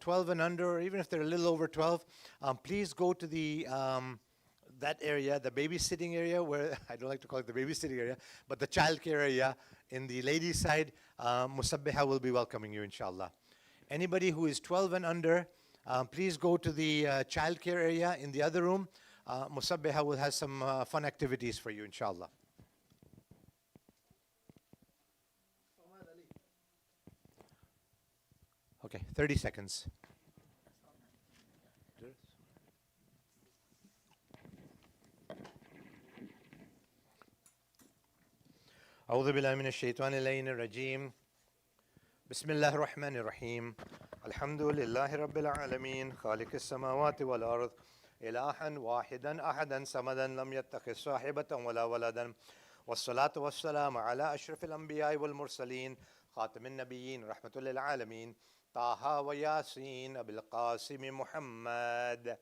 12 and under, or even if they're a little over 12, please go to the that area, the babysitting area, where I don't like to call it the babysitting area, but the childcare area in the ladies' side. Musabbiha will be welcoming you, inshallah. Anybody who is 12 and under, please go to the childcare area in the other room. Musabbiha will have some fun activities for you, inshallah. Okay, 30 seconds. أعوذ بالله من الشيطان اللعين الرجيم بسم الله الرحمن الرحيم الحمد لله رب العالمين خالق السماوات والأرض إلها واحدا أحدا صمدا لم يتخذ صاحبة ولا ولدا والصلاة والسلام على أشرف الأنبياء والمرسلين خاتم النبيين رحمة للعالمين طه وياسين أبي القاسم محمد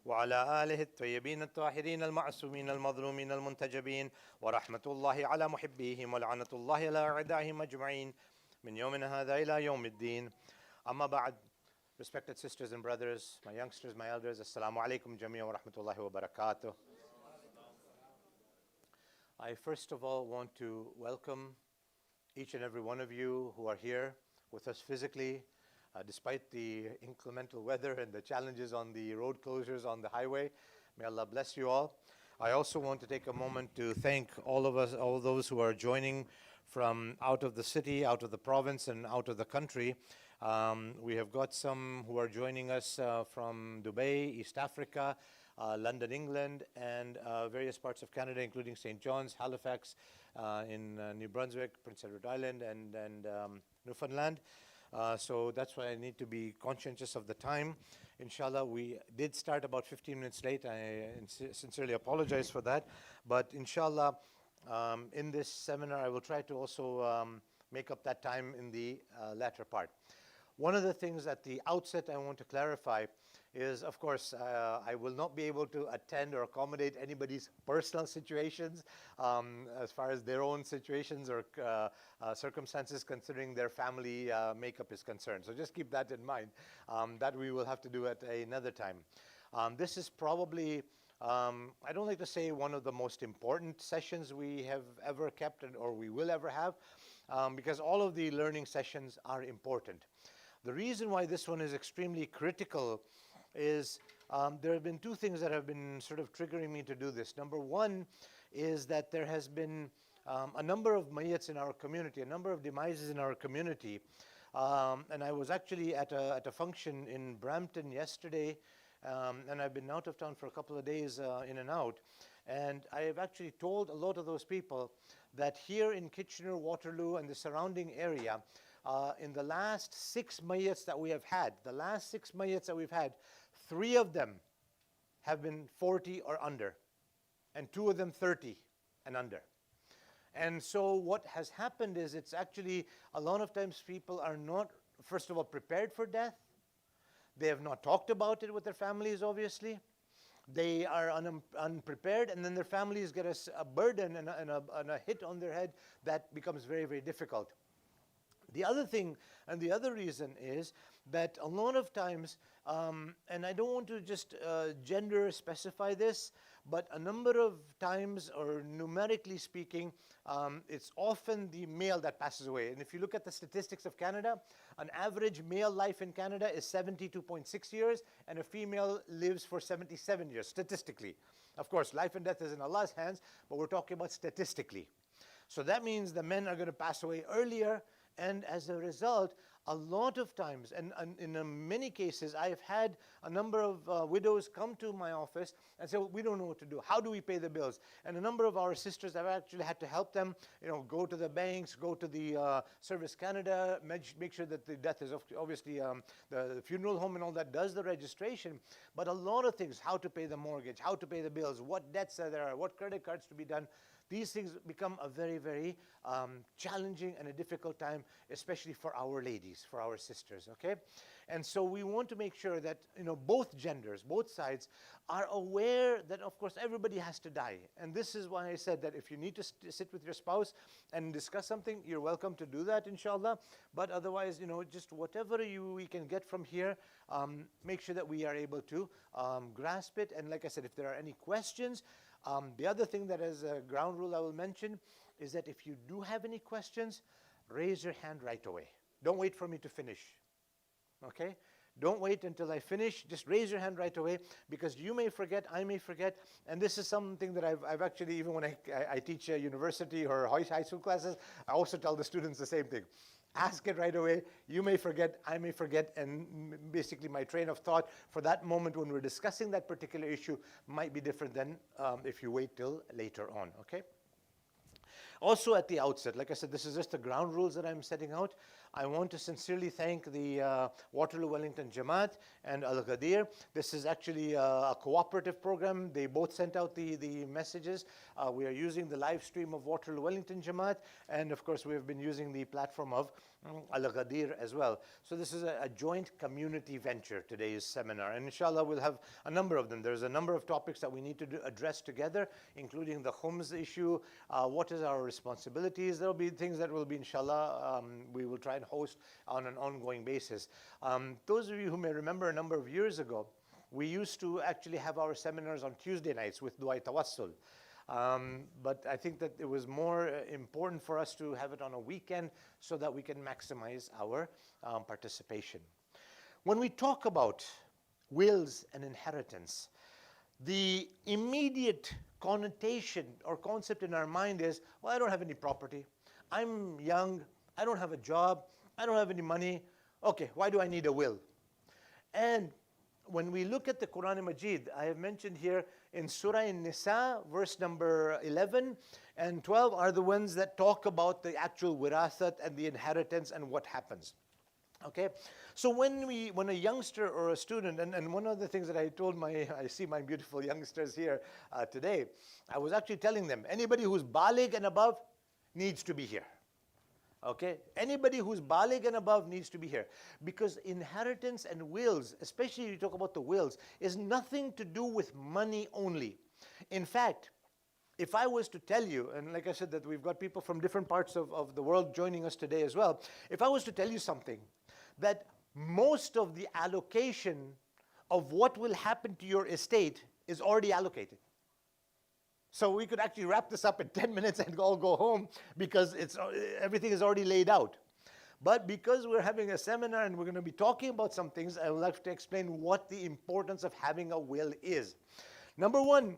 وعلى آله الطيبين الطاهرين المعصومين المظلومين المنتجبين ورحمة الله على محبيهم ولعنة الله على أعدائهم أجمعين من يومنا هذا إلى يوم الدين أما بعد. Respected sisters and brothers, my youngsters, my elders, Assalamu alaikum jamia wa rahmatullahi wa barakatuh. I first of all want to welcome each and every one of you who are here with us physically, despite the inclemental weather and the challenges on the road closures on the highway. May Allah bless you all. I also want to take a moment to thank all of us, all those who are joining from out of the city, out of the province, and out of the country. We have got some who are joining us from Dubai, East Africa, London, England, and various parts of Canada, including St. John's, Halifax, in New Brunswick, Prince Edward Island, and Newfoundland. So that's why I need to be conscientious of the time. Inshallah, we did start about 15 minutes late. I sincerely apologize for that. But inshallah, in this seminar, I will try to also make up that time in the latter part. One of the things at the outset I want to clarify is, of course, I will not be able to attend or accommodate anybody's personal situations as far as their own situations or circumstances considering their family makeup is concerned. So just keep that in mind, that we will have to do at another time. This is probably, I don't like to say one of the most important sessions we have ever kept or we will ever have, because all of the learning sessions are important. The reason why this one is extremely critical is there have been two things that have been sort of triggering me to do this. Number one is that there has been a number of mayyats in our community, a number of demises in our community. And I was actually at a function in Brampton yesterday, and I've been out of town for a couple of days in and out. And I have actually told a lot of those people that here in Kitchener, Waterloo, and the surrounding area, in the last 6 mayyats that we have had, three of them have been 40 or under, and two of them 30 and under. And so what has happened is it's actually a lot of times people are not, first of all, prepared for death. They have not talked about it with their families, obviously. They are unprepared, and then their families get a burden and a hit on their head that becomes very, very difficult. The other thing and the other reason is that a lot of times, and I don't want to just gender specify this, but a number of times, or numerically speaking, it's often the male that passes away. And if you look at the statistics of Canada, an average male life in Canada is 72.6 years, and a female lives for 77 years, statistically. Of course, life and death is in Allah's hands, but we're talking about statistically. So that means the men are going to pass away earlier, and as a result, a lot of times, and in many cases, I have had a number of widows come to my office and say, well, we don't know what to do. How do we pay the bills? And a number of our sisters have actually had to help them, go to the banks, go to the Service Canada, make sure that the death is obviously the funeral home and all that does the registration. But a lot of things, how to pay the mortgage, how to pay the bills, what debts are there, what credit cards to be done. these things become a very, very challenging and a difficult time, especially for our ladies, for our sisters, okay? And so we want to make sure that, both genders, both sides are aware that, of course, everybody has to die. And this is why I said that if you need to sit with your spouse and discuss something, you're welcome to do that, inshallah. But otherwise, just whatever we can get from here, make sure that we are able to grasp it. And like I said, if there are any questions, the other thing that as a ground rule I will mention is that if you do have any questions, raise your hand right away. Don't wait for me to finish. Okay? Don't wait until I finish. Just raise your hand right away, because you may forget, I may forget. And this is something that I've actually, even when I teach a university or high school classes, I also tell the students the same thing. Ask it right away. You may forget, I may forget, and basically my train of thought for that moment when we're discussing that particular issue might be different than if you wait till later on, okay? Also at the outset, like I said, this is just the ground rules that I'm setting out. I want to sincerely thank the Waterloo Wellington Jamaat and Al-Ghadir. This is actually a cooperative program. They both sent out the messages. We are using the live stream of Waterloo Wellington Jamaat, and of course we have been using the platform of Al-Ghadir as well. So this is a joint community venture, today's seminar, and inshallah we'll have a number of them. There's a number of topics that we need to address together, including the khums issue, what is our responsibilities. There will be things that will be, inshallah, we will try and host on an ongoing basis. Those of you who may remember a number of years ago, we used to actually have our seminars on Tuesday nights with Dua Tawassul. But I think that it was more important for us to have it on a weekend so that we can maximize our participation. When we talk about wills and inheritance, the immediate connotation or concept in our mind is, well, I don't have any property. I'm young. I don't have a job. I don't have any money. Okay, why do I need a will? And when we look at the Quran Majid, I have mentioned here in Surah An-Nisa, verse number 11 and 12 are the ones that talk about the actual wirasat and the inheritance and what happens. Okay, so when a youngster or a student, and one of the things that I told I see my beautiful youngsters here today, I was actually telling them, anybody who's baligh and above needs to be here. Okay, anybody who's baligh and above needs to be here, because inheritance and wills, especially if you talk about the wills, is nothing to do with money only. In fact, if I was to tell you, and like I said that we've got people from different parts of the world joining us today as well, if I was to tell you something, that most of the allocation of what will happen to your estate is already allocated. So we could actually wrap this up in 10 minutes and all go home, because everything is already laid out. But because we're having a seminar and we're going to be talking about some things, I would like to explain what the importance of having a will is. Number one,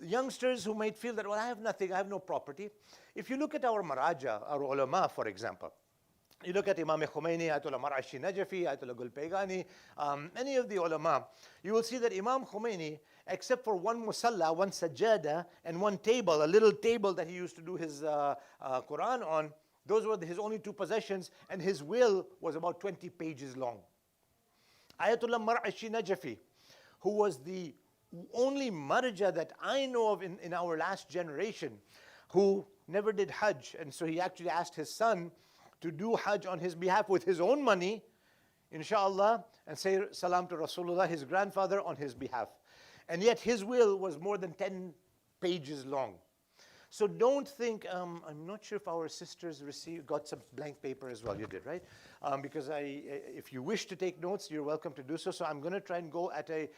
youngsters who might feel that, well, I have nothing, I have no property. If you look at our maraja, our ulama, for example, you look at Imam Khomeini, Ayatollah Mar'ashi Najafi, Ayatollah Gul Paygani, any of the ulama, you will see that Imam Khomeini, except for one musalla, one sajada, and one table, a little table that he used to do his Quran on, those were his only two possessions, and his will was about 20 pages long. Ayatollah Mar'ashi Najafi, who was the only marja that I know of in our last generation, who never did Hajj, and so he actually asked his son to do Hajj on his behalf with his own money, inshallah, and say salam to Rasulullah, his grandfather, on his behalf. And yet his will was more than 10 pages long. So don't think, I'm not sure if our sisters got some blank paper as well. You did, right? Because if you wish to take notes, you're welcome to do so. So I'm going to try and go at a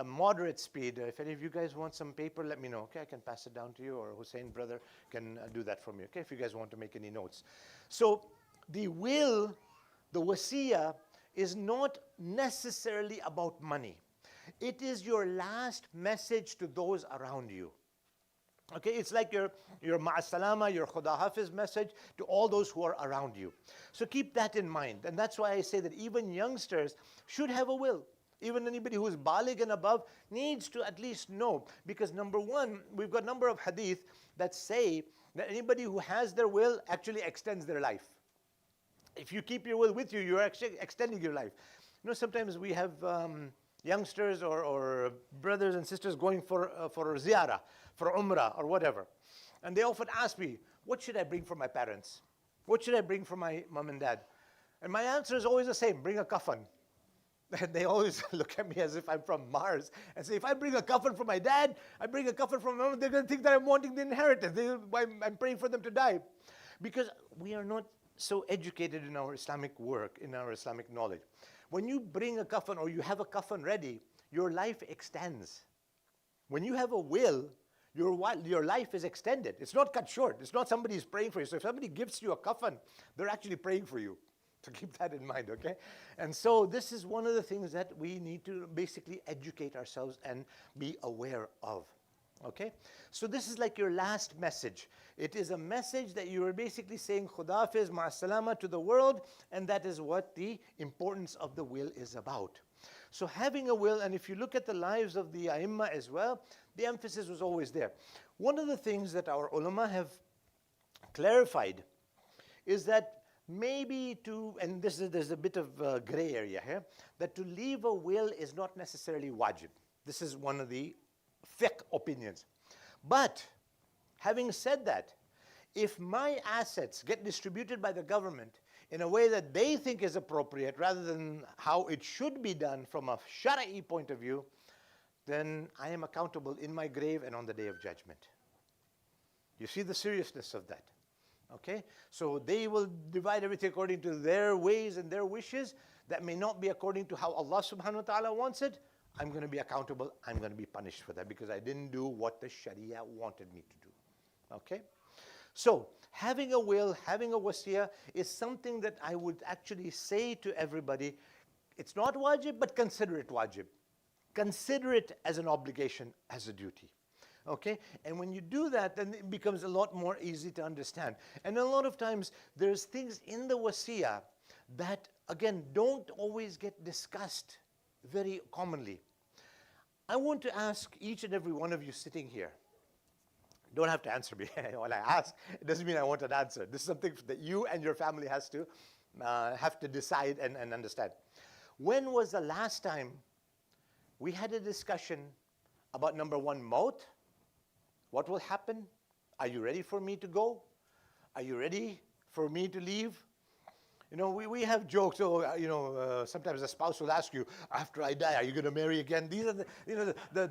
moderate speed. If any of you guys want some paper, let me know. Okay, I can pass it down to you, or Hussein, brother, can do that for me. Okay, if you guys want to make any notes. So the will, the wasiyah, is not necessarily about money. It is your last message to those around you. Okay, it's like your ma'asalama, your khuda hafiz message to all those who are around you. So keep that in mind. And that's why I say that even youngsters should have a will. Even anybody who is baligh and above needs to at least know. Because number one, we've got a number of hadith that say that anybody who has their will actually extends their life. If you keep your will with you, you're actually extending your life. You know, sometimes we have youngsters or brothers and sisters going for ziyarah, for umrah or whatever. And they often ask me, what should I bring for my parents? What should I bring for my mom and dad? And my answer is always the same, bring a kafan. And they always look at me as if I'm from Mars and say, if I bring a kafan for my dad, I bring a kafan for my mom, they're going to think that I'm wanting the inheritance. I'm praying for them to die. Because we are not so educated in our Islamic work, in our Islamic knowledge. When you bring a kafan or you have a kafan ready, your life extends. When you have a will, your life is extended. It's not cut short. It's not somebody's praying for you. So if somebody gives you a kafan, they're actually praying for you. So keep that in mind, okay? And so this is one of the things that we need to basically educate ourselves and be aware of, okay? So this is like your last message. It is a message that you are basically saying Khudafiz, Ma'as-salama to the world, and that is what the importance of the will is about. So having a will, and if you look at the lives of the A'immah as well, the emphasis was always there. One of the things that our ulama have clarified is that maybe and there's a bit of gray area here, that to leave a will is not necessarily wajib. This is one of the fiqh opinions. But having said that, if my assets get distributed by the government in a way that they think is appropriate rather than how it should be done from a shara'i point of view, then I am accountable in my grave and on the day of judgment. You see the seriousness of that. Okay? So they will divide everything according to their ways and their wishes. That may not be according to how Allah subhanahu wa ta'ala wants it. I'm going to be accountable. I'm going to be punished for that because I didn't do what the Sharia wanted me to do. Okay? So having a will, having a wasiyah is something that I would actually say to everybody, it's not wajib, but consider it wajib. Consider it as an obligation, as a duty. Okay? And when you do that, then it becomes a lot more easy to understand. And a lot of times, there's things in the wasiyah that, again, don't always get discussed very commonly. I want to ask each and every one of you sitting here, don't have to answer me when I ask. It doesn't mean I want an answer. This is something that you and your family have to decide and understand. When was the last time we had a discussion about number one, maut? What will happen? Are you ready for me to go? Are you ready for me to leave? You know, we have jokes. Oh, sometimes a spouse will ask you, after I die, are you going to marry again? These are the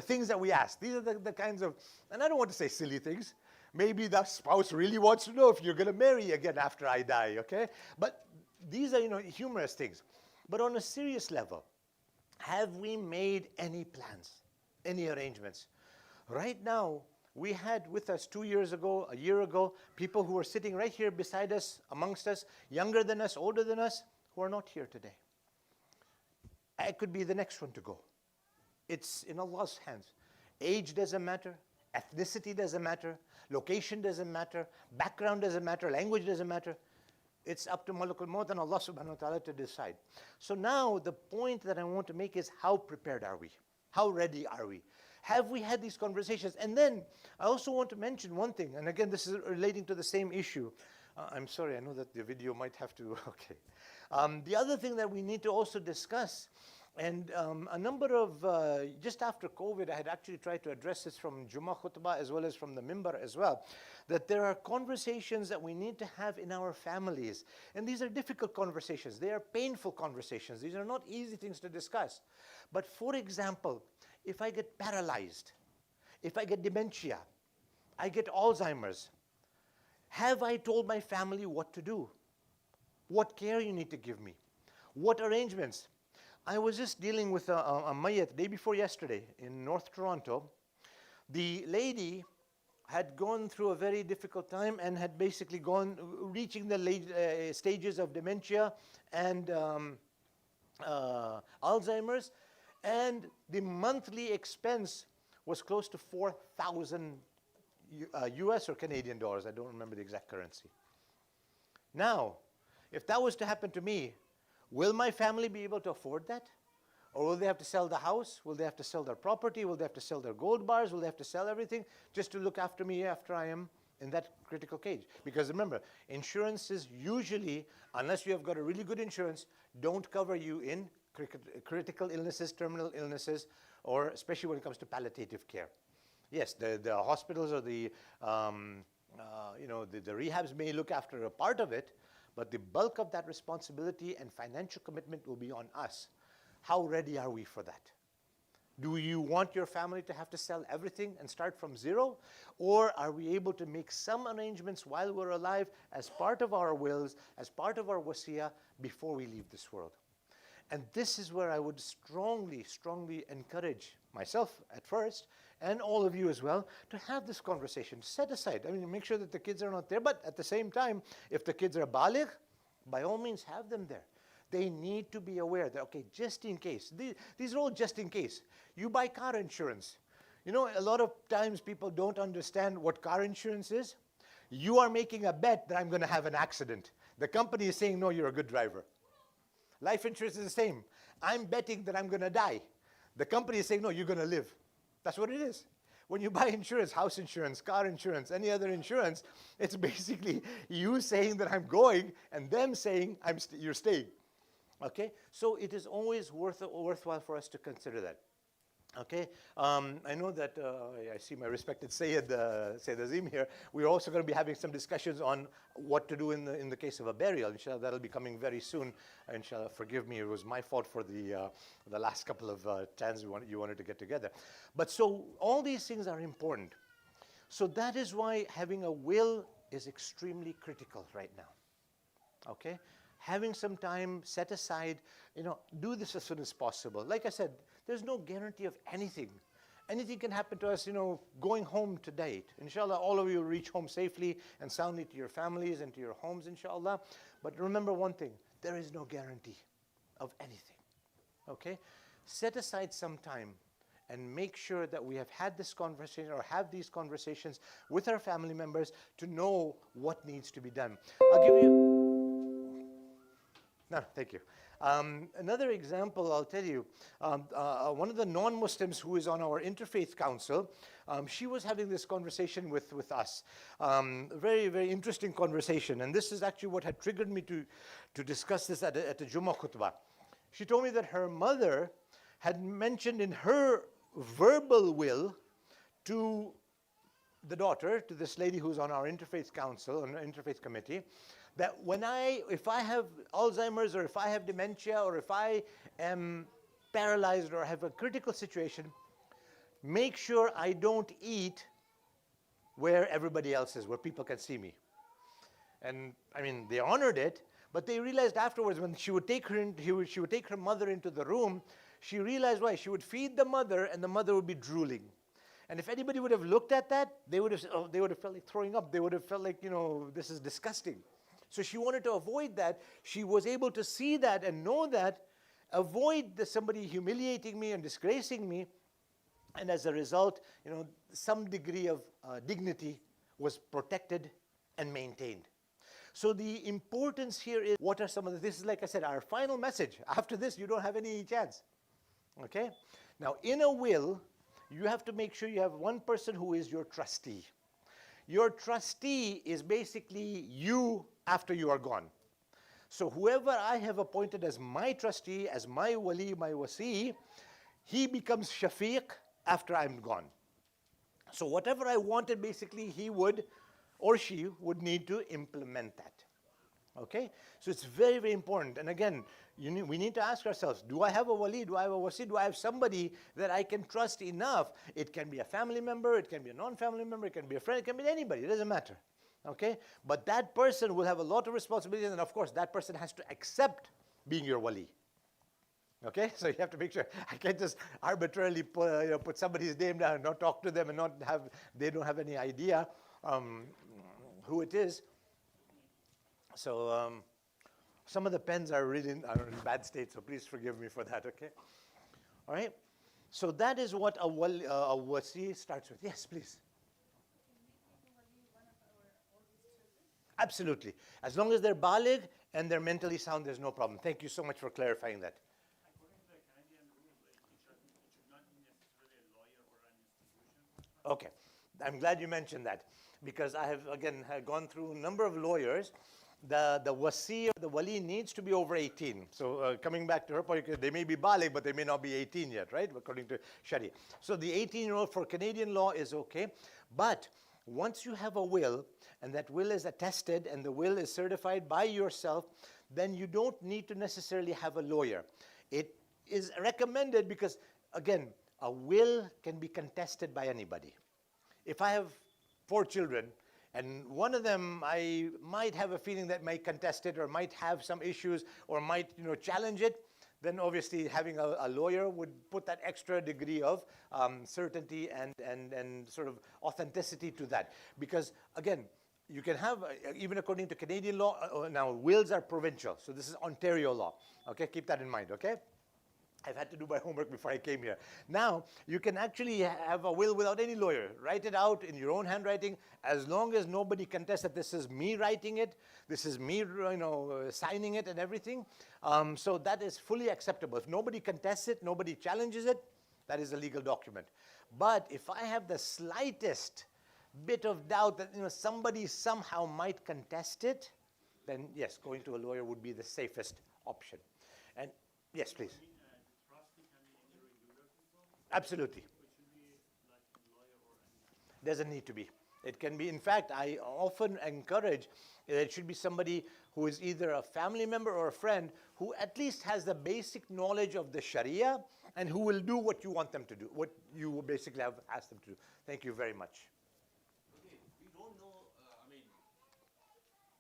things that we ask. These are the kinds of, and I don't want to say silly things. Maybe the spouse really wants to know if you're going to marry again after I die, okay? But these are, humorous things. But on a serious level, have we made any plans, any arrangements? Right now, we had with us 2 years ago, a year ago, people who were sitting right here beside us, amongst us, younger than us, older than us, who are not here today. I could be the next one to go. It's in Allah's hands. Age doesn't matter. Ethnicity doesn't matter. Location doesn't matter. Background doesn't matter. Language doesn't matter. It's up to Malakul Maut and Allah subhanahu wa ta'ala to decide. So now the point that I want to make is, how prepared are we? How ready are we? Have we had these conversations? And then I also want to mention one thing, and again, this is relating to the same issue. I'm sorry, I know that the video might have to, okay. The other thing that we need to also discuss, and a number of, just after COVID, I had actually tried to address this from Jummah khutbah as well as from the mimbar as well, that there are conversations that we need to have in our families. And these are difficult conversations. They are painful conversations. These are not easy things to discuss. But for example, if I get paralyzed, if I get dementia, I get Alzheimer's, have I told my family what to do? What care you need to give me? What arrangements? I was just dealing with a mayyat day before yesterday in North Toronto. The lady had gone through a very difficult time and had basically reaching the late stages of dementia and Alzheimer's, and the monthly expense was close to 4,000 US or Canadian dollars. I don't remember the exact currency. Now, if that was to happen to me, will my family be able to afford that? Or will they have to sell the house? Will they have to sell their property? Will they have to sell their gold bars? Will they have to sell everything just to look after me after I am in that critical case? Because remember, insurances usually, unless you have got a really good insurance, don't cover you in critical illnesses, terminal illnesses, or especially when it comes to palliative care. Yes, the hospitals or the rehabs may look after a part of it, but the bulk of that responsibility and financial commitment will be on us. How ready are we for that? Do you want your family to have to sell everything and start from zero? Or are we able to make some arrangements while we're alive as part of our wills, as part of our wasiyah before we leave this world? And this is where I would strongly, strongly encourage myself at first, and all of you as well, to have this conversation. Set aside, make sure that the kids are not there, but at the same time, if the kids are baligh, by all means have them there. They need to be aware that, okay, just in case, these are all just in case. You buy car insurance. A lot of times people don't understand what car insurance is. You are making a bet that I'm going to have an accident. The company is saying, no, you're a good driver. Life insurance is the same. I'm betting that I'm going to die. The company is saying, no, you're going to live. That's what it is. When you buy insurance, house insurance, car insurance, any other insurance, it's basically you saying that I'm going and them saying you're staying. Okay? So it is always worthwhile for us to consider that. Okay, I know that I see my respected Sayyid Azim here. We're also going to be having some discussions on what to do in the case of a burial. Inshallah, that'll be coming very soon. Inshallah, forgive me, it was my fault for the last couple of times you wanted to get together. But so all these things are important. So that is why having a will is extremely critical right now. Okay, having some time set aside, do this as soon as possible. Like I said, there's no guarantee of anything. Anything can happen to us, going home to date. Inshallah, all of you will reach home safely and soundly to your families and to your homes, inshallah. But remember one thing, there is no guarantee of anything. Okay? Set aside some time and make sure that we have had this conversation or have these conversations with our family members to know what needs to be done. I'll give you... No, thank you. Another example, I'll tell you, one of the non-Muslims who is on our Interfaith Council, she was having this conversation with us. Very, very interesting conversation. And this is actually what had triggered me to discuss this at a Jummah khutbah. She told me that her mother had mentioned in her verbal will to the daughter, to this lady who's on our Interfaith Council, on our Interfaith Committee, that if I have Alzheimer's or if I have dementia or if I am paralyzed or have a critical situation, make sure I don't eat where everybody else is, where people can see me. And they honored it, but they realized afterwards when she would take her mother into the room, she realized why. She would feed the mother and the mother would be drooling. And if anybody would have looked at that, they would have felt like throwing up. They would have felt like, this is disgusting. So she wanted to avoid that. She was able to see that and know that, avoid somebody humiliating me and disgracing me. And as a result, some degree of dignity was protected and maintained. So the importance here is, what are some of this is, like I said, our final message. After this, you don't have any chance. Okay? Now, in a will, you have to make sure you have one person who is your trustee. Your trustee is basically you after you are gone. So whoever I have appointed as my trustee, as my wali, my wasi, he becomes shafiq after I'm gone. So whatever I wanted, basically he would or she would need to implement that. Okay? So it's very, very important. And again, we need to ask ourselves, do I have a wali? Do I have a wasi? Do I have somebody that I can trust enough? It can be a family member, it can be a non-family member, it can be a friend, it can be anybody, it doesn't matter. Okay? But that person will have a lot of responsibilities, and of course that person has to accept being your wali. Okay? So you have to make sure. I can't just arbitrarily put somebody's name down and not talk to them and they don't have any idea who it is. So some of the pens are really in bad state, so please forgive me for that, okay? All right? So that is what a wasi starts with. Yes, please. Absolutely. As long as they're baligh and they're mentally sound, there's no problem. Thank you so much for clarifying that. According to the Canadian rule, it should not be necessarily a lawyer or an institution. Okay. I'm glad you mentioned that, because I have, again, gone through a number of lawyers the wasi or the wali needs to be over 18. So coming back to her point, they may be baligh, but they may not be 18 yet, right? According to Sharia. So the 18-year-old for Canadian law is okay. But once you have a will, and that will is attested, and the will is certified by yourself, then you don't need to necessarily have a lawyer. It is recommended because, again, a will can be contested by anybody. If I have 4 children, and one of them I might have a feeling that might contest it or might have some issues or might challenge it, then obviously having a lawyer would put that extra degree of certainty and sort of authenticity to that. Because again, you can have, even according to Canadian law, now wills are provincial. So this is Ontario law. Okay, keep that in mind, okay? I've had to do my homework before I came here. Now, you can actually have a will without any lawyer. Write it out in your own handwriting, as long as nobody contests that this is me writing it, this is me signing it and everything. So that is fully acceptable. If nobody contests it, nobody challenges it, that is a legal document. But if I have the slightest bit of doubt that somebody somehow might contest it, then yes, going to a lawyer would be the safest option. And yes, please. Absolutely. Doesn't need to be. It can be, in fact, I often encourage that it should be somebody who is either a family member or a friend who at least has the basic knowledge of the Sharia and who will do what you want them to do, what you basically have asked them to do. Thank you very much. Okay, we don't know,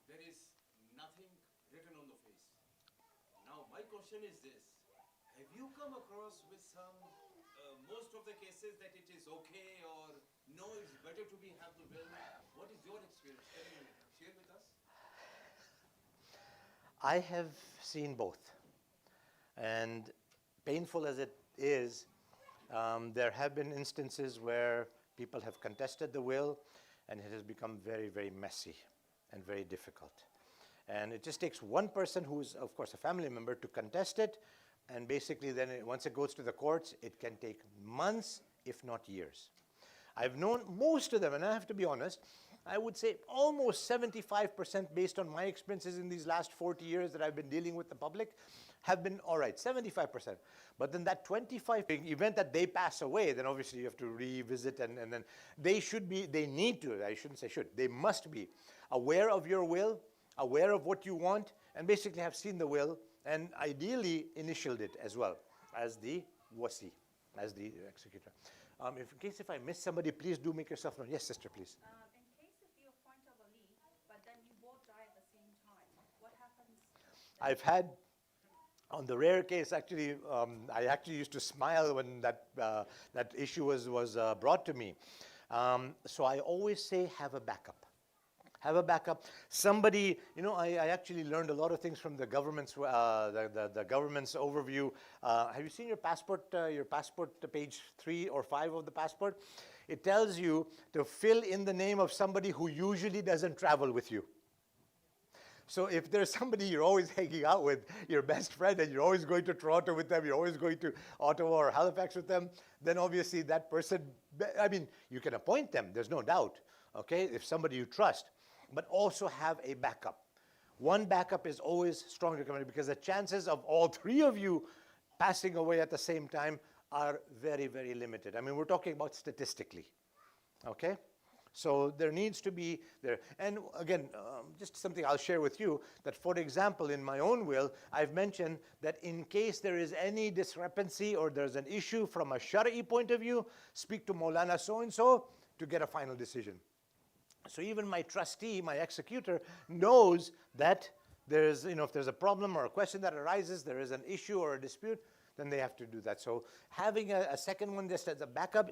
there is nothing written on the face. Now, my question is this. Have you come across with some, most of the cases that it is okay or no, it's better to be have the will? What is your experience? Can you share with us? I have seen both. And painful as it is, there have been instances where people have contested the will and it has become very, very messy and very difficult. And it just takes one person who is, of course, a family member to contest it. And basically then once it goes to the courts, it can take months, if not years. I've known most of them, and I have to be honest, I would say almost 75% based on my experiences in these last 40 years that I've been dealing with the public have been all right, 75%. But then that 25 event that they pass away, then obviously you have to revisit and then they need to, I shouldn't say should, they must be aware of your will, aware of what you want, and basically have seen the will and ideally initialed it as well as the wasi, as the executor. In case if I miss somebody, please do make yourself known. Yes, sister, please. In case if you appoint a wali, but then you both die at the same time, what happens? I've had, on the rare case, actually, I actually used to smile when that issue was brought to me. So I always say, have a backup. Have a backup. Somebody, I actually learned a lot of things from the government's the government's overview. Have you seen your passport page 3 or 5 of the passport? It tells you to fill in the name of somebody who usually doesn't travel with you. So if there's somebody you're always hanging out with, your best friend, and you're always going to Toronto with them, you're always going to Ottawa or Halifax with them, then obviously that person, I mean, you can appoint them, there's no doubt, okay, if somebody you trust. But also have a backup. One backup is always strongly recommended because the chances of all 3 of you passing away at the same time are very, very limited. I mean, we're talking about statistically, okay? So there needs to be there. And again, just something I'll share with you, that for example, in my own will, I've mentioned that in case there is any discrepancy or there's an issue from a Shari'i point of view, speak to Maulana so-and-so to get a final decision. So even my trustee, my executor, knows that there's, if there's a problem or a question that arises, there is an issue or a dispute, then they have to do that. So having a second one just as a backup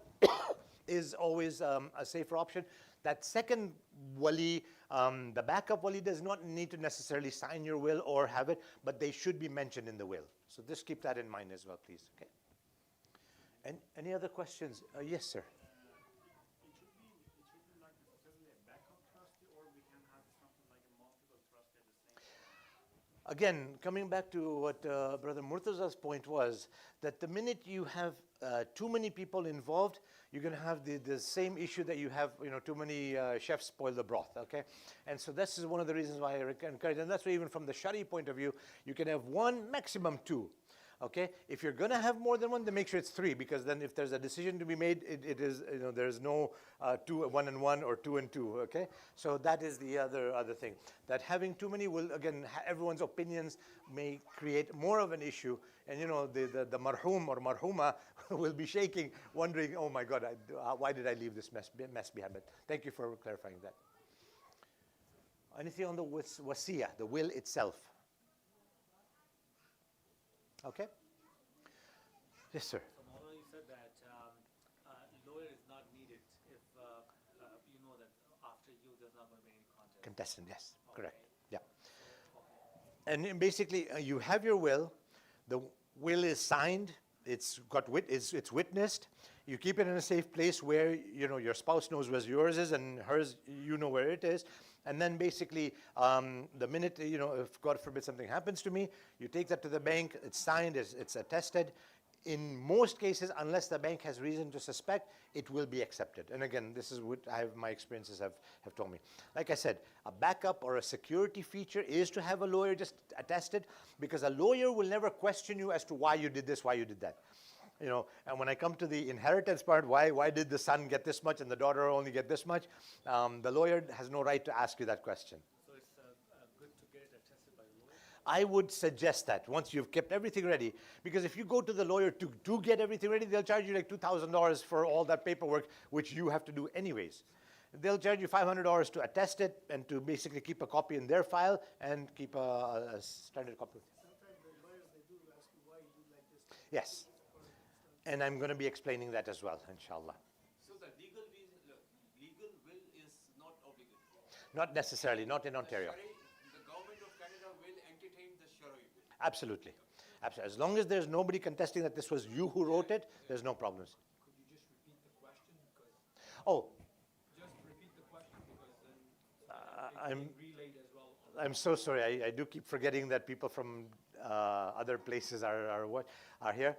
is always a safer option. That second wali, the backup wali does not need to necessarily sign your will or have it, but they should be mentioned in the will. So just keep that in mind as well, please. Okay. And any other questions? Yes, sir. Again, coming back to what Brother Murtaza's point was, that the minute you have too many people involved, you're going to have the same issue that you have, too many chefs spoil the broth, okay? And so this is one of the reasons why I encourage, and that's why even from the Shari point of view, you can have one, maximum two. Okay, if you're going to have more than one, then make sure it's three, because then if there's a decision to be made, it is, there's no 2, 1 and 1 or 2 and 2. Okay, so that is the other thing. That having too many will, again, everyone's opinions may create more of an issue, and the marhum or marhuma will be shaking, wondering, oh my God, why did I leave this mess behind? But thank you for clarifying that. Anything on the wasiyah, the will itself? Okay. Yes, sir. So Maulana, you said that lawyer is not needed if you know that after you there's not going to be any contest. Contestant, yes, Okay. correct. Yeah. And then basically, you have your will. The will is signed. It's it's witnessed. You keep it in a safe place where your spouse knows where yours is and hers, you know where it is. And then basically, the minute, if God forbid something happens to me, you take that to the bank, it's signed, it's attested. In most cases, unless the bank has reason to suspect, it will be accepted. And again, this is what my experiences have told me. Like I said, a backup or a security feature is to have a lawyer just attested, because a lawyer will never question you as to why you did this, why you did that. And when I come to the inheritance part, why did the son get this much and the daughter only get this much? The lawyer has no right to ask you that question. So it's good to get it attested by the lawyer. I would suggest that once you've kept everything ready, because if you go to the lawyer to get everything ready, they'll charge you like $2,000 for all that paperwork, which you have to do anyways. They'll charge you $500 to attest it and to basically keep a copy in their file and keep a standard copy. Sometimes the lawyers, they do ask you why you do like this. Yes. And I'm going to be explaining that as well, inshallah. So the legal will is not obligatory. Not necessarily, not in Ontario. The government of Canada will entertain the Shari will. Absolutely. As long as there's nobody contesting that this was you who wrote it, there's no problems. Could you just repeat the question? Because Oh, just repeat the question because then I'm it's being relayed as well. I'm so sorry. I do keep forgetting that people from other places are here.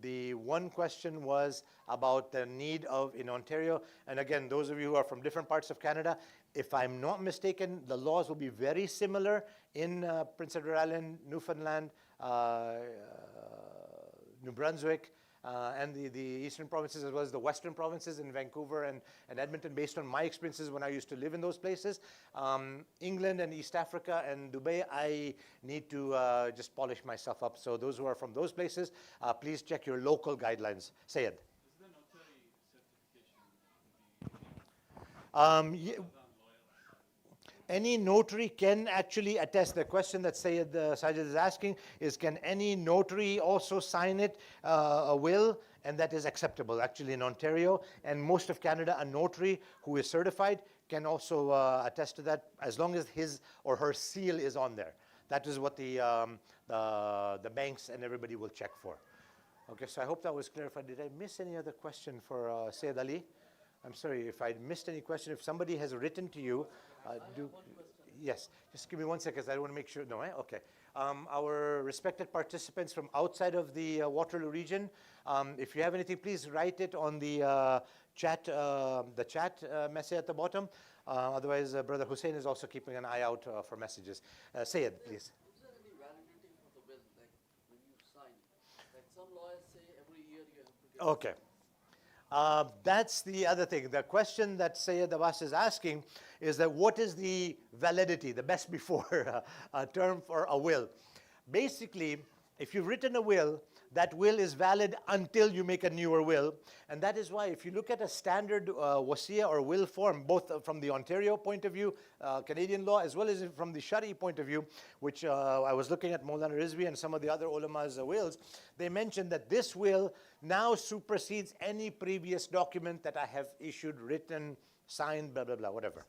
The one question was about the need in Ontario, and again, those of you who are from different parts of Canada, if I'm not mistaken, the laws will be very similar in Prince Edward Island, Newfoundland, New Brunswick, and the eastern provinces, as well as the western provinces in Vancouver and Edmonton, based on my experiences when I used to live in those places. England and East Africa and Dubai, I need to just polish myself up. So those who are from those places, please check your local guidelines. Sayed. Is the notary certification Ye- Any notary can actually attest. The question that Sajid is asking is, can any notary also sign it, a will, and that is acceptable actually in Ontario. And most of Canada, a notary who is certified can also attest to that, as long as his or her seal is on there. That is what the banks and everybody will check for. Okay, so I hope that was clarified. Did I miss any other question for Sayyid Ali? I'm sorry if I missed any question. If somebody has written to you, do. Yes, just give me 1 second. I want to make sure. No, okay. Our respected participants from outside of the Waterloo region, if you have anything, please write it on the chat message at the bottom. Otherwise, Brother Hussein is also keeping an eye out for messages. Sayyid, please. Is there any validity for the will, like when you sign? Like some lawyers say every year you have to get. Okay. That's the other thing. The question that Sayyid Abbas is asking is that what is the validity, the best before term for a will? Basically, if you've written a will, that will is valid until you make a newer will. And that is why if you look at a standard wasiya or will form, both from the Ontario point of view, Canadian law, as well as from the Shari point of view, which I was looking at Maulana Rizvi and some of the other ulama's wills, they mentioned that this will now supersedes any previous document that I have issued, written, signed, blah, blah, blah, whatever.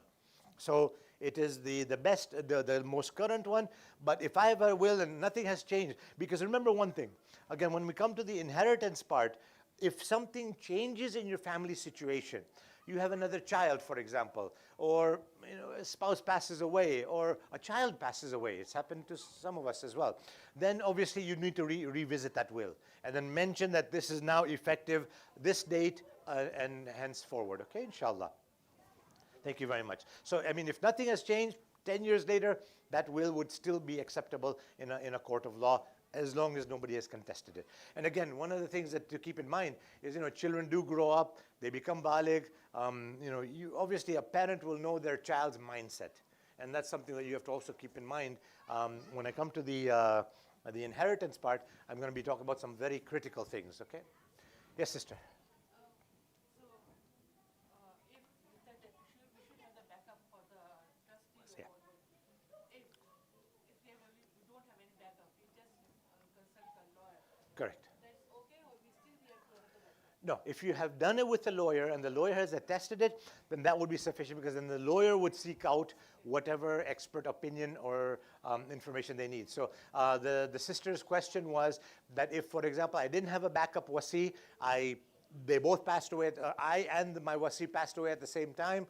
So it is the best, the most current one. But if I have a will and nothing has changed, because remember one thing, again, when we come to the inheritance part, if something changes in your family situation, you have another child, for example, or a spouse passes away, or a child passes away. It's happened to some of us as well. Then obviously you need to revisit that will, and then mention that this is now effective this date and henceforward. Okay, inshallah. Thank you very much. So, I mean, if nothing has changed, 10 years later, that will would still be acceptable in a court of law, as long as nobody has contested it. And again, one of the things that to keep in mind is, children do grow up, they become baligh. Obviously a parent will know their child's mindset. And that's something that you have to also keep in mind. When I come to the inheritance part, I'm going to be talking about some very critical things, okay? Yes, sister. We should have the backup for the trustee. Yeah. If we don't have any backup, we just consult the lawyer. Correct. That's okay, or we still have to have the backup? No, if you have done it with a lawyer and the lawyer has attested it, then that would be sufficient, because then the lawyer would seek out whatever expert opinion or information they need. So the sister's question was that if, for example, I didn't have a backup wasi, they both passed away, I and my wasi passed away at the same time,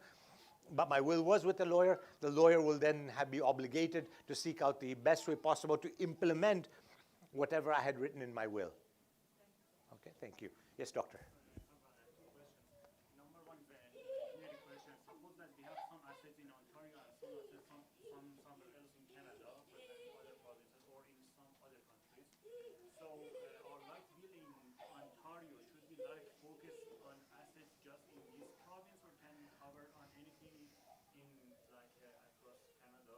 but my will was with the lawyer will then be obligated to seek out the best way possible to implement whatever I had written in my will. Okay, thank you. Yes, doctor. Number one, generic question. Suppose that we have some assets in Ontario and some assets somewhere else in Canada, for example, other provinces or in some other countries. So our life will in Ontario, should we focus on assets just in this province, or can we cover on anything in across Canada?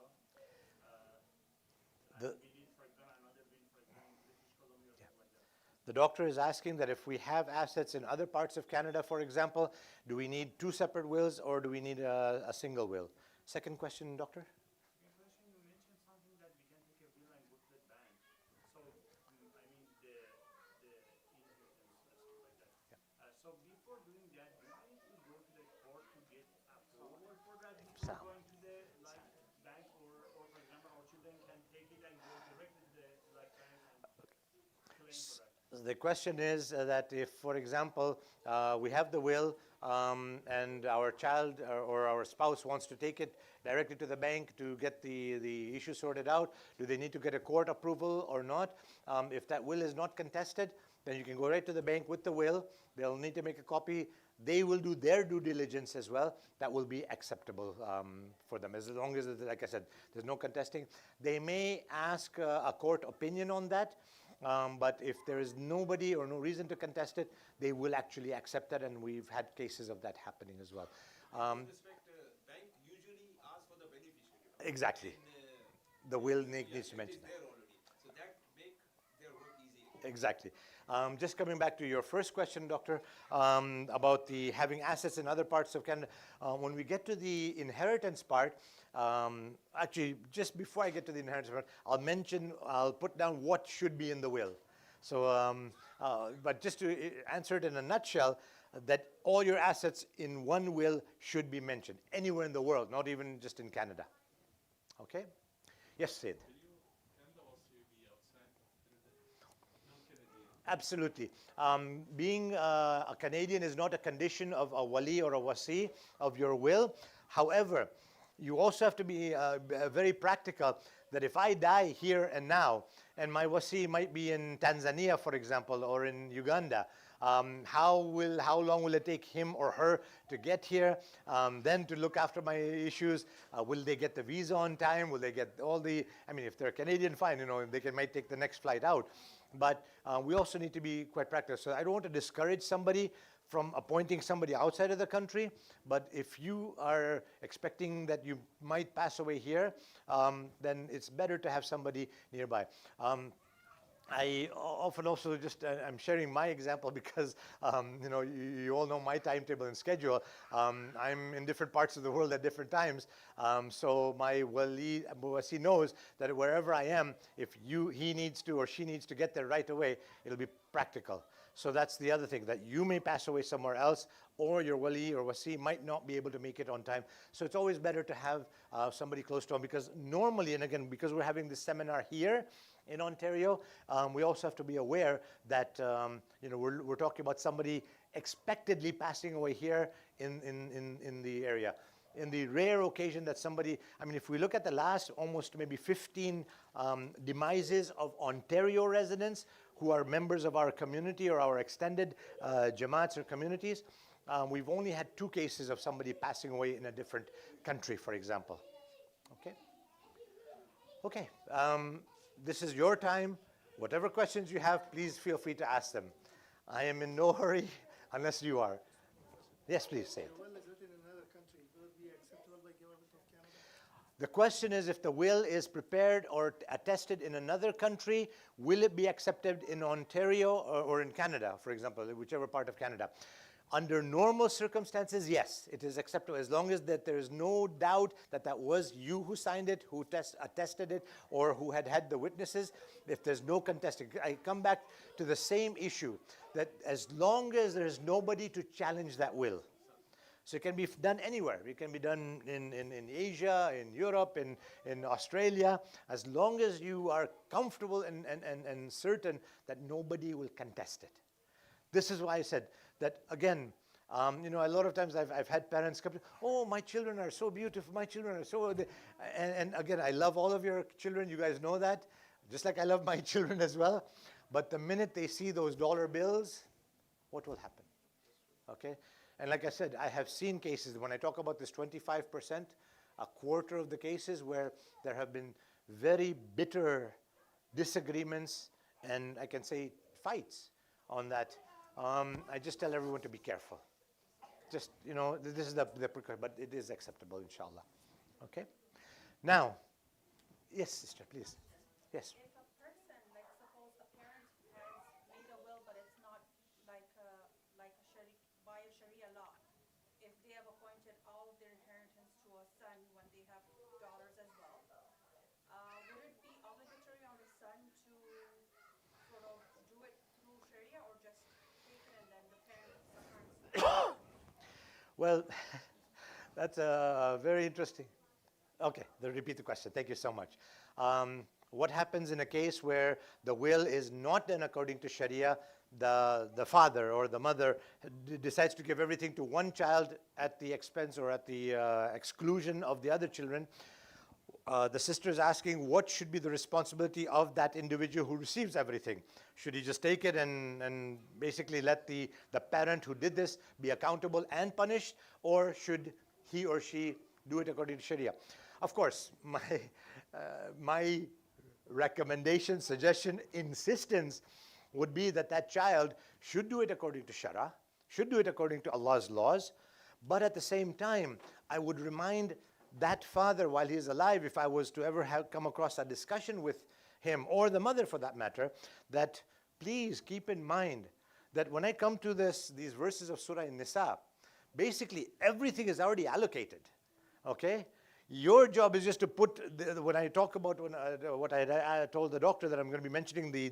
The- We need, for example, another will, for example, British Columbia or something like that. The doctor is asking that if we have assets in other parts of Canada, for example, do we need two separate wills or do we need a single will? Second question, doctor? Your question, you mentioned something that we can take a will and go to the bank. So, I mean, the inheritance, stuff like that. So before doing that, do we need to go to the court to get approval for that before Sound. going to the bank, or for example, our children can take it and go directly to the bank and claim for that? The question is that if, for example, we have the will and our child or our spouse wants to take it directly to the bank to get the issue sorted out, do they need to get a court approval or not? If that will is not contested, then you can go right to the bank with the will. They'll need to make a copy. They will do their due diligence as well. That will be acceptable for them, as long as, like I said, there's no contesting. They may ask a court opinion on that. But if there is nobody or no reason to contest it, they will actually accept that, and we've had cases of that happening as well. In this respect, bank usually asks for the beneficiary. Exactly. And, The will yeah, needs to it mention is that. there already. So that make their work easy. Exactly. Just coming back to your first question, doctor, about the having assets in other parts of Canada. When we get to the inheritance part, actually, just before I get to the inheritance part, I'll put down what should be in the will. So, but just to answer it in a nutshell, that all your assets in one will should be mentioned, anywhere in the world, not even just in Canada. Okay? Yes, Sid. Absolutely. Being a Canadian is not a condition of a wali or a wasi of your will. However, you also have to be very practical that if I die here and now, and my wasi might be in Tanzania, for example, or in Uganda, how long will it take him or her to get here? Then to look after my issues, will they get the visa on time? Will they get all the, I mean, if they're Canadian, fine, they might take the next flight out. But we also need to be quite practical. So I don't want to discourage somebody from appointing somebody outside of the country, but if you are expecting that you might pass away here, then it's better to have somebody nearby. I often also just, I'm sharing my example because, you all know my timetable and schedule. I'm in different parts of the world at different times. So my wasi knows that wherever I am, if he needs to or she needs to get there right away, it'll be practical. So that's the other thing, that you may pass away somewhere else, or your wali or wasi might not be able to make it on time. So it's always better to have somebody close to home, because normally, and again, because we're having this seminar here in Ontario, we also have to be aware that we're talking about somebody expectedly passing away here in the area. In the rare occasion that somebody, I mean, if we look at the last almost maybe 15 demises of Ontario residents who are members of our community or our extended Jamaats or communities, we've only had 2 cases of somebody passing away in a different country, for example. Okay? Okay, this is your time. Whatever questions you have, please feel free to ask them. I am in no hurry unless you are. Yes, please say it. The will is written in another country. Will it be acceptable by government of Canada? The question is, if the will is prepared or attested in another country, will it be accepted in Ontario or in Canada, for example, whichever part of Canada? Under normal circumstances, yes, it is acceptable as long as that there is no doubt that that was you who signed it, who attested it, or who had the witnesses. If there's no contesting, I come back to the same issue, that as long as there's nobody to challenge that will. So it can be done anywhere. It can be done in Asia, in Europe, in Australia, as long as you are comfortable and certain that nobody will contest it. This is why I said that, again, you know, a lot of times I've had parents come to, oh, my children are so beautiful, my children are so, and again, I love all of your children, you guys know that, just like I love my children as well. But the minute they see those dollar bills, what will happen? Okay? And like I said, I have seen cases, when I talk about this 25%, a quarter of the cases where there have been very bitter disagreements and I can say fights on that. I just tell everyone to be careful. Just, you know, this is the precaution, but it is acceptable, inshallah. Okay? Now, yes, sister, please. Yes. If a person, like suppose a parent has made a will, but it's not like a by a Sharia law, if they have appointed all of their inheritance to a son when they have daughters as well, would it be obligatory on the son to sort of do it through Sharia or just take it and then the parent suffers? Well, that's very interesting. Okay, repeat the question. Thank you so much. What happens in a case where the will is not done according to Sharia? The father or the mother decides to give everything to one child at the expense or at the exclusion of the other children. The sister is asking, what should be the responsibility of that individual who receives everything? Should he just take it and basically let the parent who did this be accountable and punished, or should he or she do it according to Sharia? Of course, my recommendation, suggestion, insistence would be that that child should do it according to Sharia, should do it according to Allah's laws, but at the same time, I would remind that father while he is alive, if I was to ever come across a discussion with him, or the mother for that matter, that please keep in mind that when I come to these verses of Surah An-Nisa, basically everything is already allocated, okay? Your job is just to put, when I talk about what I told the doctor that I'm going to be mentioning the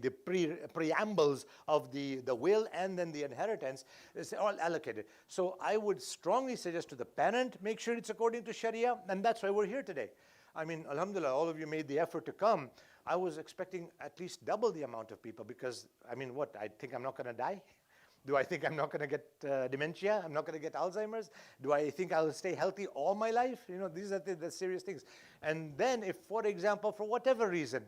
preambles of the will and then the inheritance, it's all allocated. So I would strongly suggest to the parent, make sure it's according to Sharia, and that's why we're here today. I mean, alhamdulillah, all of you made the effort to come. I was expecting at least double the amount of people because, I mean, what, I think I'm not going to die? Do I think I'm not going to get dementia? I'm not going to get Alzheimer's? Do I think I'll stay healthy all my life? You know, these are the serious things. And then if, for example, for whatever reason,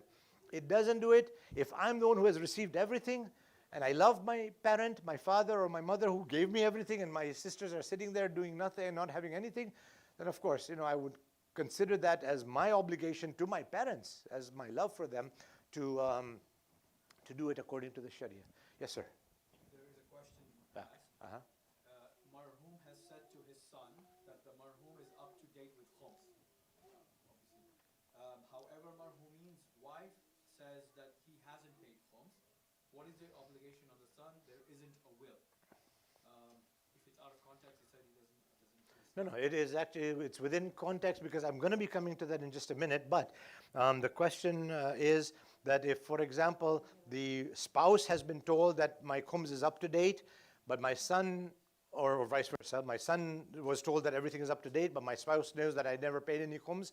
it doesn't do it, if I'm the one who has received everything, and I love my parent, my father or my mother who gave me everything, and my sisters are sitting there doing nothing and not having anything, then of course, you know, I would consider that as my obligation to my parents, as my love for them, to do it according to the Sharia. Yes, sir. Marhum has said to his son that the marhum is up to date with khums. However, marhumeen's wife says that he hasn't paid khums. What is the obligation on the son? There isn't a will. If it's out of context, he said he doesn't. No, it is actually, it's within context because I'm going to be coming to that in just a minute, but the question is that if, for example, the spouse has been told that my khums is up to date, but my son, or vice versa, my son was told that everything is up to date, but my spouse knows that I never paid any khums.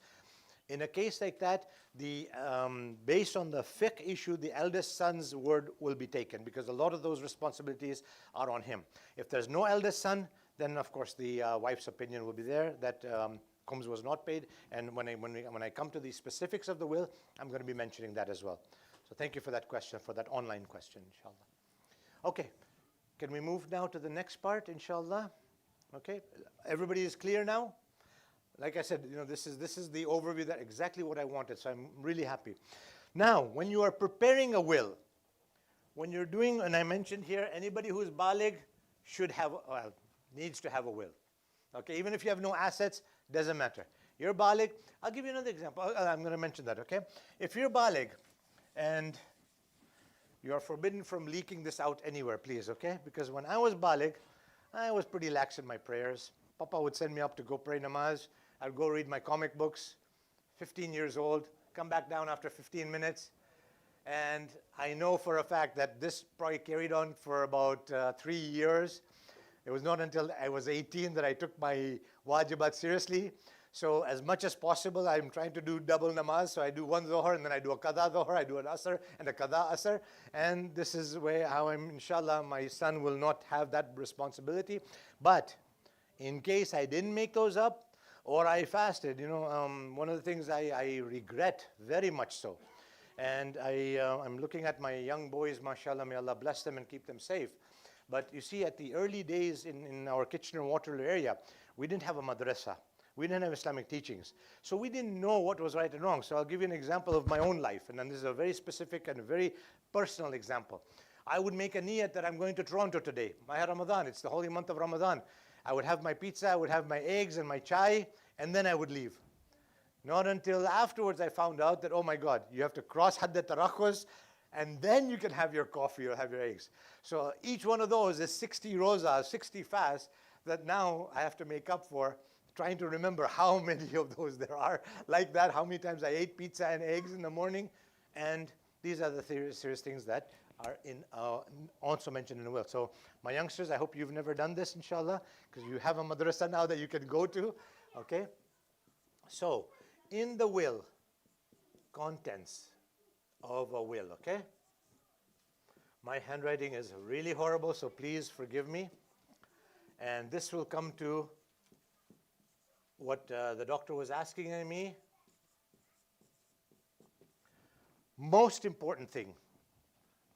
In a case like that, based on the fiqh issue, the eldest son's word will be taken because a lot of those responsibilities are on him. If there's no eldest son, then of course the wife's opinion will be there that khums was not paid. And when I come to the specifics of the will, I'm going to be mentioning that as well. So thank you for that question, for that online question, inshallah. Okay, can we move now to the next part, inshallah? Okay, everybody is clear now? Like I said, this is the overview, that exactly what I wanted, so I'm really happy. Now, when you are preparing a will, when you're doing, and I mentioned here, anybody who is baligh should have, needs to have a will. Okay, even if you have no assets, doesn't matter. You're baligh. I'll give you another example. I'm going to mention that, okay? If you're baligh and you are forbidden from leaking this out anywhere, please, okay? Because when I was baligh, I was pretty lax in my prayers. Papa would send me up to go pray namaz. I'd go read my comic books, 15 years old, come back down after 15 minutes. And I know for a fact that this probably carried on for about 3 years. It was not until I was 18 that I took my wajibat seriously. So as much as possible, I'm trying to do double namaz. So I do one dhuhr and then I do a qada dhuhr, I do an asr and a qada asr. And this is how I'm, inshallah, my son will not have that responsibility. But in case I didn't make those up, or I fasted, one of the things I regret very much so. And I'm looking at my young boys, mashallah, may Allah bless them and keep them safe. But you see, at the early days in our Kitchener-Waterloo area, we didn't have a madrasa. We didn't have Islamic teachings. So we didn't know what was right and wrong. So I'll give you an example of my own life. And then this is a very specific and very personal example. I would make a niyat that I'm going to Toronto today. Maha Ramadan, it's the holy month of Ramadan. I would have my pizza, I would have my eggs and my chai, and then I would leave. Not until afterwards I found out that, oh my God, you have to cross Hadd al-Tarakhus, and then you can have your coffee or have your eggs. So each one of those is 60 rozas, 60 fasts that now I have to make up for, trying to remember how many of those there are like that, how many times I ate pizza and eggs in the morning. And these are the serious things that are also mentioned in the will. So my youngsters, I hope you've never done this, inshallah, because you have a madrasa now that you can go to, okay? So in the will, contents of a will, okay? My handwriting is really horrible, so please forgive me. And this will come to what the doctor was asking me. Most important thing,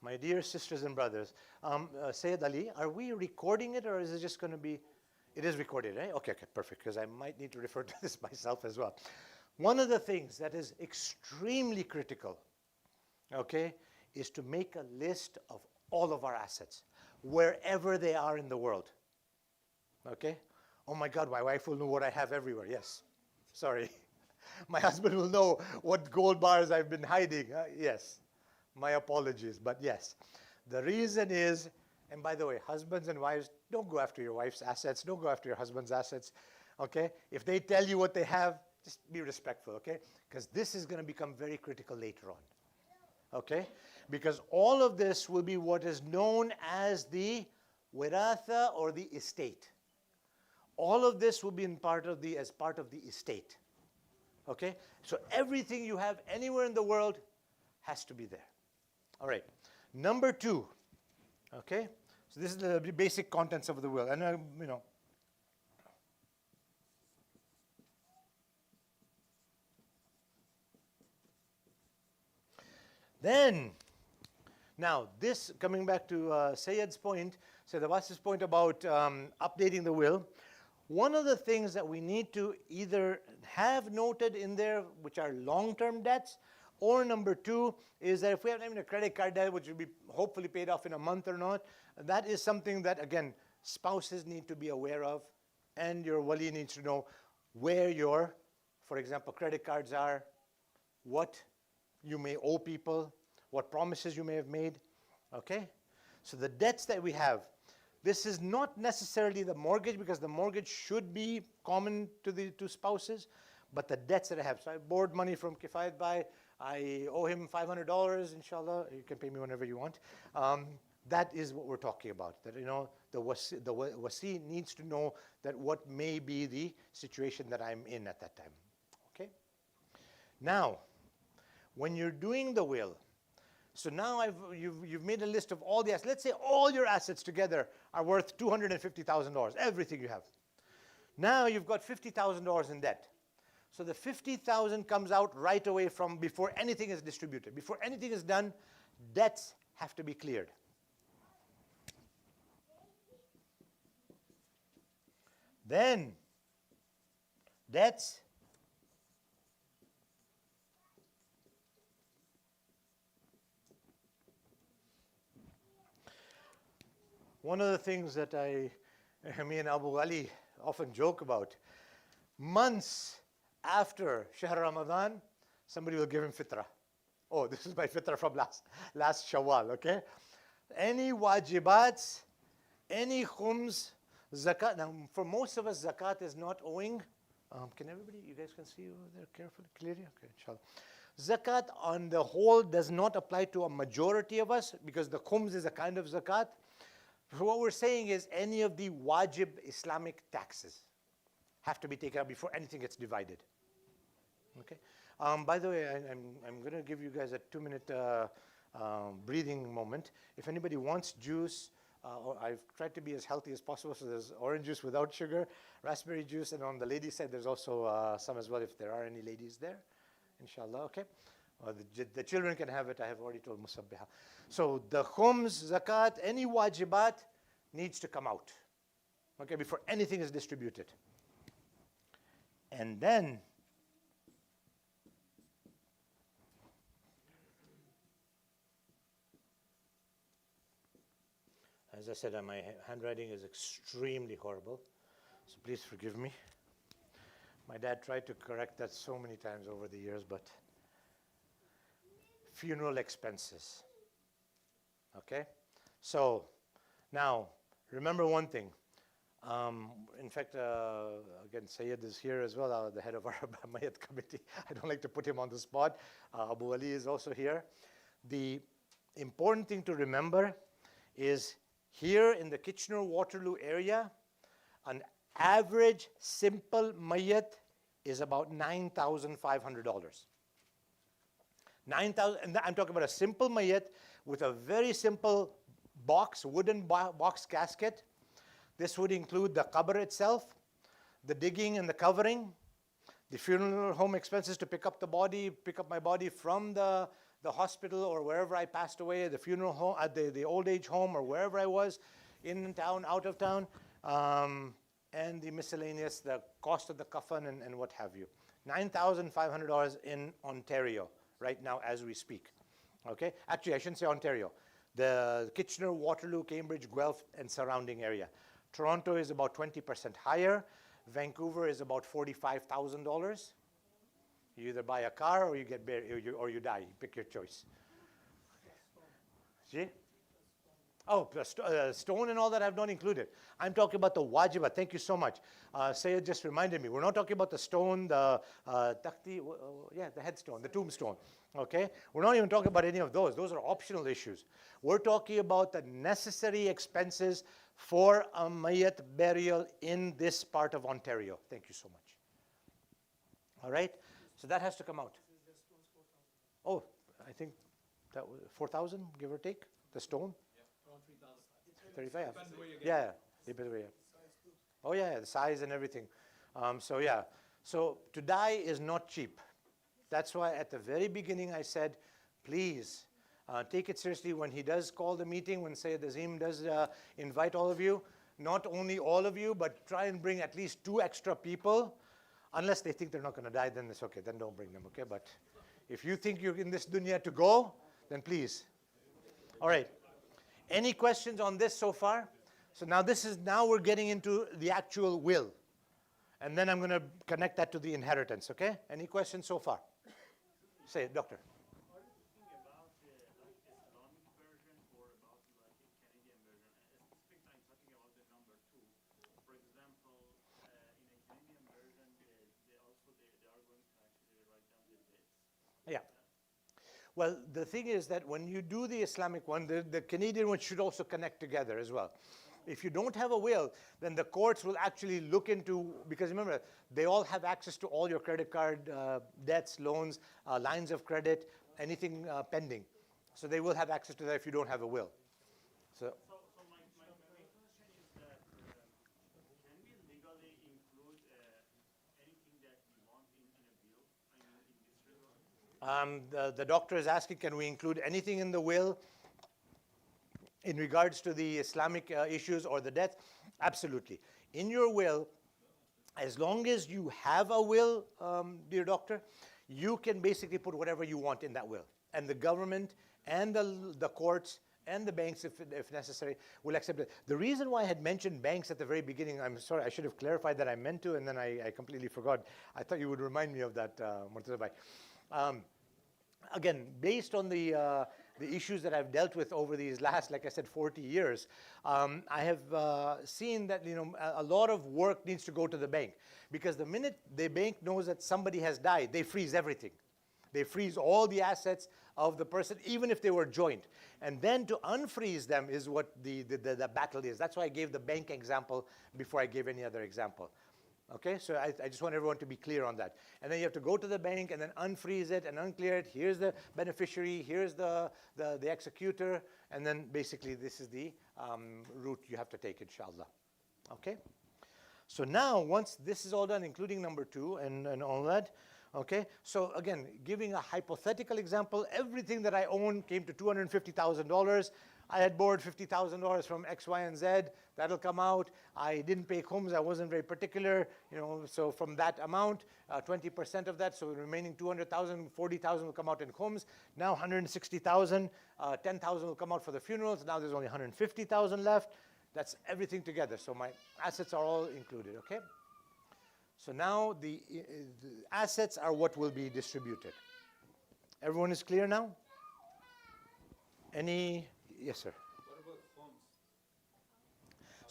my dear sisters and brothers, Sayyid Ali, are we recording it or is it just going to be, it is recorded, right? Okay, perfect, because I might need to refer to this myself as well. One of the things that is extremely critical, okay, is to make a list of all of our assets, wherever they are in the world, okay? Oh my God, my wife will know what I have everywhere. Yes, sorry. My husband will know what gold bars I've been hiding. Yes, my apologies, but yes. The reason is, and by the way, husbands and wives, don't go after your wife's assets. Don't go after your husband's assets, okay? If they tell you what they have, just be respectful, okay? Because this is going to become very critical later on, okay? Because all of this will be what is known as the wiratha or the estate. All of this will be as part of the estate, okay? So everything you have anywhere in the world has to be there. All right, number 2, okay? So this is the basic contents of the will. And, Then, now this, coming back to Sayyid's point, Sayyid Abbas's point about updating the will, one of the things that we need to either have noted in there, which are long-term debts, or number 2 is that if we have even a credit card debt, which will be hopefully paid off in a month or not, that is something that, again, spouses need to be aware of, and your wali needs to know where your, for example, credit cards are, what you may owe people, what promises you may have made, okay? So the debts that we have, this is not necessarily the mortgage, because the mortgage should be common to the two spouses, but the debts that I have. So I borrowed money from Kifayat Bhai. I owe him $500, inshallah. You can pay me whenever you want. That is what we're talking about. That, the wasi needs to know that what may be the situation that I'm in at that time. Okay? Now, when you're doing the will, so now you've made a list of all the assets. Let's say all your assets together are worth $250,000, everything you have. Now you've got $50,000 in debt. So the 50,000 comes out right away from before anything is distributed. Before anything is done, debts have to be cleared. Then debts one of the things that me and Abu Ali often joke about, months after Shahr Ramadan, somebody will give him fitrah. Oh, this is my fitrah from last Shawwal, okay? Any wajibats, any khums, zakat. Now, for most of us, zakat is not owing. Can everybody, you guys can see over there carefully, clearly? Okay, inshallah. Zakat on the whole does not apply to a majority of us because the khums is a kind of zakat. So what we're saying is any of the wajib Islamic taxes have to be taken out before anything gets divided. Okay. By the way, I'm going to give you guys a 2-minute breathing moment. If anybody wants juice, I've tried to be as healthy as possible, so there's orange juice without sugar, raspberry juice, and on the ladies' side, there's also some as well if there are any ladies there, inshallah, okay? The children can have it, I have already told Musabbiha. So the khums, zakat, any wajibat needs to come out, okay, before anything is distributed. And then, as I said, my handwriting is extremely horrible, so please forgive me. My dad tried to correct that so many times over the years, but funeral expenses. Okay? So, now, remember one thing. In fact, again, Sayyid is here as well, the head of our Mayat committee. I don't like to put him on the spot. Abu Ali is also here. The important thing to remember is here in the Kitchener-Waterloo area, an average simple Mayat is about $9,500. 9,000, and I'm talking about a simple Mayat with a very simple box, wooden box casket. This would include the qabr itself, the digging and the covering, the funeral home expenses to pick up the body, pick up my body from the hospital or wherever I passed away, the funeral home, the old age home or wherever I was, in town, out of town, and the miscellaneous, the cost of the coffin and what have you. $9,500 in Ontario right now as we speak. Okay? Actually, I shouldn't say Ontario. The Kitchener, Waterloo, Cambridge, Guelph, and surrounding area. Toronto is about 20% higher. Vancouver is about $45,000. You either buy a car or you get buried, or you die. You pick your choice. See? Oh, stone and all that I've not included. I'm talking about the wajibat. Thank you so much. Sayyid just reminded me. We're not talking about the stone, the takti, the headstone, the tombstone. Okay? We're not even talking about any of those. Those are optional issues. We're talking about the necessary expenses for a Mayat burial in this part of Ontario. Thank you so much. All right? So that has to come out. Oh, I think that was 4,000, give or take, the stone. Around 3,000. 35. Depends where you get Yeah, depends where. Oh yeah, the size and everything. So yeah, so to die is not cheap. That's why at the very beginning I said, please take it seriously when he does call the meeting, when Sayyid Azim does invite all of you. Not only all of you, but try and bring at least 2 extra people. Unless they think they're not going to die, then it's okay. Then don't bring them, okay? But if you think you're in this dunya to go, then please. All right. Any questions on this so far? So now we're getting into the actual will. And then I'm going to connect that to the inheritance, okay? Any questions so far? Say it, doctor. Are you thinking about like Islamic version or about like a Canadian version? Specifically, I'm talking about the number 2. For example, in a Canadian version, they are going to actually write down the dates. Yeah. Well, the thing is that when you do the Islamic one, the Canadian one should also connect together as well. if you don't have a will, then the courts will actually look into, because remember, they all have access to all your credit card debts, loans, lines of credit, anything pending. So they will have access to that if you don't have a will. So So my main question is that can we legally include anything that we want in a will? I mean, in this regard? the doctor is asking, can we include anything in the will in regards to the Islamic issues or the death? Absolutely. In your will, as long as you have a will, dear doctor, you can basically put whatever you want in that will. And the government and the courts and the banks, if necessary, will accept it. The reason why I had mentioned banks at the very beginning, I'm sorry, I should have clarified that I meant to, and then I completely forgot. I thought you would remind me of that, Murtaza Bhai. Again, based on the issues that I've dealt with over these last, like I said, 40 years, I have seen that a lot of work needs to go to the bank, because the minute the bank knows that somebody has died, they freeze everything. They freeze all the assets of the person, even if they were joint. And then to unfreeze them is what the battle is. That's why I gave the bank example before I gave any other example. Okay, so I just want everyone to be clear on that. And then you have to go to the bank and then unfreeze it and unclear it. Here's the beneficiary, here's the executor, and then basically this is the route you have to take, inshallah. Okay? So now, once this is all done, including number 2 and all that, okay? So again, giving a hypothetical example, everything that I own came to $250,000. I had borrowed $50,000 from X, Y, and Z. That'll come out. I didn't pay khums. I wasn't very particular, so from that amount, 20% of that, so the remaining 200,000, 40,000 will come out in khums. Now 160,000, 10,000 will come out for the funerals. Now there's only 150,000 left. That's everything together. So my assets are all included, okay? So now the assets are what will be distributed. Everyone is clear now? Any? Yes, sir. What about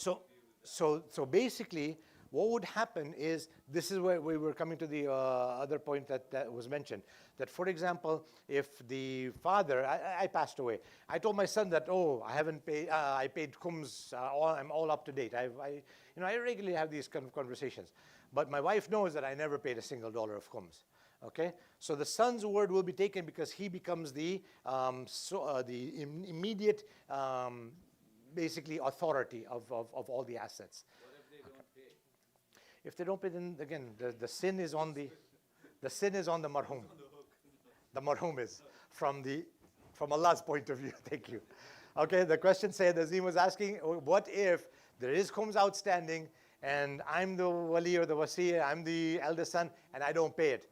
homes? So basically, what would happen is, this is where we were coming to the other point that was mentioned, that for example, if the father, I passed away, I told my son that, oh, I haven't paid, I paid khums, I'm all up to date. I regularly have these kind of conversations. But my wife knows that I never paid a single dollar of khums. Okay, so the son's word will be taken because he becomes the immediate, basically authority of all the assets. What if they don't pay? If they don't pay, then again the sin is on the marhum. The marhum is from Allah's point of view. Thank you. Okay, the question said, Azim was asking, what if there is khums outstanding and I'm the wali or the wasi, I'm the eldest son, and I don't pay it?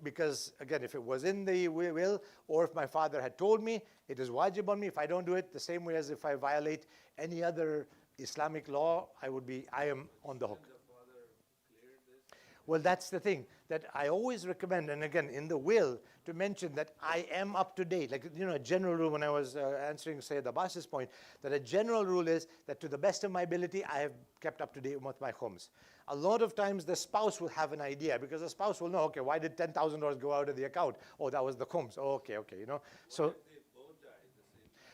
Because again, if it was in the will, or if my father had told me, it is wajib on me. If I don't do it, the same way as if I violate any other Islamic law, I am on the hook. Well, that's the thing, that I always recommend, and again, in the will, to mention that I am up to date. Like, a general rule, when I was answering Sayyid Abbas's point, that a general rule is that to the best of my ability, I have kept up to date with my khums. A lot of times, the spouse will have an idea, because the spouse will know, okay, why did $10,000 go out of the account? Oh, that was the khums. Oh, okay, So,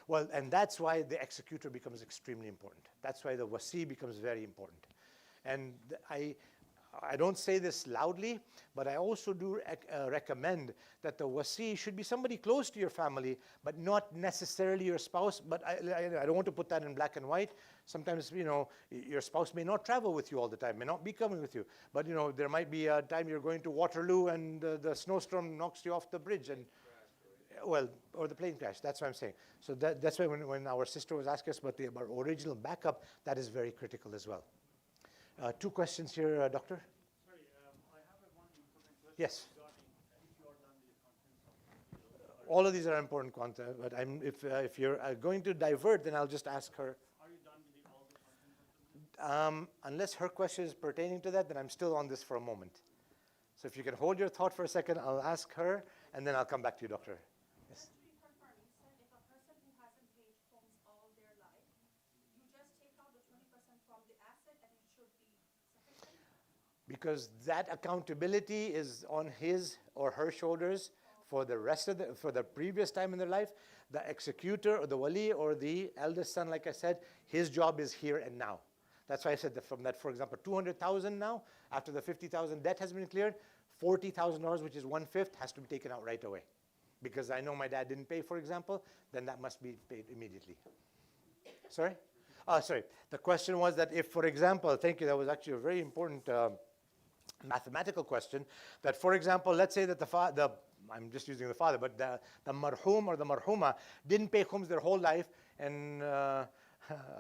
well, and that's why the executor becomes extremely important. That's why the wasi becomes very important. And I don't say this loudly, but I also do recommend that the wasi should be somebody close to your family, but not necessarily your spouse. But I don't want to put that in black and white. Sometimes, your spouse may not travel with you all the time, may not be coming with you. But, there might be a time you're going to Waterloo and the snowstorm knocks you off the bridge and, well, or the plane crash. That's what I'm saying. So that's why when our sister was asking us about our original backup, that is very critical as well. 2 questions here, Doctor. Sorry, I have one important question. Yes. Regarding if you are done with the contents of the will. All of these are important content, but if you're going to divert, then I'll just ask her. Are you done with all the contents of the will? Unless her question is pertaining to that, then I'm still on this for a moment. So if you can hold your thought for a second, I'll ask her, and then I'll come back to you, Doctor. Yes. Just to be confirming, sir, if a person who hasn't paid homes all their life, you just take out the 20% from the asset and it should be sufficient? Because that accountability is on his or her shoulders for the rest of for the previous time in their life, the executor or the wali or the eldest son, like I said, his job is here and now. That's why I said that from that, for example, 200,000 now, after the 50,000 debt has been cleared, $40,000, which is 1/5, has to be taken out right away. Because I know my dad didn't pay, for example, then that must be paid immediately. Sorry? Sorry. The question was that if, for example, thank you, that was actually a very important mathematical question, that, for example, let's say that I'm just using the father, but the marhum or the marhuma didn't pay khums their whole life, and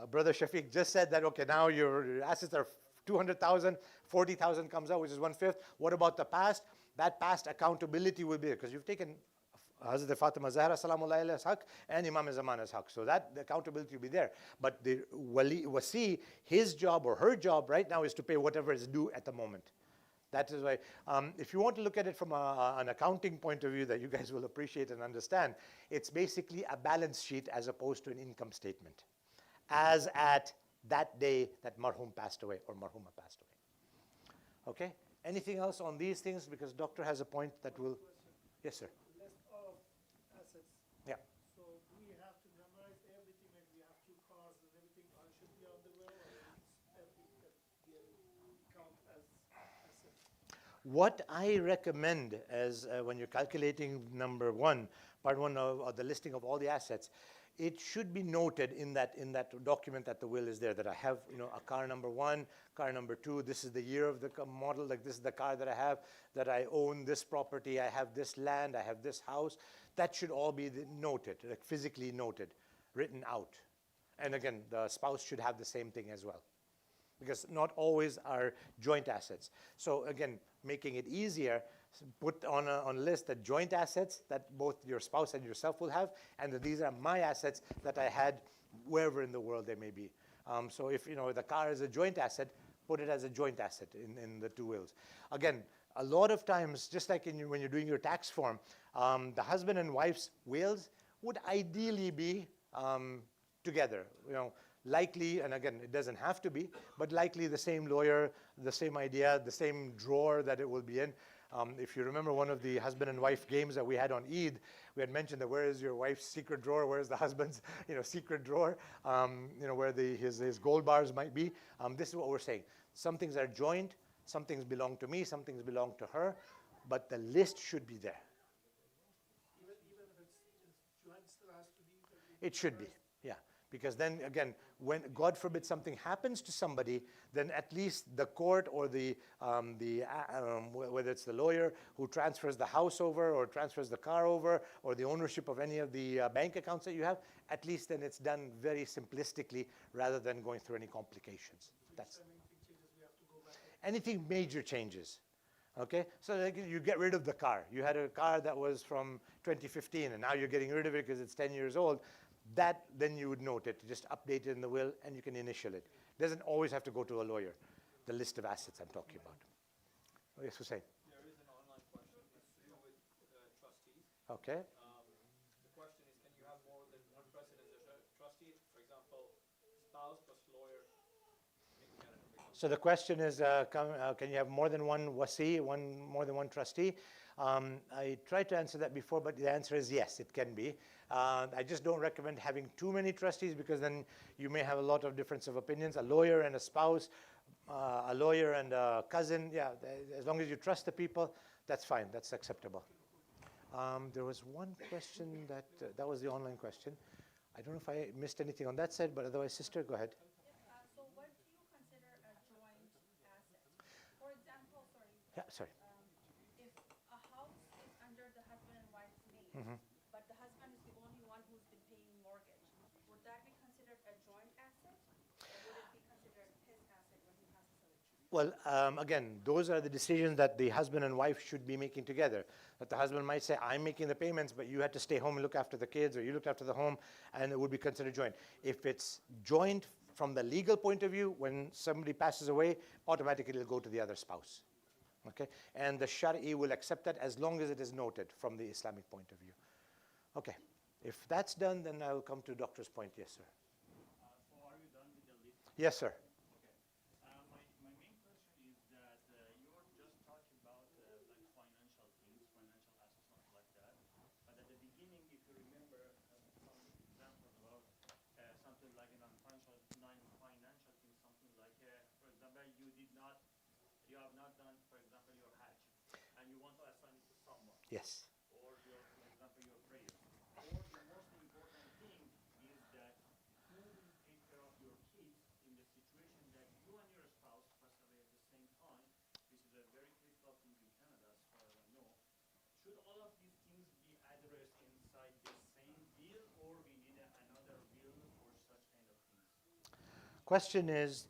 Brother Shafiq just said that, okay, now your assets are 200,000, 40,000 comes out, which is 1/5. What about the past? That past accountability will be there, because you've taken Hazrat Fatima Zahra Salamullahi alayha's haq and Imam Zamana's haq. So that the accountability will be there. But the wasi, his job or her job right now is to pay whatever is due at the moment. That is why, if you want to look at it from an accounting point of view that you guys will appreciate and understand, it's basically a balance sheet as opposed to an income statement. As at that day that marhum passed away or marhuma passed away. Okay? Anything else on these things? Because doctor has a point that will... Yes, sir. List of assets. Yeah. So do we have to memorize everything, like we have 2 cars and everything, or should be on the will, or everything that we count as assets? What I recommend as when you're calculating number 1, part 1 of the listing of all the assets, it should be noted in that document that the will is there, that I have, a car number 1, car number 2, this is the year of the model, like this is the car that I have, that I own this property, I have this land, I have this house. That should all be noted, like physically noted, written out. And again, the spouse should have the same thing as well, because not always are joint assets. So again, making it easier, put on a list the joint assets that both your spouse and yourself will have, and that these are my assets that I had wherever in the world they may be. So if the car is a joint asset, put it as a joint asset in the 2 wills. Again, a lot of times, just like when you're doing your tax form, the husband and wife's wills would ideally be together. Likely, and again, it doesn't have to be, but likely the same lawyer, the same idea, the same drawer that it will be in. If you remember one of the husband and wife games that we had on Eid, we had mentioned that where is your wife's secret drawer, where is the husband's secret drawer, where his gold bars might be. This is what we're saying. Some things are joint, some things belong to me, some things belong to her, but the list should be there. Even if it's joint, still has to be? It should be, yeah. Because then again, when God forbid something happens to somebody, then at least the court or whether it's the lawyer who transfers the house over or transfers the car over or the ownership of any of the bank accounts that you have, at least then it's done very simplistically rather than going through any complications. That's anything major changes. Okay, so like you get rid of the car. You had a car that was from 2015 and now you're getting rid of it because it's 10 years old. That, then you would note it, just update it in the will, and you can initial it. Doesn't always have to go to a lawyer, the list of assets I'm talking about. Oh, yes, Hussein. There is an online question. It's to do with trustees. Okay. The question is, can you have more than one person as a trustee? For example, spouse plus lawyer. So the question is, can you have more than one wasi, more than one trustee? I tried to answer that before, but the answer is yes, it can be. I just don't recommend having too many trustees because then you may have a lot of difference of opinions. A lawyer and a spouse, a lawyer and a cousin, yeah, as long as you trust the people, that's fine, that's acceptable. There was one question that was the online question. I don't know if I missed anything on that side, but otherwise, sister, go ahead. So what do you consider a joint asset? For example, Yeah, sorry. if a house is under the husband and wife's name, but the husband is the only one who's been paying mortgage, would that be considered a joint asset? Or would it be considered his asset when he passes away? Well, again, those are the decisions that the husband and wife should be making together. That the husband might say, I'm making the payments, but you had to stay home and look after the kids, or you looked after the home, and it would be considered joint. If it's joint from the legal point of view, when somebody passes away, automatically it'll go to the other spouse. Okay? And the Shari'i will accept that as long as it is noted from the Islamic point of view. Okay. If that's done, then I'll come to doctor's point. Yes, sir. So are you done with the list? Yes, sir. My main question is that you're just talking about like financial things, financial assets, stuff like that. you have not done, for example, your Hajj, and you want to assign it to someone, Yes. or your, for example, your prayers. Or the most important thing is that who will take care of your kids in the situation that you and your spouse pass away at the same time. This is a very critical thing in Canada, as far as I know. Should all of these things be addressed inside the same bill, or we need another bill for such kind of things? Question is,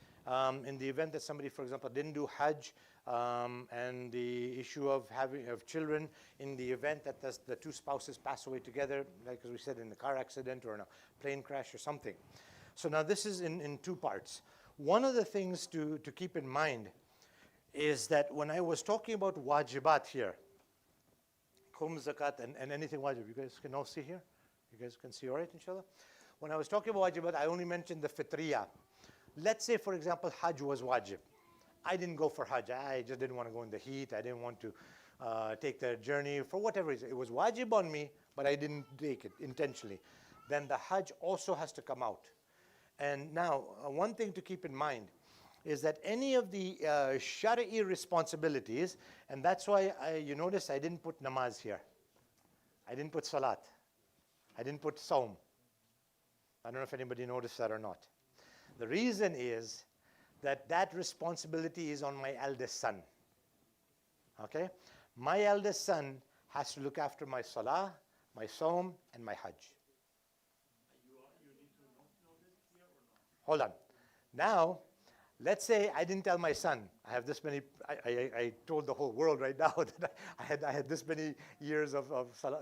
in the event that somebody, for example, didn't do Hajj, and the issue of having children, in the event that the two spouses pass away together, like as we said, in a car accident or in a plane crash or something. So now this is in two parts. One of the things to keep in mind is that when I was talking about wajibat here, khum, zakat, and anything wajib, you guys can all see here? You guys can see all right, inshallah? When I was talking about wajibat, I only mentioned the fitriya. Let's say, for example, Hajj was wajib. I didn't go for Hajj. I just didn't want to go in the heat. I didn't want to take the journey for whatever reason. It was wajib on me, but I didn't take it intentionally. Then the Hajj also has to come out. And now, one thing to keep in mind is that any of the Shari'i responsibilities, and that's why you notice I didn't put namaz here. I didn't put salat. I didn't put saum. I don't know if anybody noticed that or not. The reason is that responsibility is on my eldest son. Okay? My eldest son has to look after my salah, my saum, and my Hajj. You need to know this here or not? Hold on. Now, let's say I didn't tell my son, I have this many, I told the whole world right now that I had this many years of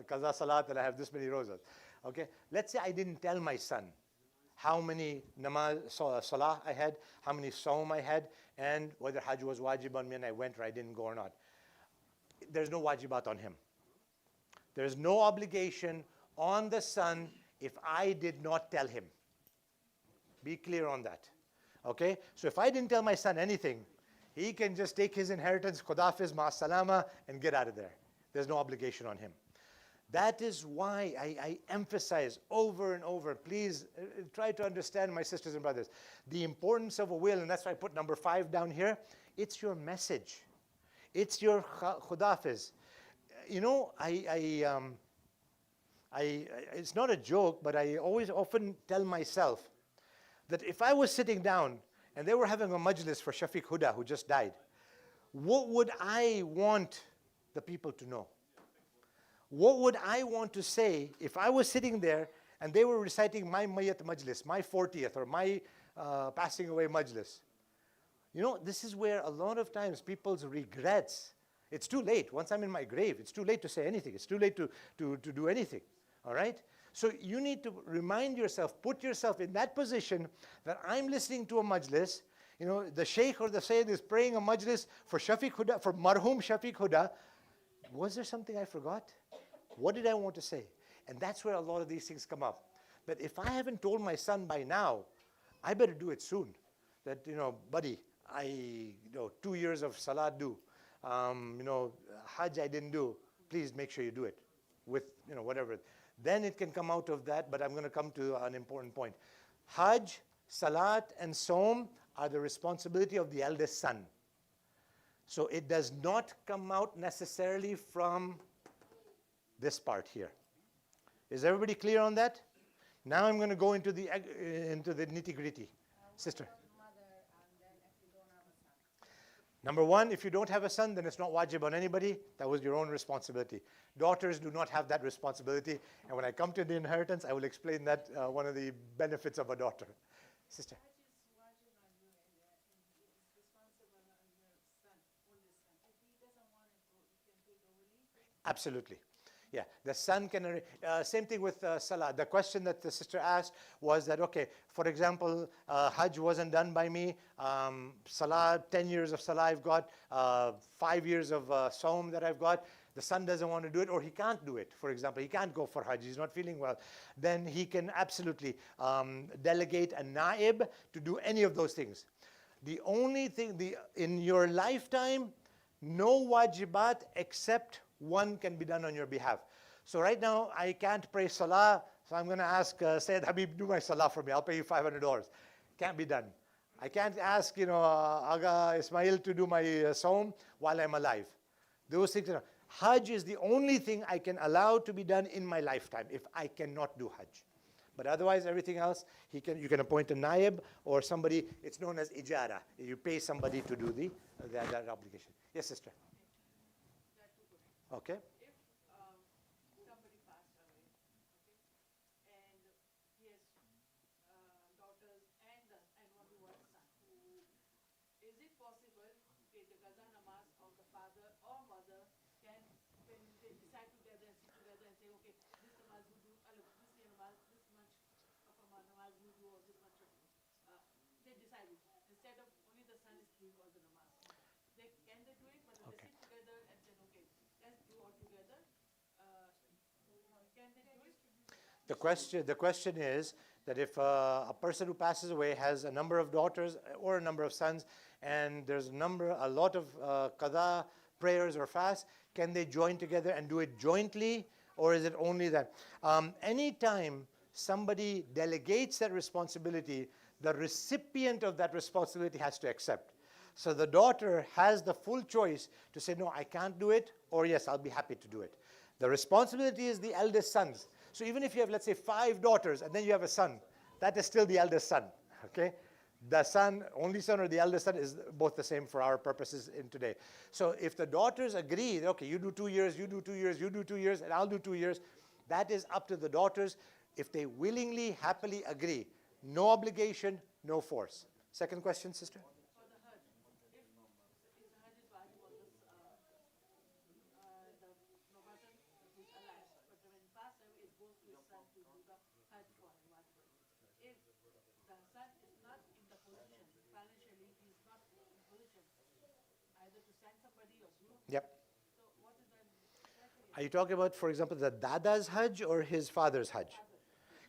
qaza salat and I have this many rosas. Okay? Let's say I didn't tell my son how many namaz, salah I had, how many saum I had, and whether Hajj was wajib on me and I went or I didn't go or not. There's no wajibat on him. There's no obligation on the son if I did not tell him. Be clear on that. Okay? So if I didn't tell my son anything, he can just take his inheritance, Khudafiz, ma'as-salama, and get out of there. There's no obligation on him. That is why I emphasize over and over, please try to understand, my sisters and brothers, the importance of a will, and that's why I put number 5 down here. It's your message. It's your Khudafiz. You know, it's not a joke, but I often tell myself that if I was sitting down and they were having a majlis for Shafiq Huda, who just died, what would I want the people to know? What would I want to say if I was sitting there and they were reciting my Mayyat Majlis, my 40th or my passing away Majlis? You know, this is where a lot of times people's regrets, it's too late. Once I'm in my grave, it's too late to say anything. It's too late to do anything, all right? So you need to remind yourself, put yourself in that position that I'm listening to a Majlis. You know, the Shaykh or the Sayyid is praying a Majlis for Shafiq Huda, for Marhum Shafiq Huda. Was there something I forgot? What did I want to say? And that's where a lot of these things come up. But if I haven't told my son by now, I better do it soon. That, you know, buddy, 2 years of salat do. Hajj I didn't do. Please make sure you do it with, whatever. Then it can come out of that, but I'm going to come to an important point. Hajj, salat, and saum are the responsibility of the eldest son. So it does not come out necessarily from this part here. Is everybody clear on that? Now I'm going to go into the nitty-gritty. Sister. Number 1, if you don't have a son, then it's not wajib on anybody. That was your own responsibility. Daughters do not have that responsibility. And when I come to the inheritance, I will explain that one of the benefits of a daughter. Sister. Absolutely. Yeah, the son can, same thing with salah. The question that the sister asked was that, okay, for example, Hajj wasn't done by me. Salah, 10 years of salah I've got, 5 years of saum that I've got. The son doesn't want to do it, or he can't do it. For example, he can't go for Hajj, he's not feeling well. Then he can absolutely delegate a naib to do any of those things. The only thing, in your lifetime, no wajibat except one can be done on your behalf. So right now, I can't pray salah, so I'm going to ask Sayyid Habib, do my salah for me. I'll pay you $500. Can't be done. I can't ask, Aga Ismail to do my Saum while I'm alive. Those things, Hajj is the only thing I can allow to be done in my lifetime if I cannot do Hajj. But otherwise, everything else, you can appoint a naib or somebody. It's known as ijara. You pay somebody to do that obligation. Yes, sister. Okay. If somebody passed away, okay, and he has daughters and one who was son, is it possible that the Gaza namaz of the father or mother can, when they decide together and sit together and say, okay, this namaz we do, this namaz, this much of a namaz we do, or this much of, they decide it. Instead of only the son is doing all the namaz. Can they do it? But if they sit together and say, okay, let's do all together, can they do it? The question is that if a person who passes away has a number of daughters or a number of sons, and there's a lot of qada prayers or fasts, can they join together and do it jointly, or is it only that? Anytime somebody delegates that responsibility, the recipient of that responsibility has to accept. So the daughter has the full choice to say, no, I can't do it, or yes, I'll be happy to do it. The responsibility is the eldest son's. So even if you have, let's say, 5 daughters, and then you have a son, that is still the eldest son, okay? The son, only son or the eldest son is both the same for our purposes in today. So if the daughters agree, okay, you do 2 years, you do 2 years, you do 2 years, and I'll do 2 years, that is up to the daughters. If they willingly, happily agree, no obligation, no force. Second question, sister? For the Hajj, if the Hajj is wajib on this, the person who is alive, but when he passes away, it goes to his son to do the Hajj for him, wajib. If the son is not in the position, financially, he is not in the position either to send somebody or do. Yep. So what is the criteria? Are you talking about, for example, the Dada's Hajj or his father's Hajj?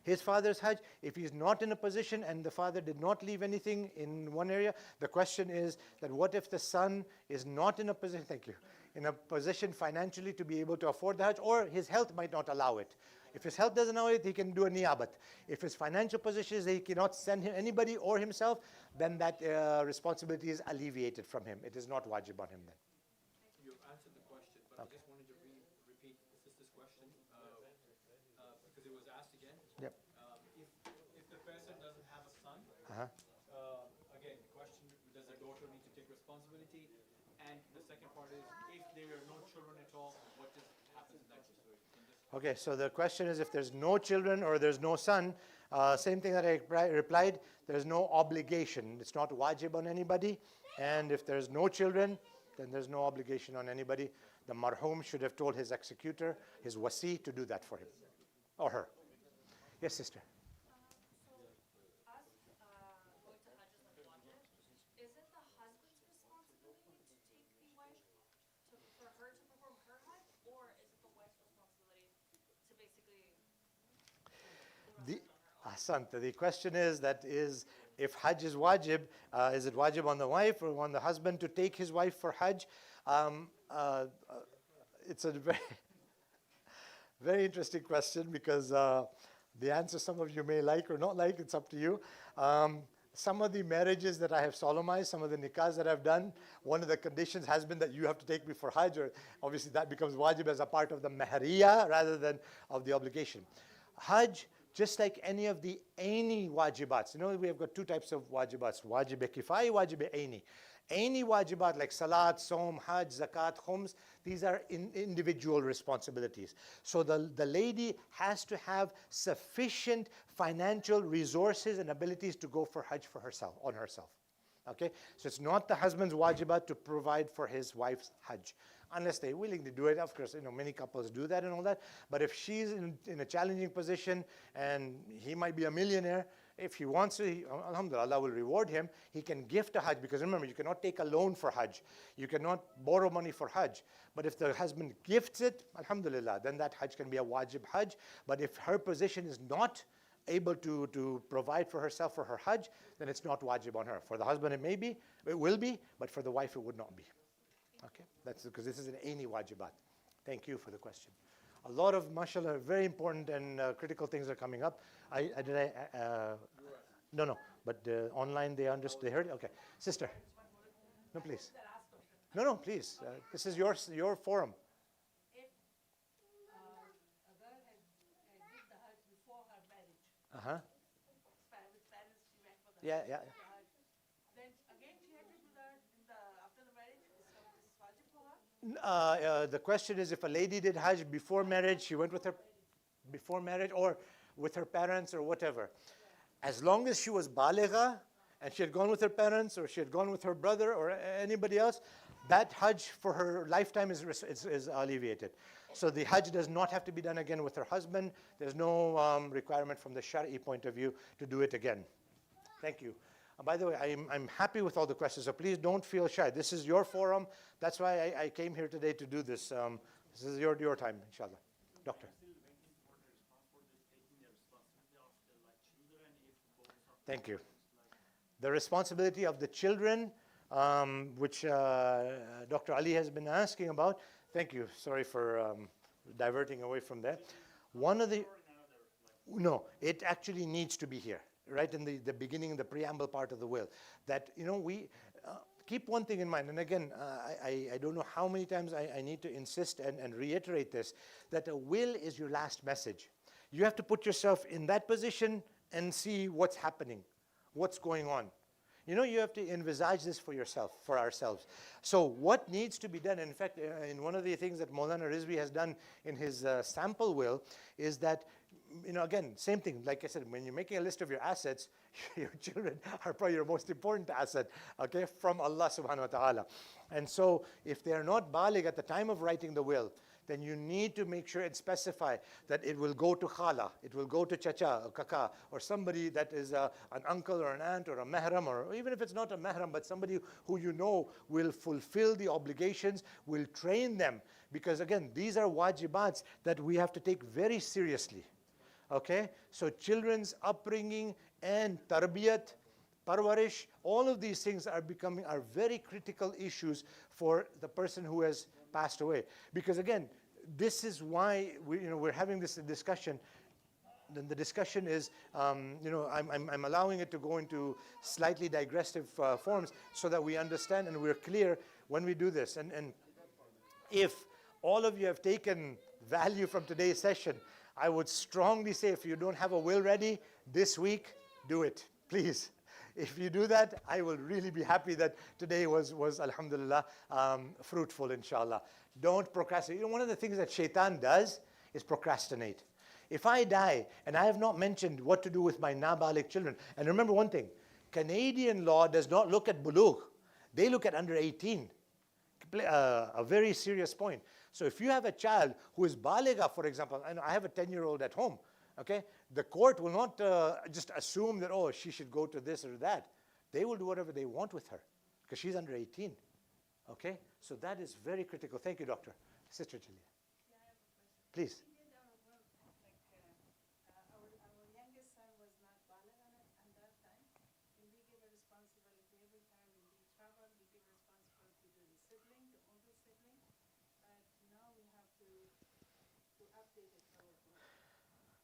His father's Hajj, if he's not in a position and the father did not leave anything in one area, the question is that what if the son is not in a position, thank you, in a position financially to be able to afford the Hajj, or his health might not allow it. If his health doesn't allow it, he can do a niyabat. If his financial position is that he cannot send him anybody or himself, then that responsibility is alleviated from him. It is not wajib on him then. You've answered the question, but I just wanted to repeat the sister's question because it was asked again. Yep. If the person doesn't have a son, Uh-huh. again, the question, does the daughter need to take responsibility? And the second part is, if there are no children at all, what just happens in that situation? Okay, so the question is if there's no children or there's no son, same thing that I replied, there's no obligation. It's not wajib on anybody. And if there's no children, then there's no obligation on anybody. The marhum should have told his executor, his wasi, to do that for him or her. Yes, sister. So, us going to Hajj is like wajib. Is it the husband's responsibility to take the wife for her to perform her Hajj, or is it the wife's responsibility to basically Ahsanta, the question is if Hajj is wajib, is it wajib on the wife or on the husband to take his wife for Hajj? It's a very, very interesting question because the answer some of you may like or not like, it's up to you. Some of the marriages that I have solemnized, some of the nikahs that I've done, one of the conditions has been that you have to take me for Hajj, or obviously that becomes wajib as a part of the mahariya rather than of the obligation. Hajj, just like any of the aini wajibats, we have got 2 types of wajibats, wajib-e-kifai, wajib-e-aini. Aini wajibat like salat, som, hajj, zakat, khums, these are individual responsibilities. So the lady has to have sufficient financial resources and abilities to go for Hajj for herself, on herself. Okay? So it's not the husband's wajibat to provide for his wife's Hajj. Unless they're willing to do it. Of course, many couples do that and all that. But if she's in a challenging position and he might be a millionaire, if he wants to, alhamdulillah, Allah will reward him. He can gift a Hajj, because remember, you cannot take a loan for Hajj. You cannot borrow money for Hajj. But if the husband gifts it, alhamdulillah, then that Hajj can be a wajib Hajj. But if her position is not able to provide for herself for her Hajj, then it's not wajib on her. For the husband it will be, but for the wife it would not be. Okay, that's because this is an aini wajibat. Thank you for the question. A lot of, mashallah, very important and critical things are coming up. No. But online they understood, they heard it? Okay. Sister. No, please. No, please. This is your forum. If a girl had did the Hajj before her marriage, Uh-huh. with parents she went for the Yeah, Hajj, yeah. the Hajj, then again she had to do that after the marriage. Is wajib for her? The question is, if a lady did Hajj before marriage, she went with her before marriage or with her parents or whatever. As long as she was baligha and she had gone with her parents or she had gone with her brother or anybody else, that Hajj for her lifetime is alleviated. So the Hajj does not have to be done again with her husband. There's no requirement from the Shari'i point of view to do it again. Thank you. By the way, I'm happy with all the questions, so please don't feel shy. This is your forum. That's why I came here today to do this. This is your time, inshallah. Doctor. Thank you. The responsibility of the children, which Dr. Ali has been asking about. Thank you. Sorry for diverting away from there. One of the... No, it actually needs to be here, right in the beginning, the preamble part of the will. That, we keep one thing in mind, and again, I don't know how many times I need to insist and reiterate this, that a will is your last message. You have to put yourself in that position and see what's happening, what's going on. You have to envisage this for yourself, for ourselves. So what needs to be done, in fact, in one of the things that Maulana Rizvi has done in his sample will, is that, again, same thing, like I said, when you're making a list of your assets, your children are probably your most important asset, okay, from Allah subhanahu wa ta'ala. And so if they are not baligh at the time of writing the will, then you need to make sure and specify that it will go to khala, it will go to chacha or kaka, or somebody that is an uncle or an aunt or a mahram, or even if it's not a mahram, but somebody who will fulfill the obligations, will train them. Because again, these are wajibats that we have to take very seriously. Okay? So children's upbringing and tarbiyat, parwarish, all of these things are very critical issues for the person who has passed away. Because again, this is why we're having this discussion. Then the discussion is, I'm allowing it to go into slightly digressive forms so that we understand and we're clear when we do this. And if all of you have taken value from today's session, I would strongly say, if you don't have a will ready this week, do it, please. If you do that, I will really be happy that today was alhamdulillah, fruitful, inshallah. Don't procrastinate. One of the things that shaitan does is procrastinate. If I die and I have not mentioned what to do with my nabaligh children, and remember one thing, Canadian law does not look at bulugh. They look at under 18. A very serious point. So if you have a child who is baligha, for example, and I have a 10-year-old at home, okay, the court will not just assume that, oh, she should go to this or that. They will do whatever they want with her because she's under 18. Okay? So that is very critical. Thank you, Doctor. Sister Julia. Yeah, I have a question. Please. Our youngest son was not baligh on that time, and we give a responsibility every time when we travel, we give responsibility to the sibling, the older sibling, but now we have to update it for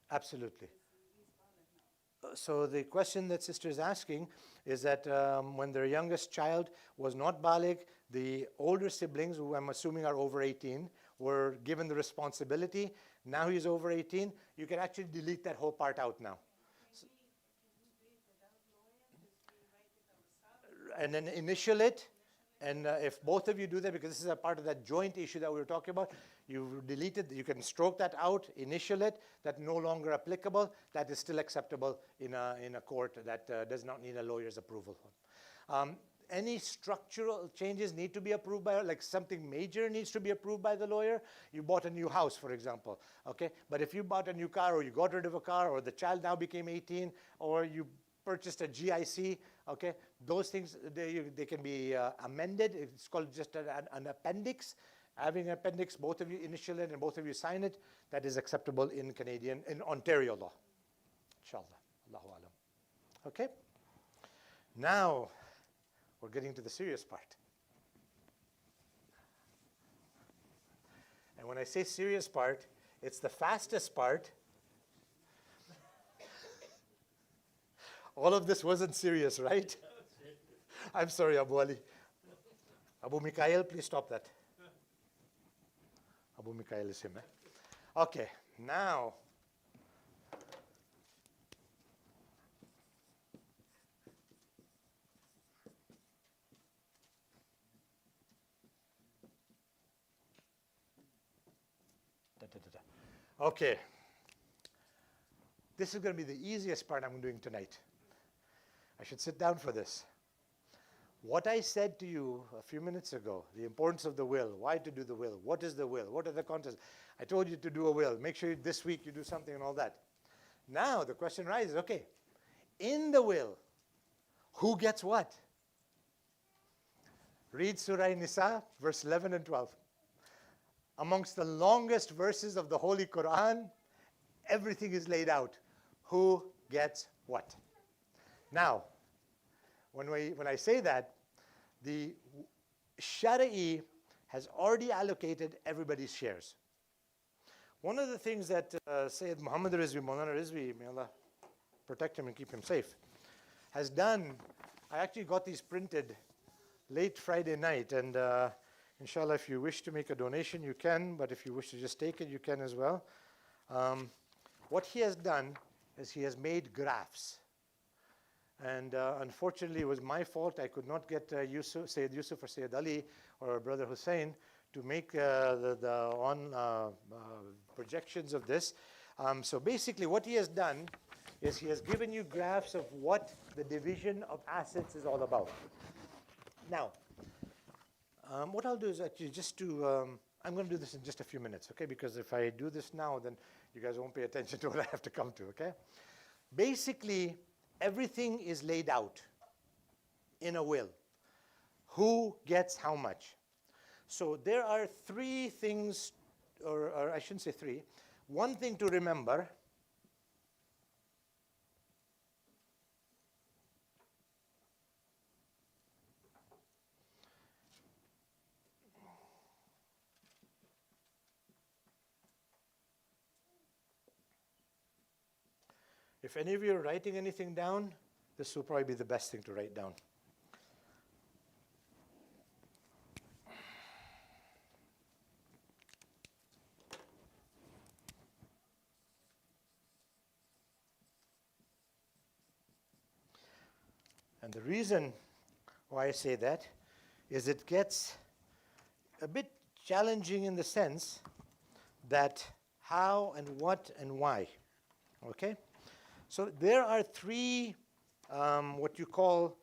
Absolutely. he's baligh now. So the question that sister is asking is that when their youngest child was not baligh, the older siblings, who I'm assuming are over 18, were given the responsibility. Now he's over 18. You can actually delete that whole part out now. Can we do it without lawyer? Just we write it ourselves? And then initial it. And if both of you do that, because this is a part of that joint issue that we were talking about, you delete it, you can stroke that out, initial it, that no longer applicable, that is still acceptable in a court that does not need a lawyer's approval. Any structural changes need to be approved by, like something major needs to be approved by the lawyer. You bought a new house, for example, okay? But if you bought a new car, or you got rid of a car, or the child now became 18, or you purchased a GIC, okay? Those things, they can be amended. It's called just an appendix. Having an appendix, both of you initial it and both of you sign it, that is acceptable in Ontario law. Inshallah. Allahu alam. Okay? Now, we're getting to the serious part. And when I say serious part, it's the fastest part All of this wasn't serious, right? I'm sorry, Abu Ali. Abu Mikhail, please stop that. Abu Mikhail is him, eh? Okay, now. Okay. This is going to be the easiest part I'm doing tonight. I should sit down for this. What I said to you a few minutes ago, the importance of the will, why to do the will, what is the will, what are the contents? I told you to do a will. Make sure this week you do something and all that. Now the question rises, okay, in the will, who gets what? Read Surah Nisa, verse 11 and 12. Amongst the longest verses of the Holy Quran, everything is laid out. Who gets what? Now, when I say that, the Shari'i has already allocated everybody's shares. One of the things that Sayyid Muhammad Rizvi, Maulana Rizvi, may Allah protect him and keep him safe, has done, I actually got these printed late Friday night, and inshallah, if you wish to make a donation, you can, but if you wish to just take it, you can as well. What he has done is he has made graphs. And unfortunately, it was my fault. I could not get Sayyid Yusuf or Sayyid Ali or Brother Hussein to make the projections of this. So basically, what he has done is he has given you graphs of what the division of assets is all about. Now, what I'll do is actually just to, I'm going to do this in just a few minutes, okay? Because if I do this now, then you guys won't pay attention to what I have to come to, okay? Basically, everything is laid out in a will. Who gets how much? So there are three things, or I shouldn't say three. One thing to remember, if any of you are writing anything down, this will probably be the best thing to write down. And the reason why I say that is it gets a bit challenging in the sense that how and what and why, okay? So there are three, what you call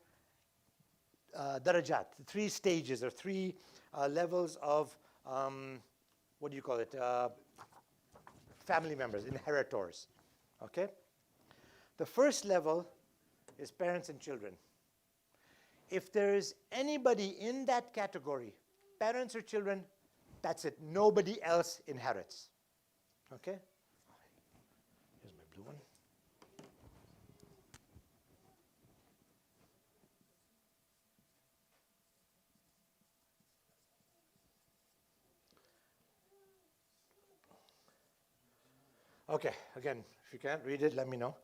darajat, three stages or three levels of, what do you call it, family members, inheritors, okay? The first level is parents and children. If there is anybody in that category, parents or children, that's it. Nobody else inherits, okay? Here's my blue one. Okay, again, if you can't read it, let me know.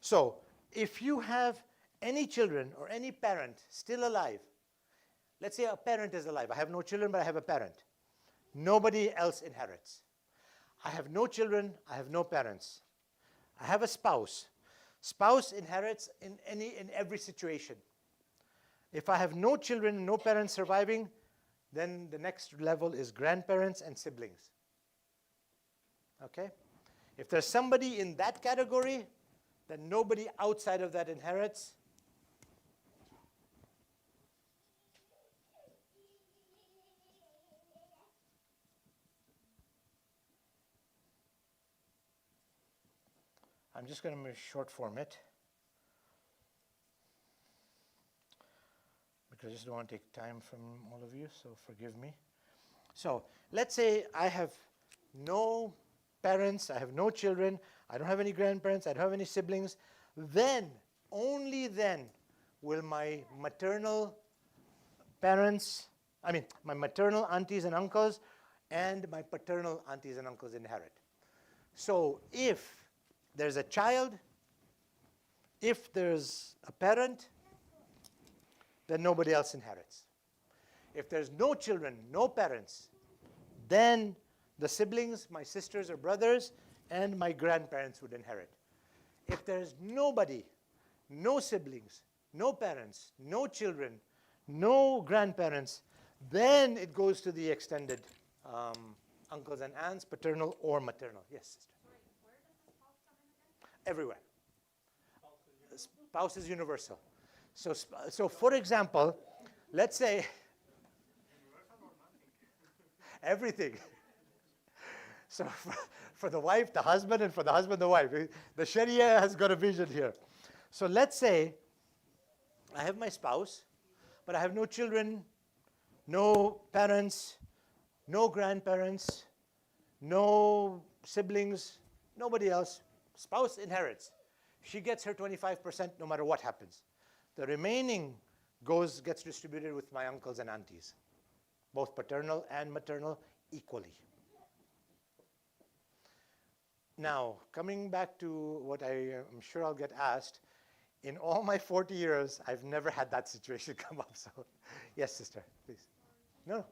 So, if you have any children or any parent still alive, let's say a parent is alive. I have no children, but I have a parent. Nobody else inherits. I have no children, I have no parents. I have a spouse. Spouse inherits in every situation. If I have no children and no parents surviving, then the next level is grandparents and siblings. Okay? If there's somebody in that category, then nobody outside of that inherits. I'm just going to short form it because I just don't want to take time from all of you, so forgive me. So let's say I have no parents, I have no children, I don't have any grandparents, I don't have any siblings. Then, only then, will my maternal parents, my maternal aunties and uncles and my paternal aunties and uncles inherit. So if there's a child If there's a parent, then nobody else inherits. If there's no children, no parents, then the siblings, my sisters or brothers, and my grandparents would inherit. If there's nobody, no siblings, no parents, no children, no grandparents, then it goes to the extended uncles and aunts, paternal or maternal. Yes, sister. Sorry, where does the spouse come in again? Everywhere. Spouse is universal. So for example, let's say everything. So for the wife, the husband, and for the husband, the wife. The Sharia has got a vision here. So let's say I have my spouse, but I have no children, no parents, no grandparents, no siblings, nobody else. Spouse inherits. She gets her 25% no matter what happens. The remaining gets distributed with my uncles and aunties, both paternal and maternal equally. Now, coming back to what I'm sure I'll get asked, in all my 40 years, I've never had that situation come up. So, yes, sister, please. No. I'm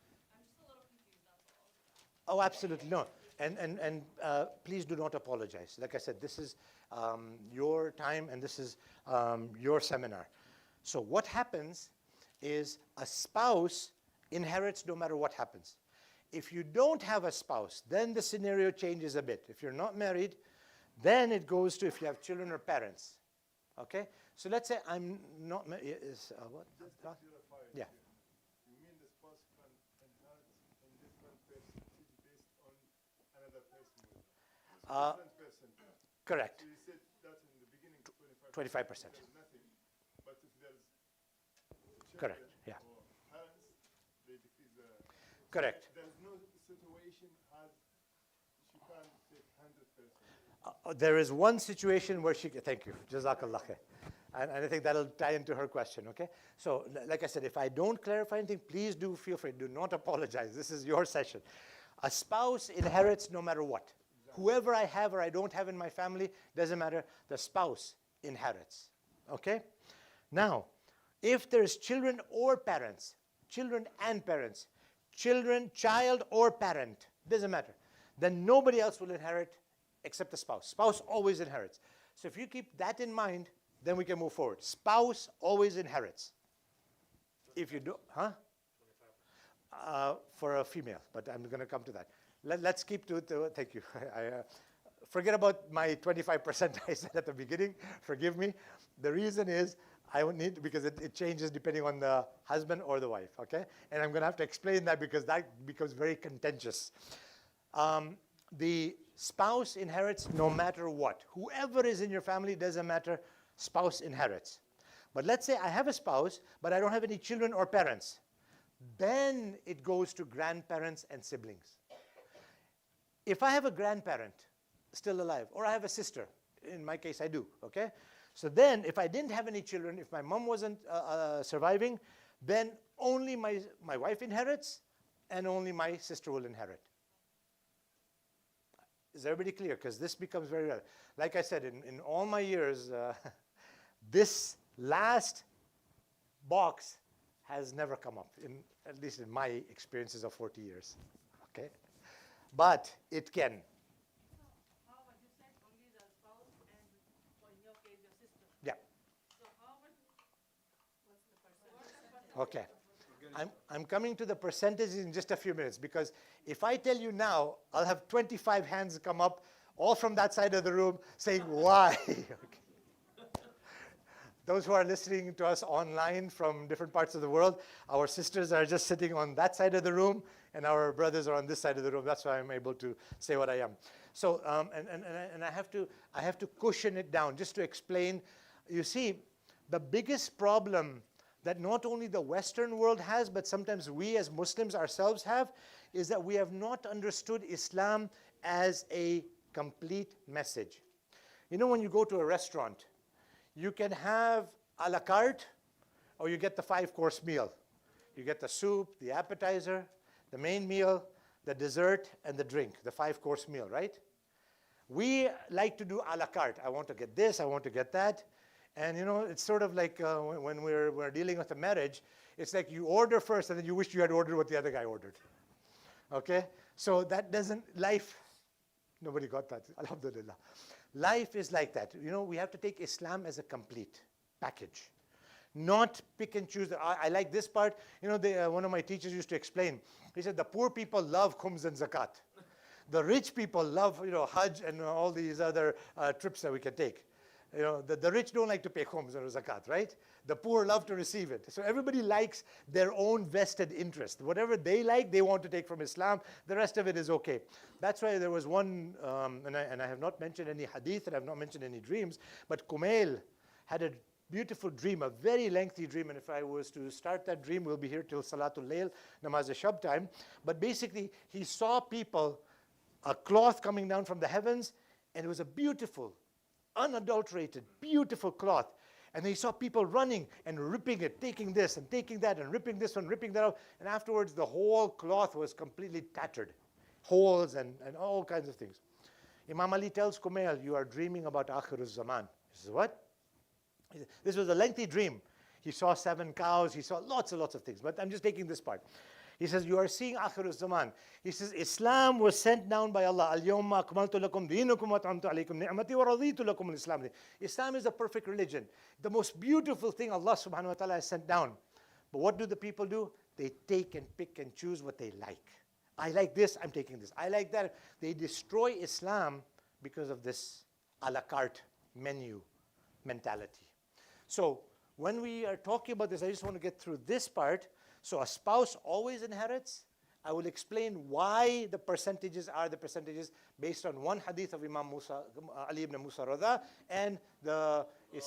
just a little confused, that's all. Oh, absolutely, no. And please do not apologize. Like I said, this is your time and this is your seminar. So what happens is a spouse inherits no matter what happens. If you don't have a spouse, then the scenario changes a bit. If you're not married, then it goes to if you have children or parents. Okay? So let's say I'm not married. What? Just to clarify, Yeah. you mean the spouse can inherit in different percentage based on another person with different percentage? Correct. So you said that in the beginning, 25%. There's nothing, but if there's Correct, children yeah. or parents, they decrease the. Correct. There's no situation as she can take 100%. There is one situation where she, thank you, Jazakallah khair. And I think that'll tie into her question, okay? So, like I said, if I don't clarify anything, please do feel free. Do not apologize. This is your session. A spouse inherits no matter what. Whoever I have or I don't have in my family, doesn't matter. The spouse inherits, okay? Now, if there's children or parents, children and parents, child or parent, doesn't matter, then nobody else will inherit except the spouse. Spouse always inherits. So if you keep that in mind, then we can move forward. Spouse always inherits. If you do, for a female, but I'm going to come to that. Let's keep to thank you. Forget about my 25% I said at the beginning. Forgive me. The reason is I would need, because it changes depending on the husband or the wife, okay? And I'm going to have to explain that because that becomes very contentious. The spouse inherits no matter what. Whoever is in your family, doesn't matter, spouse inherits. But let's say I have a spouse, but I don't have any children or parents. Then it goes to grandparents and siblings. If I have a grandparent still alive, or I have a sister, in my case I do, okay? So then if I didn't have any children, if my mom wasn't surviving, then only my wife inherits and only my sister will inherit. Is everybody clear? Because this becomes very rare. Like I said, in all my years, this last box has never come up, at least in my experiences of 40 years. Okay? But it can. However, you said only the spouse and, or in your case, your sister. Yeah. So how would, what's the percentage? Okay. I'm coming to the percentages in just a few minutes because if I tell you now, I'll have 25 hands come up, all from that side of the room, saying why. Okay. Those who are listening to us online from different parts of the world, our sisters are just sitting on that side of the room, and our brothers are on this side of the room. That's why I'm able to say what I am. So, and I have to cushion it down just to explain. You see, the biggest problem that not only the Western world has, but sometimes we as Muslims ourselves have, is that we have not understood Islam as a complete message. You know, when you go to a restaurant, you can have a la carte, or you get the 5-course meal. You get the soup, the appetizer, the main meal, the dessert, and the drink, the 5-course meal, right? We like to do a la carte. I want to get this, I want to get that. And you know, it's sort of like when we're dealing with a marriage, it's like you order first and then you wish you had ordered what the other guy ordered. Okay? So that doesn't, life, nobody got that, alhamdulillah. Life is like that. You know, we have to take Islam as a complete package. Not pick and choose. I like this part. You know, one of my teachers used to explain. He said, the poor people love khums and zakat. The rich people love, you know, Hajj and all these other trips that we can take. You know, the rich don't like to pay khums or zakat, right? The poor love to receive it. So everybody likes their own vested interest. Whatever they like, they want to take from Islam. The rest of it is okay. That's why there was one, and I have not mentioned any hadith, and I have not mentioned any dreams, but Kumail had a beautiful dream, a very lengthy dream, and if I was to start that dream, we'll be here till Salatul Layl, Namaz Shab time. But basically, he saw people, a cloth coming down from the heavens, and it was a beautiful, unadulterated, beautiful cloth. And he saw people running and ripping it, taking this and taking that, and ripping this one, ripping that out. And afterwards, the whole cloth was completely tattered, holes and all kinds of things. Imam Ali tells Kumail, you are dreaming about Akhiruz Zaman. He says, what? This was a lengthy dream. He saw 7 cows, he saw lots and lots of things, but I'm just taking this part. He says, you are seeing Akhiruz Zaman. He says, Islam was sent down by Allah. Al-yawma akmaltu lakum deenakum wa at'amtu alaykum ni'mati wa raditu lakum al-Islam. Islam is a perfect religion. The most beautiful thing Allah subhanahu wa ta'ala has sent down. But what do the people do? They take and pick and choose what they like. I like this, I'm taking this. I like that. They destroy Islam because of this a la carte menu mentality. So when we are talking about this, I just want to get through this part. So a spouse always inherits. I will explain why the percentages are the percentages based on one hadith of Imam Musa, Ali ibn Musa Radha, and the I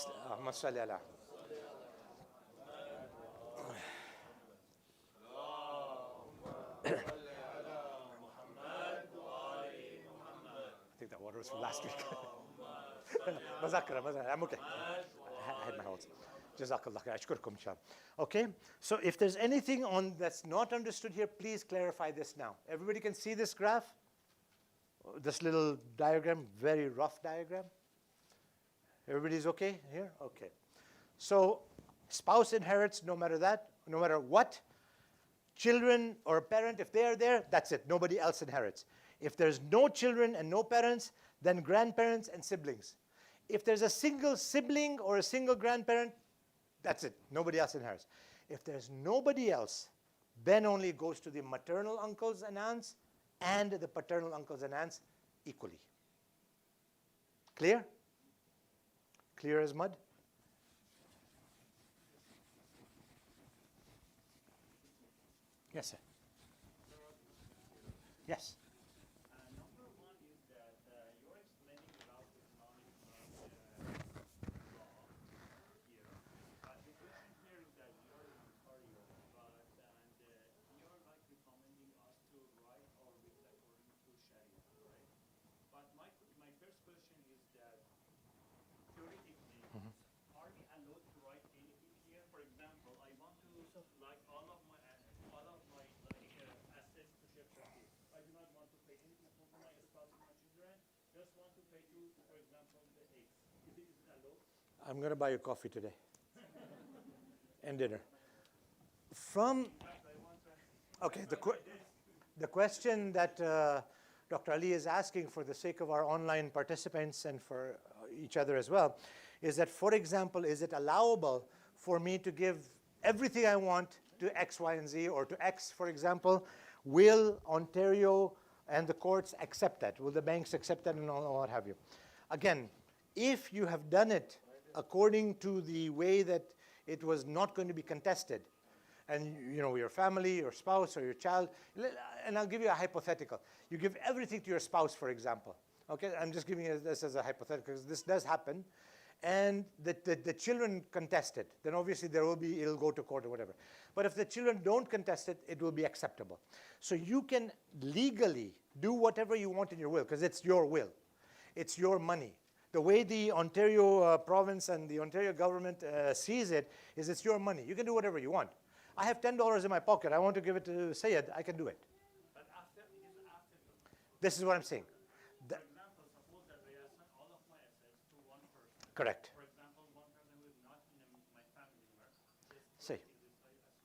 think that water was from last week. I'm okay. I had my holds. Jazakallah khair. Ashkurkum inshallah. Okay, so if there's anything on that's not understood here, please clarify this now. Everybody can see this graph? This little diagram, very rough diagram? Everybody's okay here? Okay. So spouse inherits no matter that, no matter what. Children or a parent, if they are there, that's it. Nobody else inherits. If there's no children and no parents, then grandparents and siblings. If there's a single sibling or a single grandparent, that's it. Nobody else inherits. If there's nobody else, then only it goes to the maternal uncles and aunts and the paternal uncles and aunts equally. Clear? Clear as mud? Yes, sir. Yes. Number one is that you're explaining about Islamic law here. The question here is that you're in Ontario, and you're like recommending us to write our will according to Sharia, right? But my first question is that theoretically, are we allowed to write anything here? For example, I want to like all of my assets to Sheikh Shakir. I do not want to pay anything for my spouse and my children. Just want to pay to, for example, the eggs. Is it allowed? I'm going to buy you coffee today and dinner. From okay, the question that Dr. Ali is asking for the sake of our online participants and for each other as well is that, for example, is it allowable for me to give everything I want to X, Y, and Z, or to X, for example? Will Ontario and the courts accept that? Will the banks accept that and all what have you? Again, if you have done it according to the way that it was not going to be contested, and you know, your family, your spouse, or your child, and I'll give you a hypothetical. You give everything to your spouse, for example. Okay, I'm just giving you this as a hypothetical, because this does happen. And the children contest it, then obviously it'll go to court or whatever. But if the children don't contest it, it will be acceptable. So you can legally do whatever you want in your will, because it's your will. It's your money. The way the Ontario province and the Ontario government sees it is it's your money. You can do whatever you want. I have $10 in my pocket. I want to give it to Syed. I can do it. But after, it is after. This is what I'm saying. For example, suppose that Correct. For example, one person who is not in my family member, Say. I assume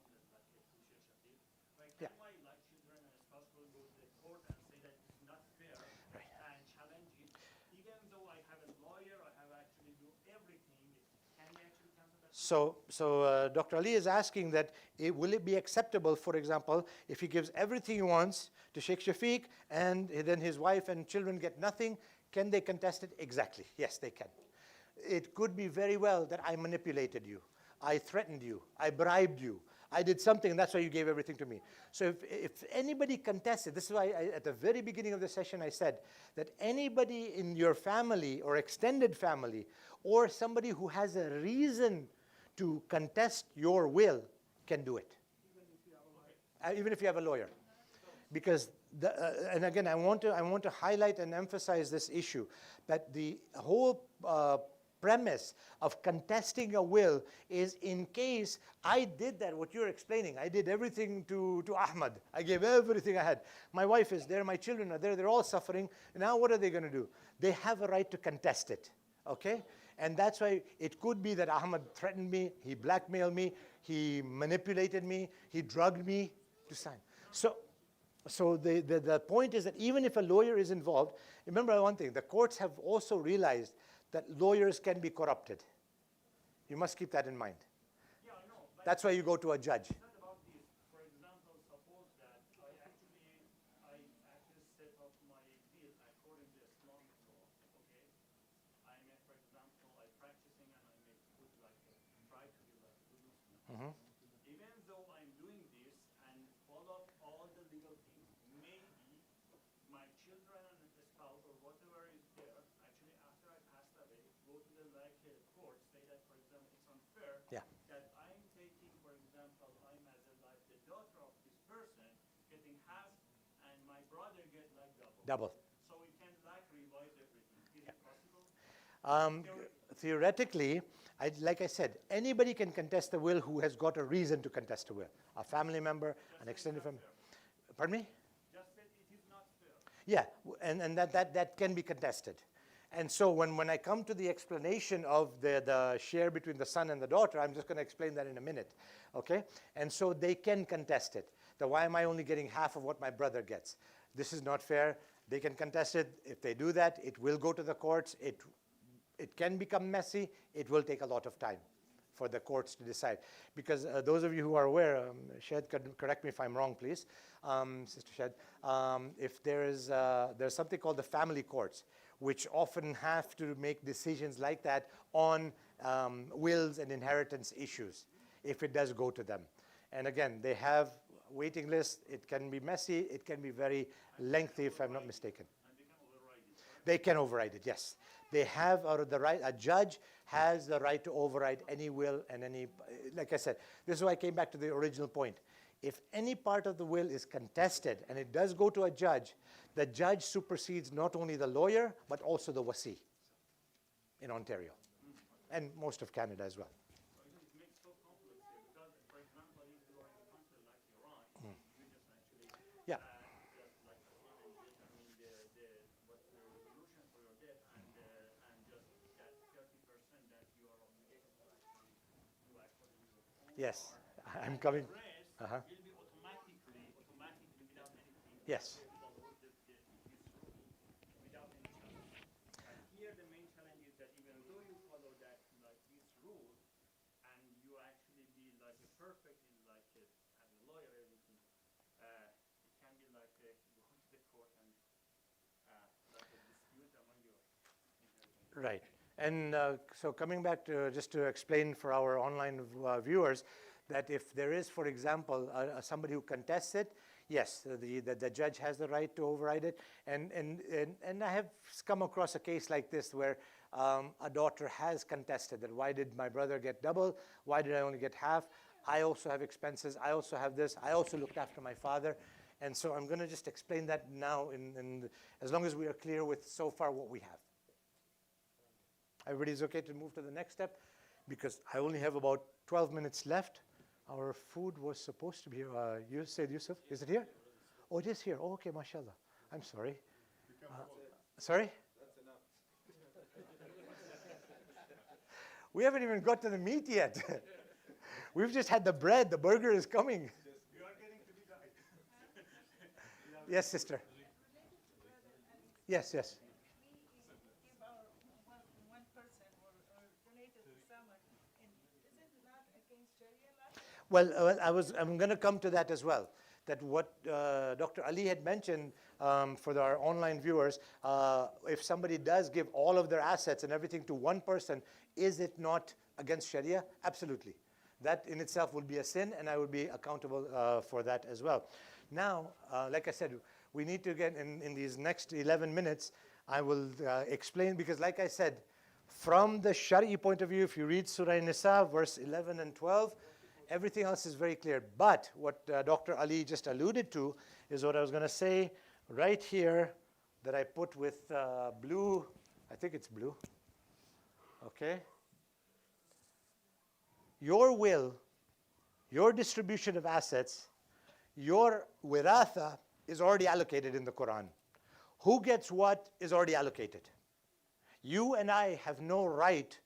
that like a Sheikh Shafiq, like Yeah. can my like children and spouse will go to the court and say that it's not fair and challenge it, even though I have a lawyer, I have actually do everything, can we actually cancel that? So Dr. Ali is asking that will it be acceptable, for example, if he gives everything he wants to Sheikh Shafiq and then his wife and children get nothing, can they contest it? Exactly. Yes, they can. It could be very well that I manipulated you, I threatened you, I bribed you, I did something, and that's why you gave everything to me. So if anybody contests it, this is why at the very beginning of the session I said that anybody in your family or extended family or somebody who has a reason to contest your will can do it. Even if you have a lawyer. Because, and again, I want to highlight and emphasize this issue, that the whole premise of contesting a will is in case I did that, what you're explaining. I did everything to Ahmad. I gave everything I had. My wife is there, my children are there, they're all suffering. Now what are they going to do? They have a right to contest it, okay? And that's why it could be that Ahmad threatened me, he blackmailed me, he manipulated me, he drugged me to sign. So the point is that even if a lawyer is involved, remember one thing, the courts have also realized that lawyers can be corrupted. You must keep that in mind. Yeah, I know. But That's why you go to a judge. it's not about this. For example, suppose that I actually set up my will according to Islamic law. Okay, I'm for example, I practicing and I make good like try to be like a good Muslim. Even though I'm doing this and follow all the legal things, maybe my children and the spouse or whatever is there, actually after I passed away, go to the court, say that for example it's unfair Yeah. that I'm taking, for example, I'm as a like the daughter of this person getting half and my brother get like double. Double. So we can like revise everything. Is it possible? Theoretically, like I said, anybody can contest a will who has got a reason to contest a will. A family member, an extended family. Pardon me? Just said it is not fair. Yeah, and that can be contested. And so when I come to the explanation of the share between the son and the daughter, I'm just going to explain that in a minute, okay? And so they can contest it. That why am I only getting half of what my brother gets? This is not fair. They can contest it. If they do that, it will go to the courts. It can become messy. It will take a lot of time for the courts to decide. Because those of you who are aware, Shed, correct me if I'm wrong, please, Sister Shed, if there's something called the family courts, which often have to make decisions like that on wills and inheritance issues, if it does go to them. And again, they have waiting lists. It can be messy. It can be very lengthy, if I'm not mistaken. And they can override it. They can override it, yes. They have the right, a judge has the right to override any will and any, like I said, this is why I came back to the original point. If any part of the will is contested and it does go to a judge, the judge supersedes not only the lawyer, but also the wasi in Ontario and most of Canada as well. It makes so complex here because, for example, if you are in a country like Iran, you just actually Yeah. just like determine what's the resolution for your debt and just that 30% that you are obligated to actually do according to your own Yes, part. I'm coming. The rest Uh-huh. will be automatically without anything. Yes. Without any challenge. And here the main challenge is that even though you follow that like this rule and you actually be like a perfect in like as a lawyer everything, it can be like go to the court and like a dispute among your inheritance. Right. And so coming back to just to explain for our online viewers that if there is, for example, somebody who contests it, yes, the judge has the right to override it. And I have come across a case like this where a daughter has contested that why did my brother get double? Why did I only get half? I also have expenses. I also have this. I also looked after my father. And so I'm going to just explain that now as long as we are clear with so far what we have. Everybody's okay to move to the next step? Because I only have about 12 minutes left. Our food was supposed to be here. You said, Yusuf, is it here? Oh, it is here. Oh, okay, mashallah. I'm sorry. Sorry? That's enough. We haven't even got to the meat yet. We've just had the bread. The burger is coming. We are getting to the guide. Yes, sister. Yes, yes. We give our one person or donate it to someone, and is it not against Sharia law? Well, I'm going to come to that as well. That what Dr. Ali had mentioned for our online viewers, if somebody does give all of their assets and everything to one person, is it not against Sharia? Absolutely. That in itself would be a sin, and I would be accountable for that as well. Now, like I said, we need to get in these next 11 minutes, I will explain, because like I said, from the Shari'i point of view, if you read Surah Nisa, verse 11 and 12, everything else is very clear. But what Dr. Ali just alluded to is what I was going to say right here that I put with blue. I think it's blue. Okay? Your will, your distribution of assets, your wiratha is already allocated in the Quran. Who gets what is already allocated. You and I have no right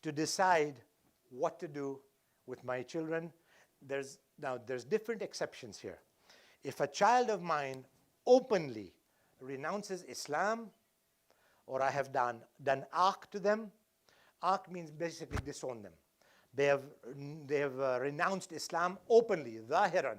to decide what to do with my children. There's different exceptions here. If a child of mine openly renounces Islam, or I have done aq to them, aq means basically disown them. They have renounced Islam openly, zahiran.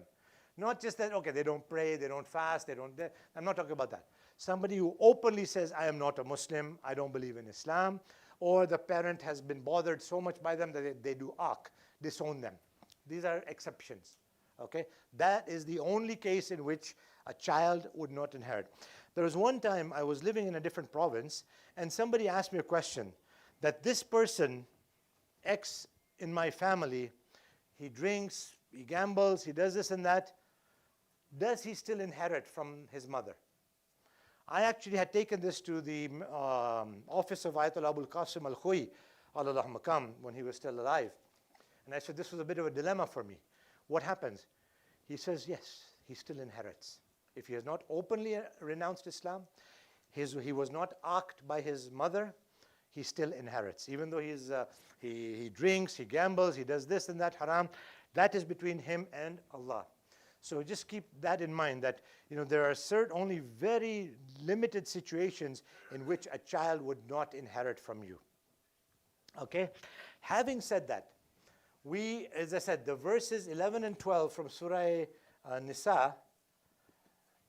Not just that, okay, they don't pray, they don't fast, I'm not talking about that. Somebody who openly says, I am not a Muslim, I don't believe in Islam, or the parent has been bothered so much by them that they do aq, disown them. These are exceptions, okay? That is the only case in which a child would not inherit. There was one time I was living in a different province, and somebody asked me a question, that this person, X in my family, he drinks, he gambles, he does this and that, does he still inherit from his mother? I actually had taken this to the office of Ayatollah Abul Qasim al-Khui, Allah Makam, when he was still alive. And I said, this was a bit of a dilemma for me. What happens? He says, yes, he still inherits. If he has not openly renounced Islam, he was not aqed by his mother, he still inherits. Even though he drinks, he gambles, he does this and that, haram, that is between him and Allah. So just keep that in mind, that there are only very limited situations in which a child would not inherit from you. Okay? Having said that, as I said, the verses 11 and 12 from Surah Nisa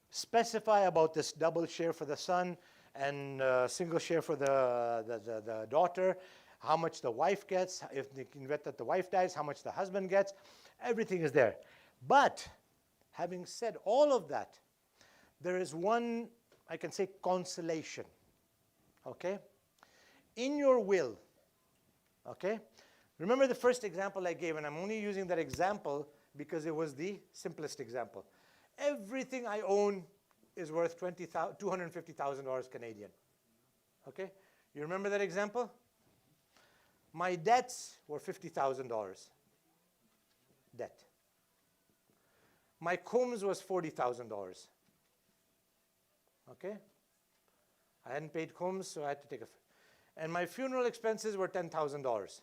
specify about this double share for the son and single share for the daughter, how much the wife gets, if in the event that the wife dies, how much the husband gets. Everything is there. But having said all of that, there is one, I can say, consolation. Okay? In your will, okay? Remember the first example I gave, and I'm only using that example because it was the simplest example. Everything I own is worth $250,000 Canadian. Okay? You remember that example? My debts were $50,000. Debt. My khums was $40,000. Okay? I hadn't paid khums, so I had to take and my funeral expenses were $10,000.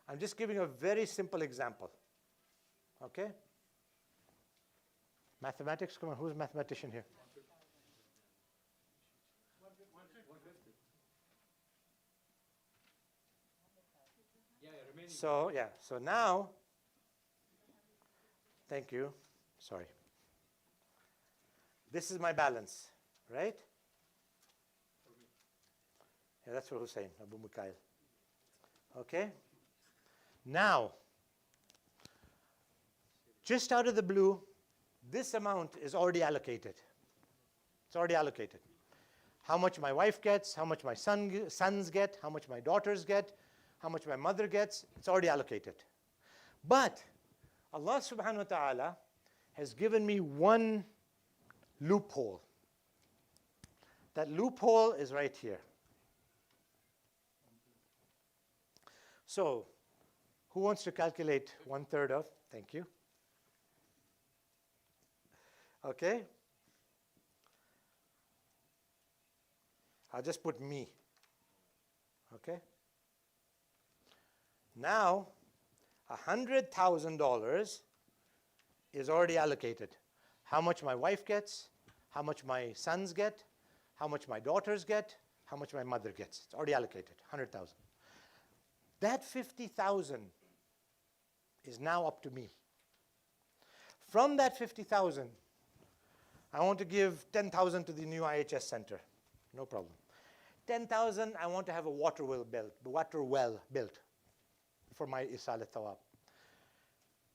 I'm just giving a very simple example. Okay? Mathematics, come on, who's a mathematician here? So now, thank you, sorry. This is my balance, right? Yeah, that's for Hussein, Abu Mikhail. Okay? Now, just out of the blue, this amount is already allocated. It's already allocated. How much my wife gets, how much my sons get, how much my daughters get, how much my mother gets, it's already allocated. But Allah subhanahu wa ta'ala has given me one loophole. That loophole is right here. So, who wants to calculate 1/3 of? Thank you. Okay? I'll just put me. Okay? Now, $100,000 is already allocated. How much my wife gets, how much my sons get, how much my daughters get, how much my mother gets. It's already allocated, 100,000. That 50,000 is now up to me. From that 50,000, I want to give 10,000 to the new IHS center. No problem. 10,000, I want to have a water well built for my Isal al-Thawab.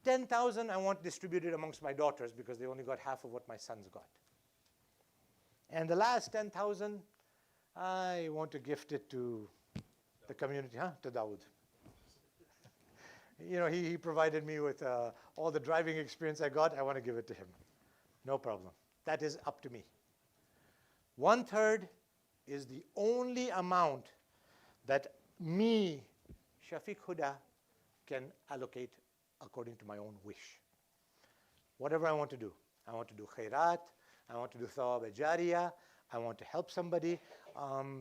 10,000 I want distributed amongst my daughters because they only got half of what my sons got. And the last 10,000, I want to gift it to the community, to Dawood. You know, he provided me with all the driving experience I got. I want to give it to him. No problem. That is up to me. 1/3 is the only amount that me, Shafiq Huda, can allocate according to my own wish. Whatever I want to do. I want to do khairat. I want to do thawab al-jariyah. I want to help somebody.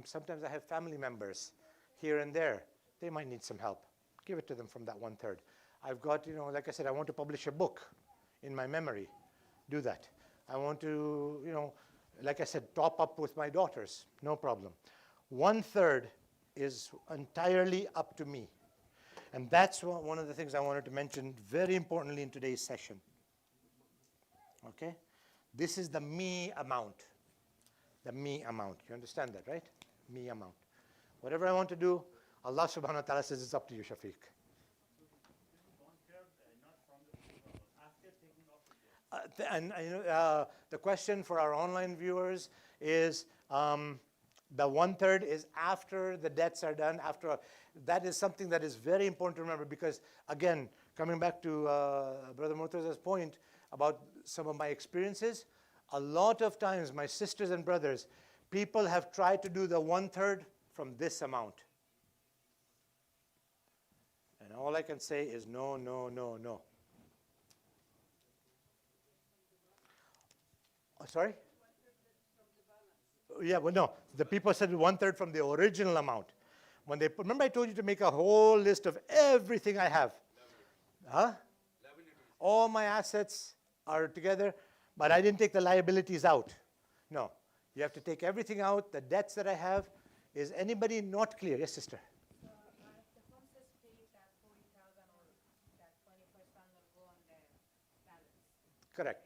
Sometimes I have family members here and there. They might need some help. Give it to them from that 1/3. I've got, like I said, I want to publish a book in my memory. Do that. I want to, like I said, top up with my daughters. No problem. 1/3 is entirely up to me. And that's one of the things I wanted to mention very importantly in today's session. Okay? This is the me amount. The me amount. You understand that, right? Me amount. Whatever I want to do, Allah subhanahu wa ta'ala says it's up to you, Shafiq. The question for our online viewers is the 1/3 is after the debts are done. That is something that is very important to remember because, again, coming back to Brother Murtaza's point about some of my experiences, a lot of times, my sisters and brothers, people have tried to do the 1/3 from this amount. And all I can say is no, no, no, no. Sorry? Yeah, well, no. The people said 1/3 from the original amount. When they remember I told you to make a whole list of everything I have. Huh? All my assets are together, but I didn't take the liabilities out. No. You have to take everything out. The debts that I have. Is anybody not clear? Yes, sister. The home says paid that 40,000 or that 20% will go on the balance. Correct.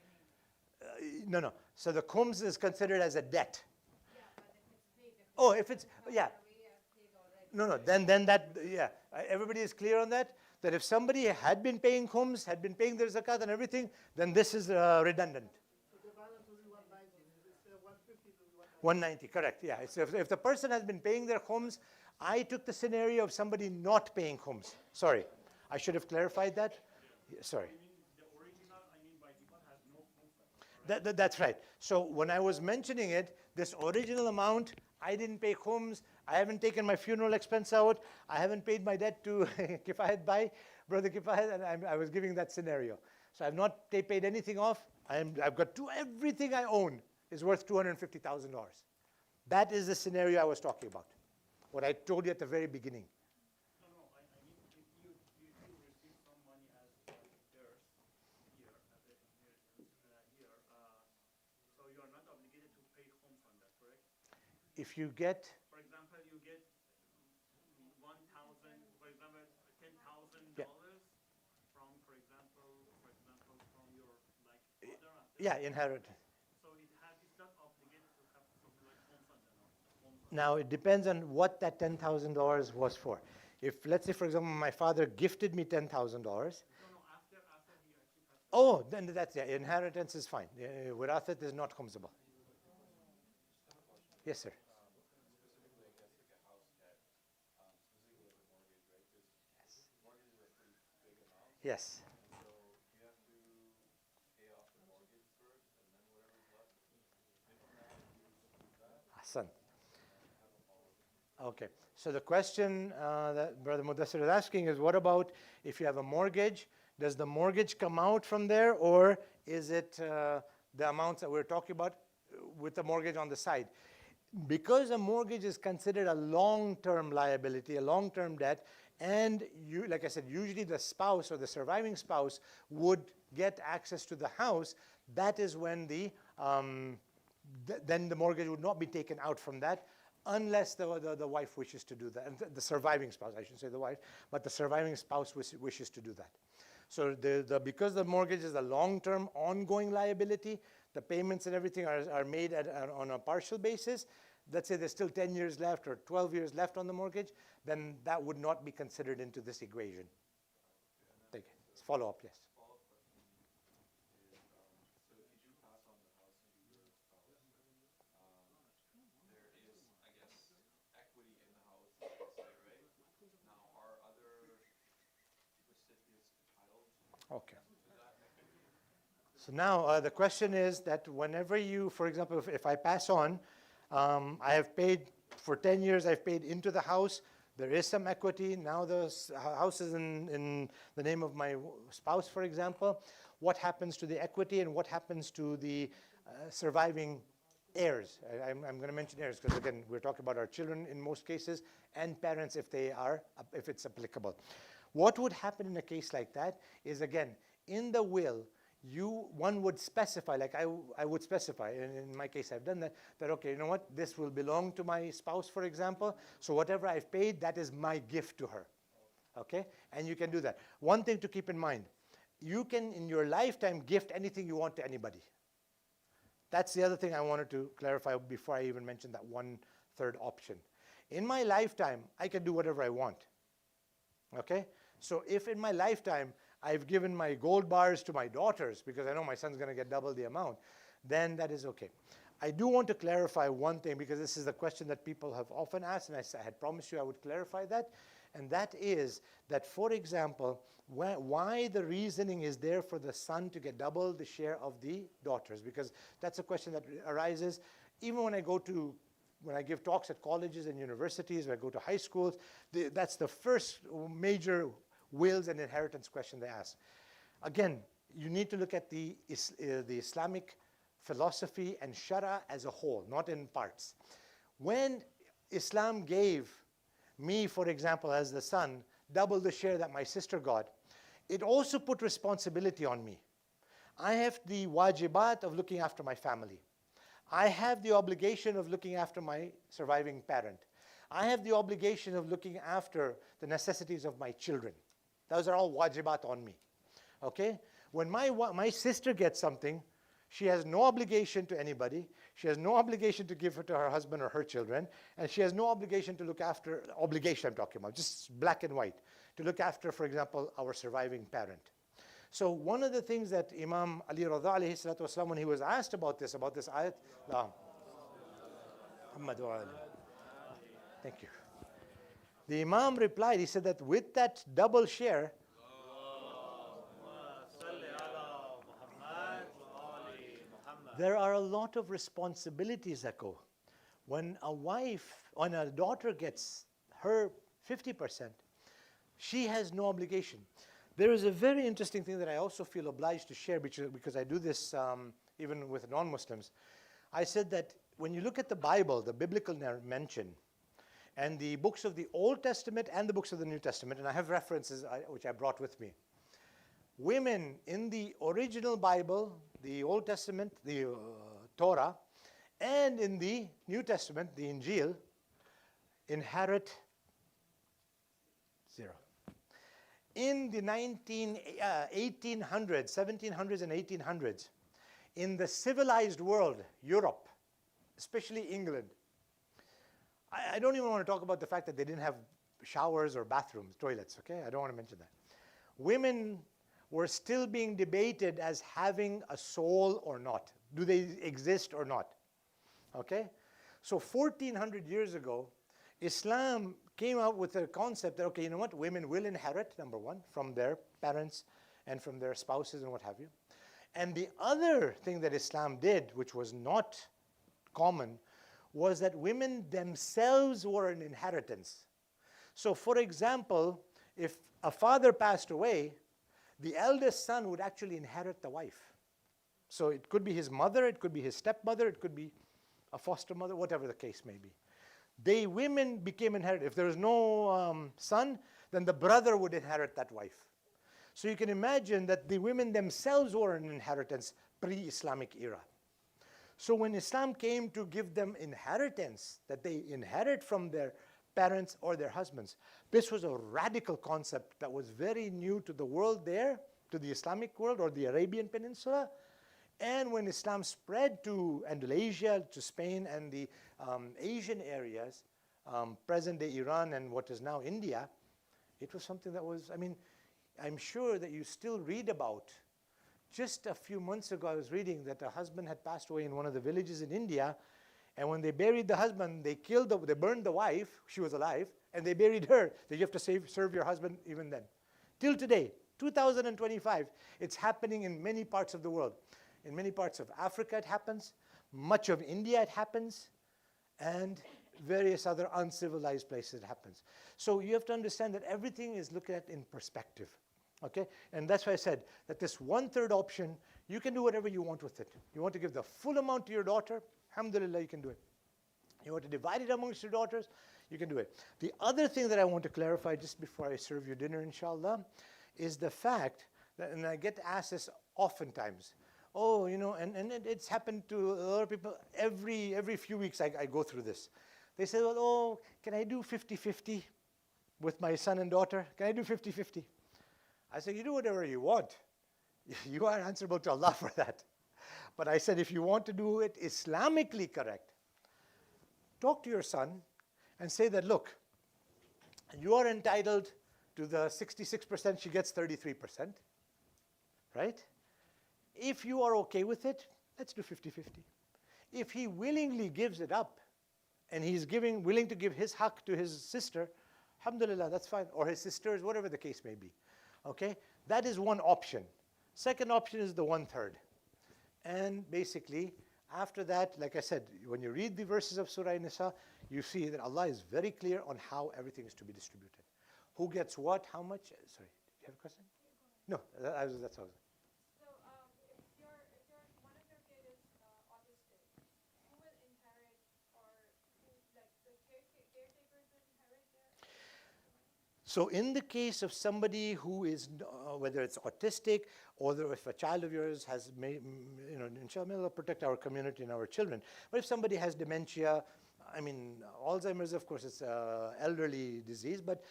No. So the khums is considered as a debt. Yeah, but if it's paid, Oh, if it's, yeah. we have paid already. No, then that, yeah. Everybody is clear on that? That if somebody had been paying khums, had been paying their zakat and everything, then this is redundant. So the balance will be 190, it's 150 to 190, correct, yeah. So if the person has been paying their khums, I took the scenario of somebody not paying khums. Sorry, I should have clarified that. Sorry. The original, by default, has no khums. That's right. So when I was mentioning it, this original amount, I didn't pay khums. I haven't taken my funeral expense out. I haven't paid my debt to Kifayat Bhai, Brother Kifayat, and I was giving that scenario. So I've not paid anything off. I've got everything I own is worth $250,000. That is the scenario I was talking about. What I told you at the very beginning. No, I mean, if you receive some money as theirs here, as an inheritance here, so you are not obligated to pay khums on that, correct? If you get, For example, you get 1,000, for example, $10,000 Yeah. from, for example, from your father. yeah, inheritance. So it's not obligated to have something like khums on that. Now, it depends on what that $10,000 was for. If, let's say, for example, my father gifted me $10,000. No, after he actually passed. Oh, then that's, yeah, inheritance is fine. Wirathat is not khumsable. Yes, sir. Yes. Ahsan. Okay. So the question that Brother Mudassir is asking is, what about if you have a mortgage? Does the mortgage come out from there, or is it the amounts that we're talking about with the mortgage on the side? because a mortgage is considered a long-term liability, a long-term debt, and you, like I said, usually the spouse or the surviving spouse would get access to the house, that is when then the mortgage would not be taken out from that unless the wife wishes to do that. And the surviving spouse, I shouldn't say the wife, but the surviving spouse wishes to do that. So because the mortgage is a long-term ongoing liability, the payments and everything are made on a partial basis. Let's say there's still 10 years left or 12 years left on the mortgage, then that would not be considered into this equation. Thank you. Follow up, yes. Okay. So now the question is that whenever you, for example, if I pass on, I have paid for 10 years, I've paid into the house. There is some equity. Now the house is in the name of my spouse, for example. What happens to the equity and what happens to the surviving heirs? I'm going to mention heirs because, again, we're talking about our children in most cases and parents if it's applicable. What would happen in a case like that is, again, in the will, one would specify, like I would specify, and in my case I've done that, okay, you know what, this will belong to my spouse, for example, so whatever I've paid, that is my gift to her, okay? And you can do that. One thing to keep in mind, you can, in your lifetime, gift anything you want to anybody. That's the other thing I wanted to clarify before I even mentioned that 1/3 option. In my lifetime, I can do whatever I want, okay? So if in my lifetime, I've given my gold bars to my daughters because I know my son's going to get double the amount, then that is okay. I do want to clarify one thing because this is the question that people have often asked, and I had promised you I would clarify that, and that is that, for example, why the reasoning is there for the son to get double the share of the daughters, because that's a question that arises even when I give talks at colleges and universities, when I go to high schools. That's the first major wills and inheritance question they ask. Again, you need to look at the Islamic philosophy and Shara as a whole, not in parts. When Islam gave me, for example, as the son, double the share that my sister got, it also put responsibility on me. I have the wajibat of looking after my family. I have the obligation of looking after my surviving parent. I have the obligation of looking after the necessities of my children. Those are all wajibat on me, okay? When my sister gets something, she has no obligation to anybody. She has no obligation to give it to her husband or her children. And she has no obligation to look after, obligation I'm talking about, just black and white, to look after, for example, our surviving parent. So one of the things that Imam Ali Rada alayhi salatu wasalam, when he was asked about this ayat, thank you. The Imam replied, he said that with that double share, there are a lot of responsibilities that go. When a daughter gets her 50%, she has no obligation. There is a very interesting thing that I also feel obliged to share because I do this even with non-Muslims. I said that when you look at the Bible, the biblical mention, and the books of the Old Testament and the books of the New Testament, and I have references which I brought with me. Women in the original Bible, the Old Testament, the Torah, and in the New Testament, the Injil, inherit 0. In the 1800s, 1700s and 1800s, in the civilized world, Europe, especially England, I don't even want to talk about the fact that they didn't have showers or bathrooms, toilets, okay? I don't want to mention that. Women were still being debated as having a soul or not. Do they exist or not? Okay? So 1400 years ago, Islam came out with a concept that, okay, you know what? Women will inherit, number one, from their parents and from their spouses and what have you. And the other thing that Islam did, which was not common, was that women themselves were an inheritance. So for example, if a father passed away, the eldest son would actually inherit the wife. So it could be his mother, it could be his stepmother, it could be a foster mother, whatever the case may be. They women became inherited. If there was no son, then the brother would inherit that wife. So you can imagine that the women themselves were an inheritance pre-Islamic era. So when Islam came to give them inheritance, that they inherit from their parents or their husbands, this was a radical concept that was very new to the world there, to the Islamic world or the Arabian Peninsula. And when Islam spread to Andalusia, to Spain and the Asian areas, present-day Iran and what is now India, it was something that was, I mean, I'm sure that you still read about. Just a few months ago, I was reading that a husband had passed away in one of the villages in India, and when they buried the husband, they burned the wife, she was alive, and they buried her. That you have to serve your husband even then. Till today, 2025, it's happening in many parts of the world. In many parts of Africa it happens, much of India it happens, and various other uncivilized places it happens. So you have to understand that everything is looked at in perspective. Okay? And that's why I said that this 1/3 option, you can do whatever you want with it. You want to give the full amount to your daughter, alhamdulillah, you can do it. You want to divide it amongst your daughters, you can do it. The other thing that I want to clarify just before I serve you dinner, inshallah, is the fact that, and I get asked this oftentimes, oh, you know, and it's happened to a lot of people every few weeks I go through this. They say, well, oh, can I do 50-50 with my son and daughter? Can I do 50-50? I said, you do whatever you want. You are answerable to Allah for that. But I said, if you want to do it Islamically correct, talk to your son and say that, look, you are entitled to the 66%, she gets 33%, right? If you are okay with it, let's do 50-50. If he willingly gives it up, and he's willing to give his haqq to his sister, alhamdulillah, that's fine, or his sisters, whatever the case may be. Okay? That is one option. Second option is the 1/3. And basically, after that, like I said, when you read the verses of Surah Nisa, you see that Allah is very clear on how everything is to be distributed. Who gets what, how much? Sorry, do you have a question? No, that's all. So, if one of your kid is autistic, who will inherit, or who, like the caretakers will inherit their? So in the case of somebody who is, whether it's autistic or if a child of yours has, you know, inshallah, may Allah protect our community and our children. But if somebody has dementia, I mean, Alzheimer's, of course, it's an elderly disease, but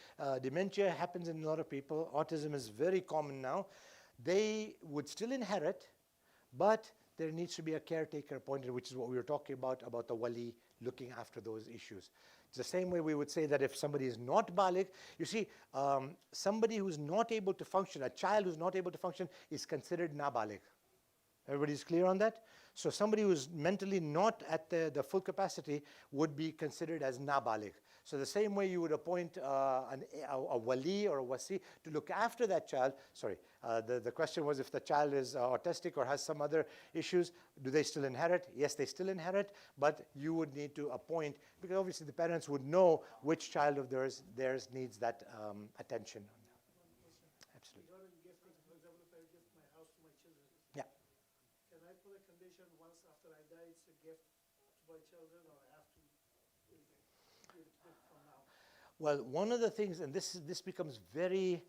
dementia happens in a lot of people. Autism is very common now. They would still inherit, but there needs to be a caretaker appointed, which is what we were talking about the wali looking after those issues. It's the same way we would say that if somebody is not baligh, you see, somebody who's not able to function, a child who's not able to function is considered nabaligh. Everybody's clear on that? So somebody who's mentally not at the full capacity would be considered as nabaligh. So the same way you would appoint a wali or a wasi to look after that child. Sorry, the question was if the child is autistic or has some other issues, do they still inherit? Yes, they still inherit, but you would need to appoint, because obviously the parents would know which child of theirs needs that attention. Absolutely. Regarding gifting, for example, if I gift my house to my children, Yeah. can I put a condition once after I die it's a gift to my children, or I have to give it from now? Well, one of the things, and this becomes very,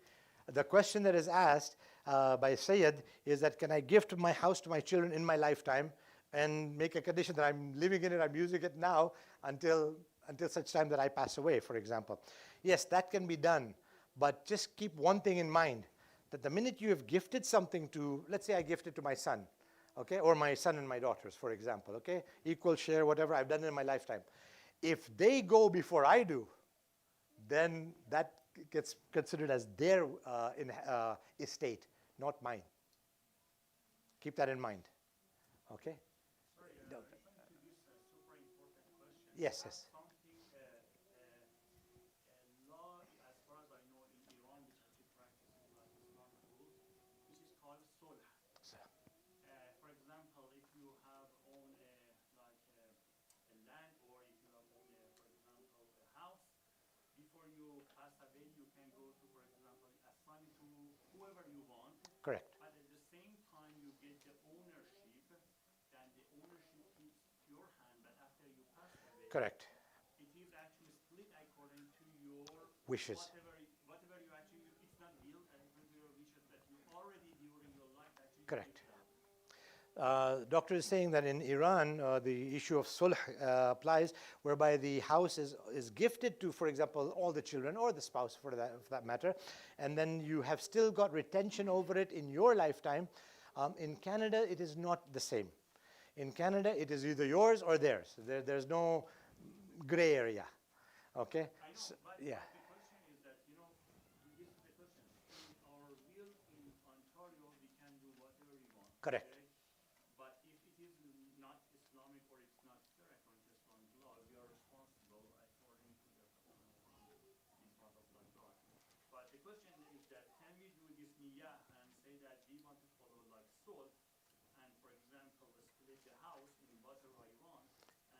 the question that is asked by Sayyid is that, can I gift my house to my children in my lifetime and make a condition that I'm living in it, I'm using it now until such time that I pass away, for example. Yes, that can be done, but just keep one thing in mind, that the minute you have gifted something to, let's say I gifted to my son, okay, or my son and my daughters, for example, okay, equal share, whatever, I've done it in my lifetime. If they go before I do, then that gets considered as their estate, not mine. Keep that in mind. Okay? Sorry, referring to this super important question. Yes, yes. Something, law, as far as I know, in Iran, which actually practices like Islamic rules, which is called sulh. For example, if you have owned a land, or if you have owned, for example, a house, before you pass away, you can go to, for example, assign it to whoever you want. Correct. But at the same time, you get the ownership, then the ownership keeps your hand, but after Correct. It is actually split according to your Wishes. whatever you actually, it's not will, according to your wishes that you already during your life actually Correct. did that. Doctor is saying that in Iran, the issue of sulh applies, whereby the house is gifted to, for example, all the children or the spouse for that matter, and then you have still got retention over it in your lifetime. In Canada, it is not the same. In Canada, it is either yours or theirs. There's no gray area. Okay? I know, So, but yeah. the question is that, this is the question. In our will in Ontario, we can do whatever we want. Correct. Okay? But if it is not Islamic or it's not fair according to Islamic law, we are responsible according to the in front of God. But the question is that can we do this niyah and say that we want to follow like soul, and for example, split the house in whatever I want,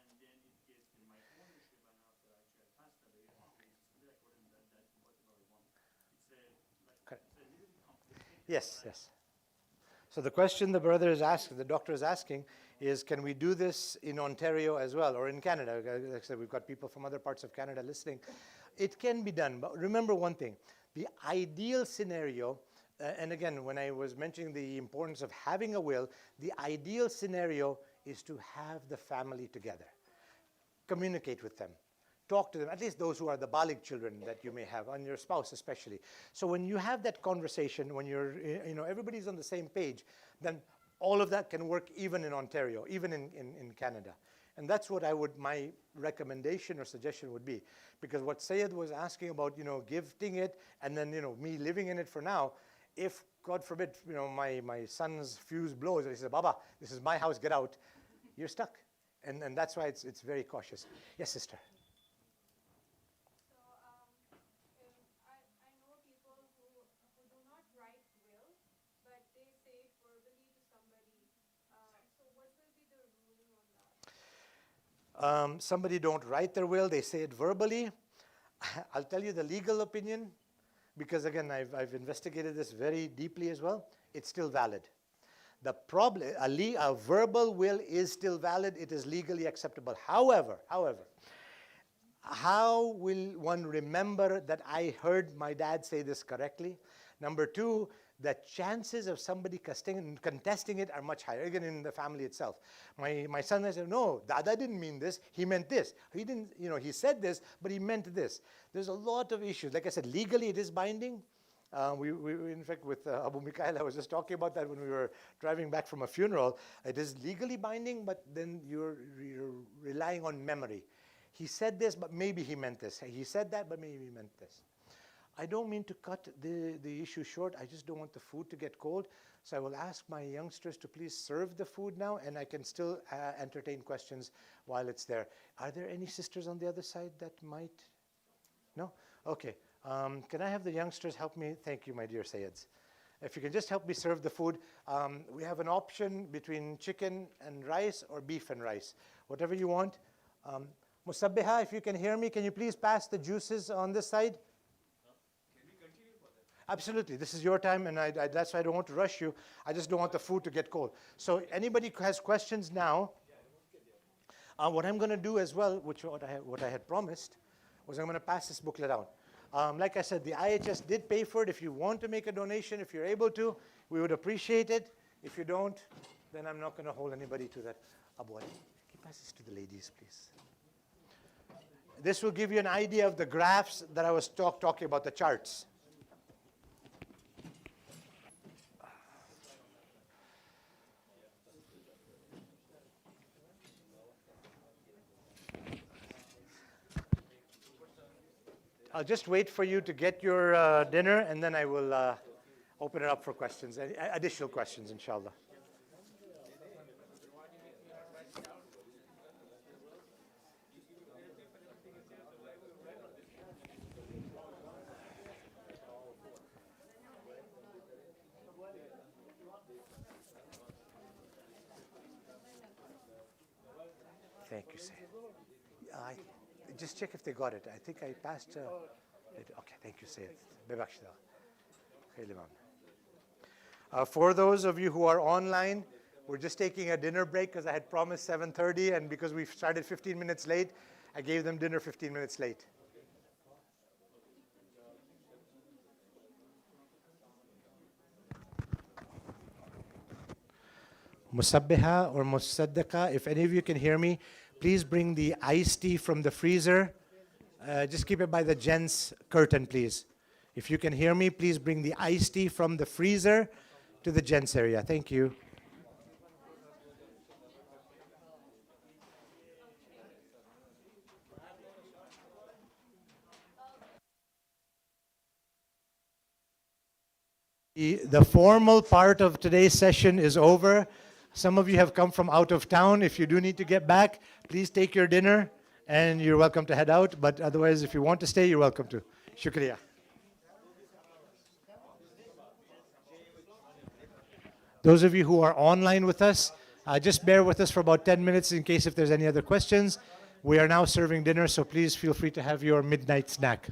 and then it gets in my ownership, and after actually I passed away, it's split according to that whatever I want. It's a Correct. it's a little complicated. Yes, yes. So the question the brother is asking, the doctor is asking, is can we do this in Ontario as well, or in Canada? Like I said, we've got people from other parts of Canada listening. It can be done, but remember one thing. The ideal scenario, and again, when I was mentioning the importance of having a will, the ideal scenario is to have the family together. Communicate with them. Talk to them, at least those who are the baligh children that you may have, and your spouse especially. So when you have that conversation, when you're, everybody's on the same page, then all of that can work even in Ontario, even in Canada. And that's what my recommendation or suggestion would be. Because what Sayed was asking about, gifting it, and then, me living in it for now, if, God forbid, my son's fuse blows, and he says, Baba, this is my house, get out, you're stuck. And that's why it's very cautious. Yes, sister. I know people who do not write will, but they say it verbally to somebody. So what will be the ruling on that? Somebody don't write their will, they say it verbally. I'll tell you the legal opinion, because again, I've investigated this very deeply as well. It's still valid. The problem, a verbal will is still valid. It is legally acceptable. However, how will one remember that I heard my dad say this correctly? Number two, the chances of somebody contesting it are much higher, again in the family itself. My son said, no, Dada didn't mean this, he meant this. He didn't, he said this, but he meant this. There's a lot of issues. Like I said, legally it is binding. We in fact, with Abu Mikhail, I was just talking about that when we were driving back from a funeral. It is legally binding, but then you're relying on memory. He said this, but maybe he meant this. He said that, but maybe he meant this. I don't mean to cut the issue short. I just don't want the food to get cold. So I will ask my youngsters to please serve the food now, and I can still entertain questions while it's there. Are there any sisters on the other side that might? No? Okay. Can I have the youngsters help me? Thank you, my dear Sayyids. If you can just help me serve the food. We have an option between chicken and rice or beef and rice. Whatever you want. Musabbiha, if you can hear me, can you please pass the juices on this side? Can we continue for that? Absolutely. This is your time, and that's why I don't want to rush you. I just don't want the food to get cold. So anybody who has questions now, what I'm going to do as well, which what I had promised, was I'm going to pass this booklet out. Like I said, the IHS did pay for it. If you want to make a donation, if you're able to, we would appreciate it. If you don't, then I'm not going to hold anybody to that. Abu Ali, can you pass this to the ladies, please? This will give you an idea of the graphs that I was talking about, the charts. I'll just wait for you to get your dinner, and then I will open it up for questions, additional questions, inshallah. Thank you, Sayyid. Just check if they got it. I think I passed. Okay, thank you, Sayyid. For those of you who are online, we're just taking a dinner break because I had promised 7:30, and because we started 15 minutes late, I gave them dinner 15 minutes late. Musabbiha or Musaddaqa, if any of you can hear me, please bring the iced tea from the freezer. Just keep it by the gents' curtain, please. If you can hear me, please bring the iced tea from the freezer to the gents' area. Thank you. The formal part of today's session is over. Some of you have come from out of town. If you do need to get back, please take your dinner and you're welcome to head out. But otherwise, if you want to stay, you're welcome to. Shukriya. Those of you who are online with us, just bear with us for about 10 minutes in case if there's any other questions. We are now serving dinner, so please feel free to have your midnight snack.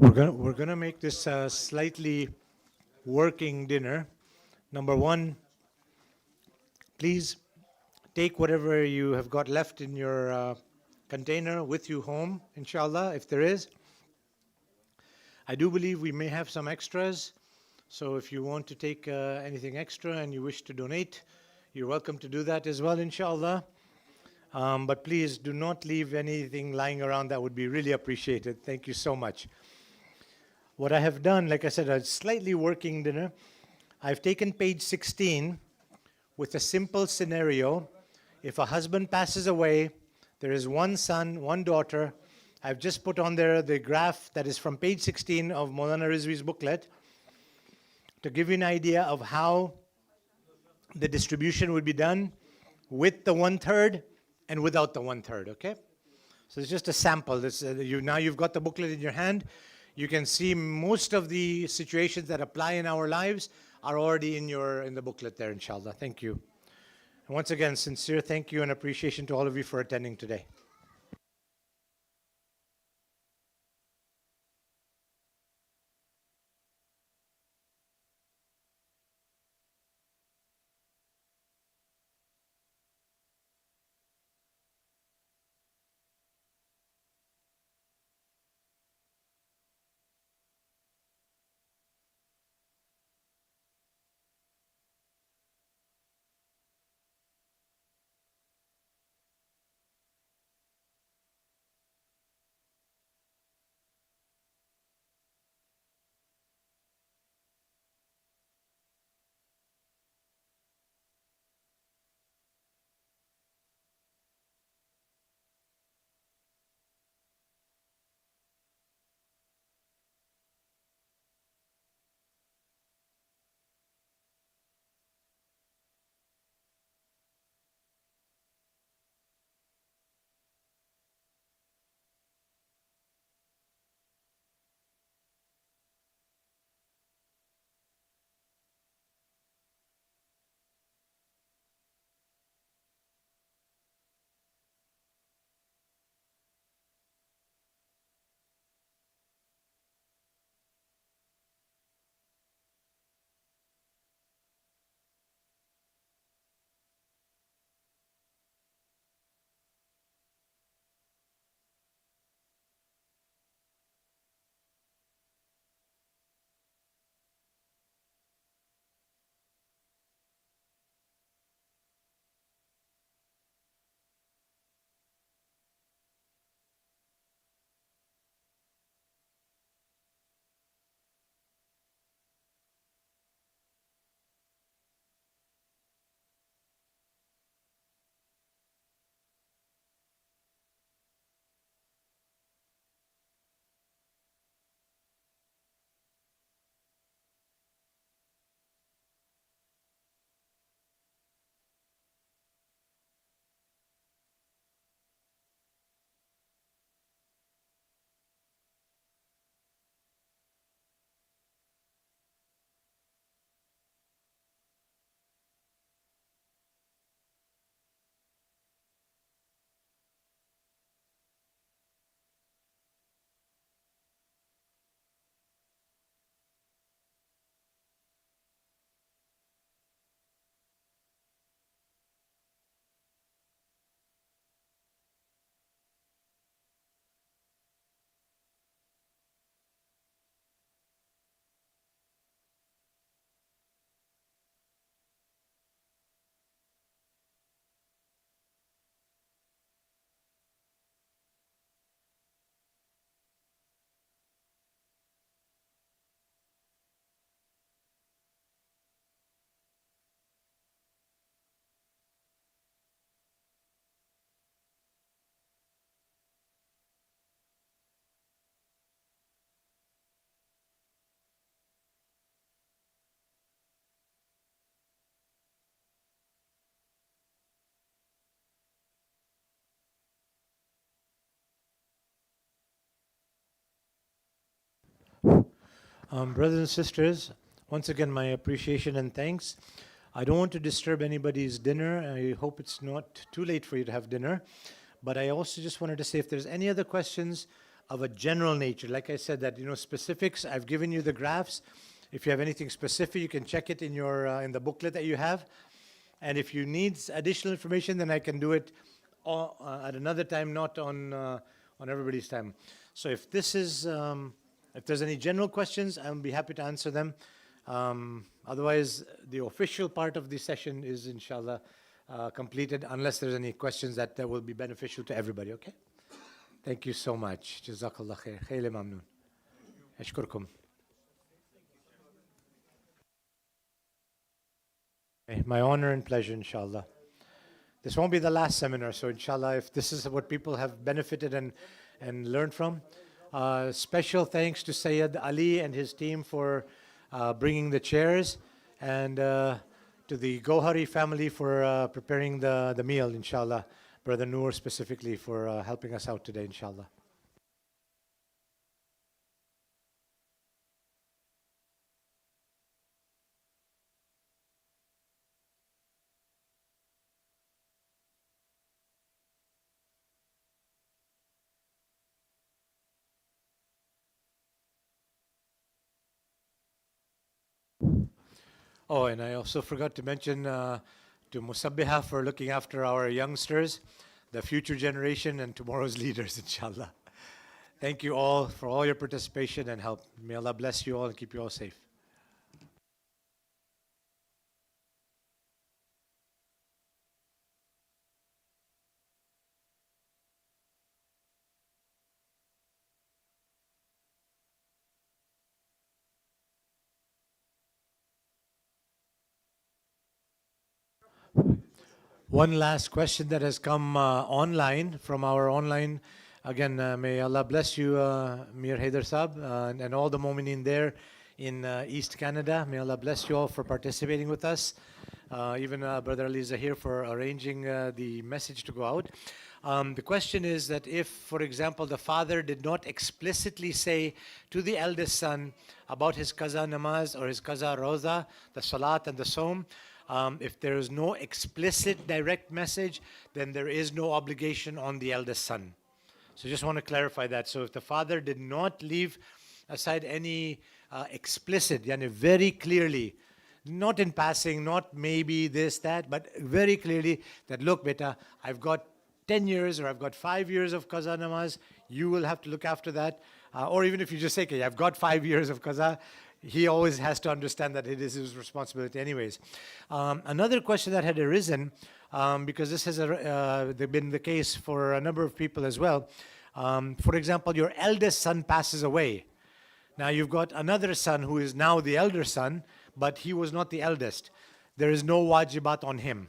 We're gonna make this a slightly working dinner. Number one, please take whatever you have got left in your container with you home, inshallah, if there is. I do believe we may have some extras, so if you want to take anything extra and you wish to donate, you're welcome to do that as well, inshallah. But please do not leave anything lying around. That would be really appreciated. Thank you so much. What I have done, like I said, a slightly working dinner. I've taken page 16 with a simple scenario. If a husband passes away, there is one son, one daughter. I've just put on there the graph that is from page 16 of Maulana Rizvi's booklet to give you an idea of how the distribution would be done with the 1/3 and without the 1/3, okay? So it's just a sample. Now you've got the booklet in your hand. You can see most of the situations that apply in our lives are already in the booklet there, inshallah. Thank you. And once again, sincere thank you and appreciation to all of you for attending today. Brothers and sisters, once again, my appreciation and thanks. I don't want to disturb anybody's dinner. I hope it's not too late for you to have dinner. But I also just wanted to say if there's any other questions, of a general nature. Like I said, that specifics. I've given you the graphs. If you have anything specific, you can check it in your in the booklet that you have. And if you need additional information, then I can do it at another time, not on everybody's time. So if this is if there's any general questions, I'll be happy to answer them. Otherwise, the official part of the session is inshallah completed, unless there's any questions that will be beneficial to everybody. Okay. Thank you so much. Jazakallah khair. Khayle mamnoon. Ashkurkum. My honor and pleasure, inshallah. This won't be the last seminar, so inshallah, if this is what people have benefited and learned from, special thanks to Sayyid Ali and his team for bringing the chairs, and to the Gohari family for preparing the meal, inshallah. Brother Noor specifically for helping us out today, inshallah. Oh, and I also forgot to mention to Musabbiha for looking after our youngsters, the future generation and tomorrow's leaders, inshallah. Thank you all for all your participation and help. May Allah bless you all and keep you all safe. One last question that has come online from our online. Again, may Allah bless you, Mir Haider Saab, and all the Mu'mineen there in East Canada. May Allah bless you all for participating with us. Even Brother Ali Zahir for arranging the message to go out. The question is that if, for example, the father did not explicitly say to the eldest son about his qaza namaz or his qaza roza, the salat and the som, if there is no explicit direct message, then there is no obligation on the eldest son. So just want to clarify that. So if the father did not leave aside any explicit, yani very clearly, not in passing, not maybe this, that, but very clearly that, look, beta, I've got 10 years or I've got 5 years of qaza namaz, you will have to look after that. Or even if you just say, okay, I've got 5 years of qaza, he always has to understand that it is his responsibility anyways. Another question that had arisen, because this has been the case for a number of people as well. For example, your eldest son passes away. Now you've got another son who is now the elder son, but he was not the eldest. There is no wajibat on him.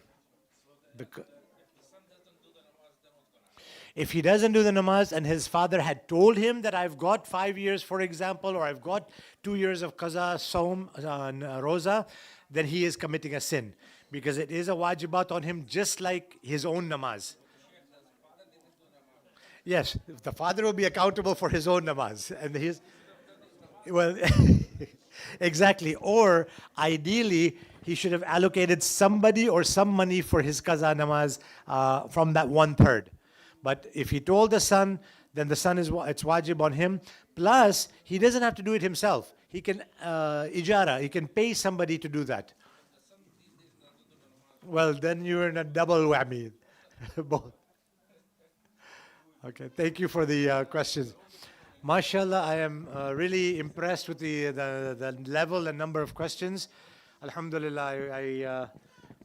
If he doesn't do the namaz and his father had told him that I've got 5 years, for example, or I've got 2 years of qaza, saum, roza, then he is committing a sin. Because it is a wajibat on him just like his own namaz. Yes, the father will be accountable for his own namaz. And his, well, exactly. Or ideally, he should have allocated somebody or some money for his qaza namaz from that 1/3. But if he told the son, then the son it's wajib on him. Plus, he doesn't have to do it himself. He can ijara, he can pay somebody to do that. Well, then you're in a double whammy. Both. Okay, thank you for the questions. MashaAllah, I am really impressed with the level and number of questions. Alhamdulillah,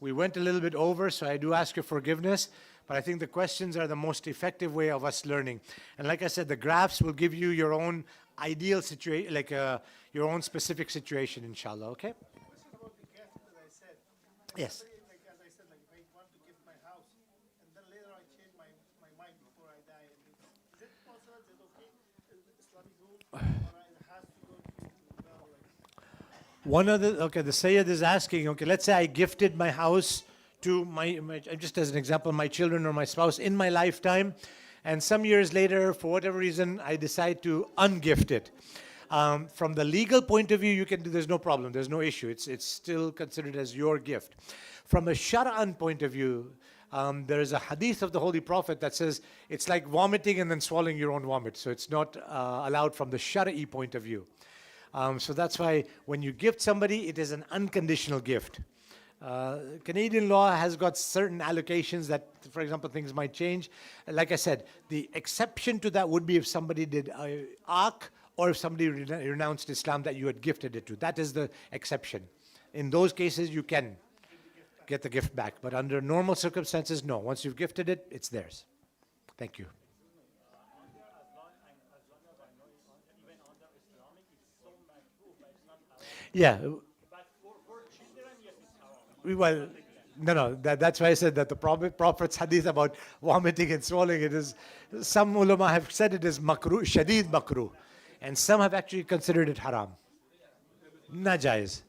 we went a little bit over, so I do ask your forgiveness. But I think the questions are the most effective way of us learning. And like I said, the graphs will give you your own ideal situation, like your own specific situation, inshallah, okay? Question about the gift that I said. Yes. Like, as I said, like, I want to give my house, and then later I change my mind before I die. Is it possible? Is it okay? Is it Islamic rule? Or it has to go to, well, like... One of the, okay, the Sayyid is asking, okay, let's say I gifted my house to my, just as an example, my children or my spouse in my lifetime, and some years later, for whatever reason, I decide to ungift it. From the legal point of view, you can do, there's no problem, there's no issue. It's still considered as your gift. From a shar'an point of view, There is a hadith of the Holy Prophet that says it's like vomiting and then swallowing your own vomit. So it's not allowed from the Shari'i point of view. So that's why when you gift somebody, it is an unconditional gift. Canadian law has got certain allocations that, for example, things might change. Like I said, the exception to that would be if somebody did Aq or if somebody renounced Islam that you had gifted it to. That is the exception. In those cases, you can get the gift back. But under normal circumstances, no. Once you've gifted it, it's theirs. Thank you. Yeah. Well, no. That's why I said that the Prophet's hadith about vomiting and swallowing, it is, some ulama have said it is makruh, shadid makruh. And some have actually considered it haram. Najaiz.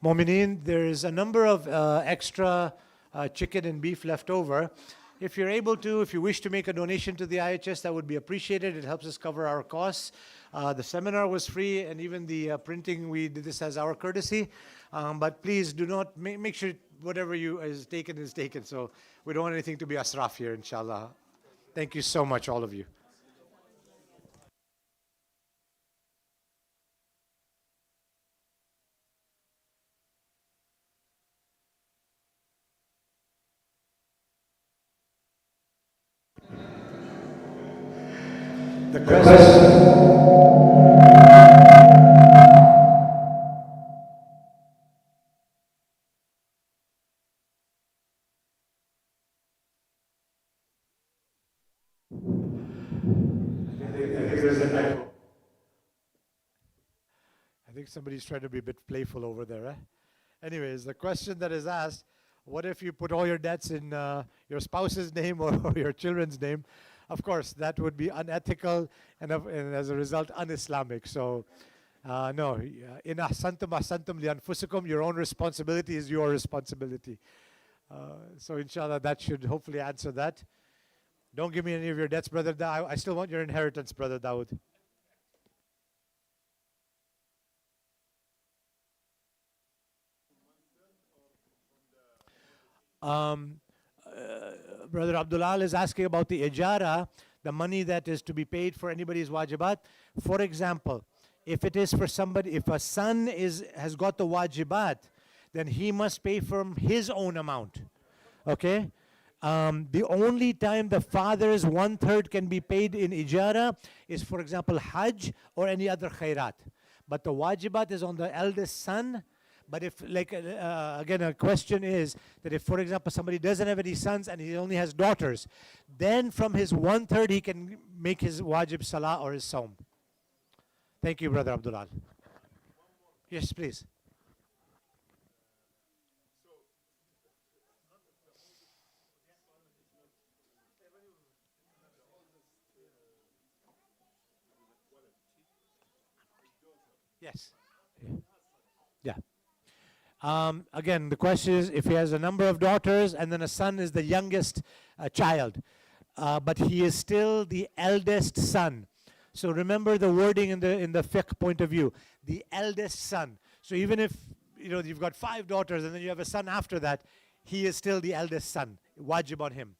Momineen, there is a number of extra chicken and beef left over. If you're able to, if you wish to make a donation to the IHS, that would be appreciated. It helps us cover our costs. The seminar was free, and even the printing, we did this as our courtesy. But please do not, make sure whatever is taken. So we don't want anything to be asraf here, inshallah. Thank you so much, all of you. The I think somebody's trying to be a bit playful over there. Eh? Anyways, the question that is asked, what if you put all your debts in your spouse's name or your children's name? Of course, that would be unethical and as a result, un-Islamic. So, no, in ahsantum ahsantum li anfusikum, your own responsibility is your responsibility. So, inshallah, that should hopefully answer that. Don't give me any of your debts, Brother Dawood. I still want your inheritance, Brother Dawood. Brother Abdullah is asking about the ijara, the money that is to be paid for anybody's wajibat. For example, if it is for somebody, if a son has got the wajibat, then he must pay from his own amount. Okay? The only time the father's 1/3 can be paid in ijara is, for example, Hajj or any other khairat. But the wajibat is on the eldest son. But if, like, again, a question is that if, for example, somebody doesn't have any sons and he only has daughters, then from his 1/3 he can make his wajib salah or his saum. Thank you, Brother Abdullah. Yes, please. Yes. Yeah. Again, the question is if he has a number of daughters and then a son is the youngest child, but he is still the eldest son. So remember the wording in the fiqh point of view, the eldest son. So even if you've got 5 daughters and then you have a son after that, he is still the eldest son. Wajib on him.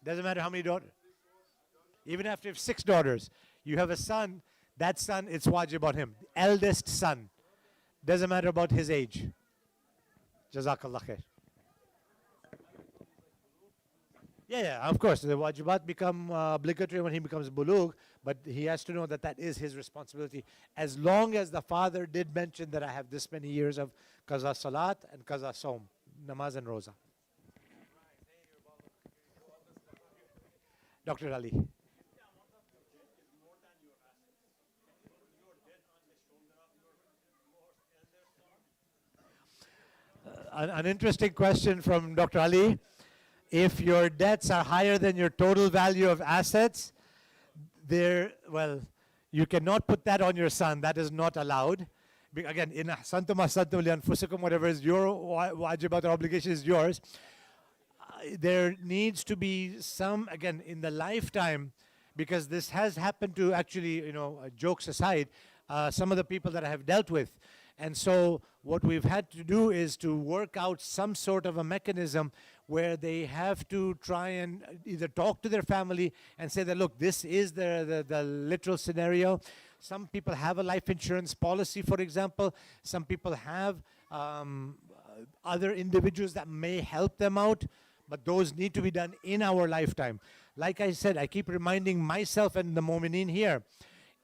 Doesn't matter how many daughters. Even after you have 6 daughters, you have a son. That son, it's wajib on him. Eldest son. Doesn't matter about his age. Jazakallah khair. Yeah, of course. The wajibat become obligatory when he becomes bulugh, but he has to know that that is his responsibility. As long as the father did mention that I have this many years of qaza salat and qaza saum, namaz and roza. Dr. Ali. an interesting question from Dr. Ali. If your debts are higher than your total value of assets, well, you cannot put that on your son. That is not allowed. Again, in ahsantum ahsantum li anfusikum, whatever is your wajibat or obligation is yours. There needs to be some, again, in the lifetime, because this has happened to actually, jokes aside, some of the people that I have dealt with. And so what we've had to do is to work out some sort of a mechanism where they have to try and either talk to their family and say that, look, this is the literal scenario. Some people have a life insurance policy, for example. Some people have other individuals that may help them out, but those need to be done in our lifetime. Like I said, I keep reminding myself and the Mu'mineen here,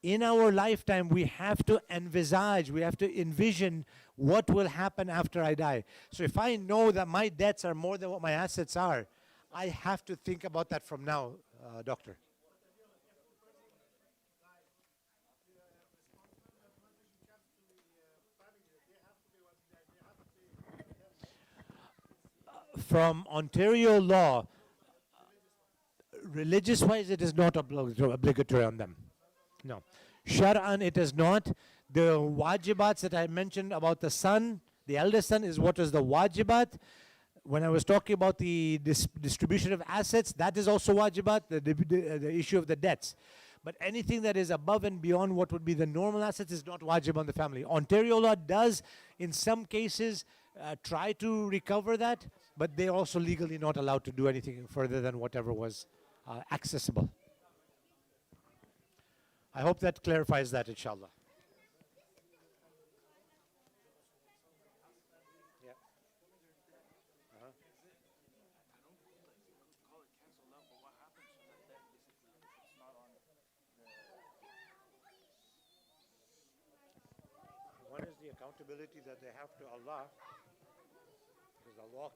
in our lifetime, we have to envisage, we have to envision what will happen after I die. So if I know that my debts are more than what my assets are, I have to think about that from now, doctor. From Ontario law, religious-wise, it is not obligatory on them. No. Shar'an, it is not. The wajibats that I mentioned about the son, the eldest son, is what is the wajibat. When I was talking about the distribution of assets, that is also wajibat, the issue of the debts. But anything that is above and beyond what would be the normal assets is not wajib on the family. Ontario law does, in some cases, try to recover that, but they're also legally not allowed to do anything further than whatever was accessible. I hope that clarifies that, inshallah. Yeah. One is the accountability that they have to Allah, because Allah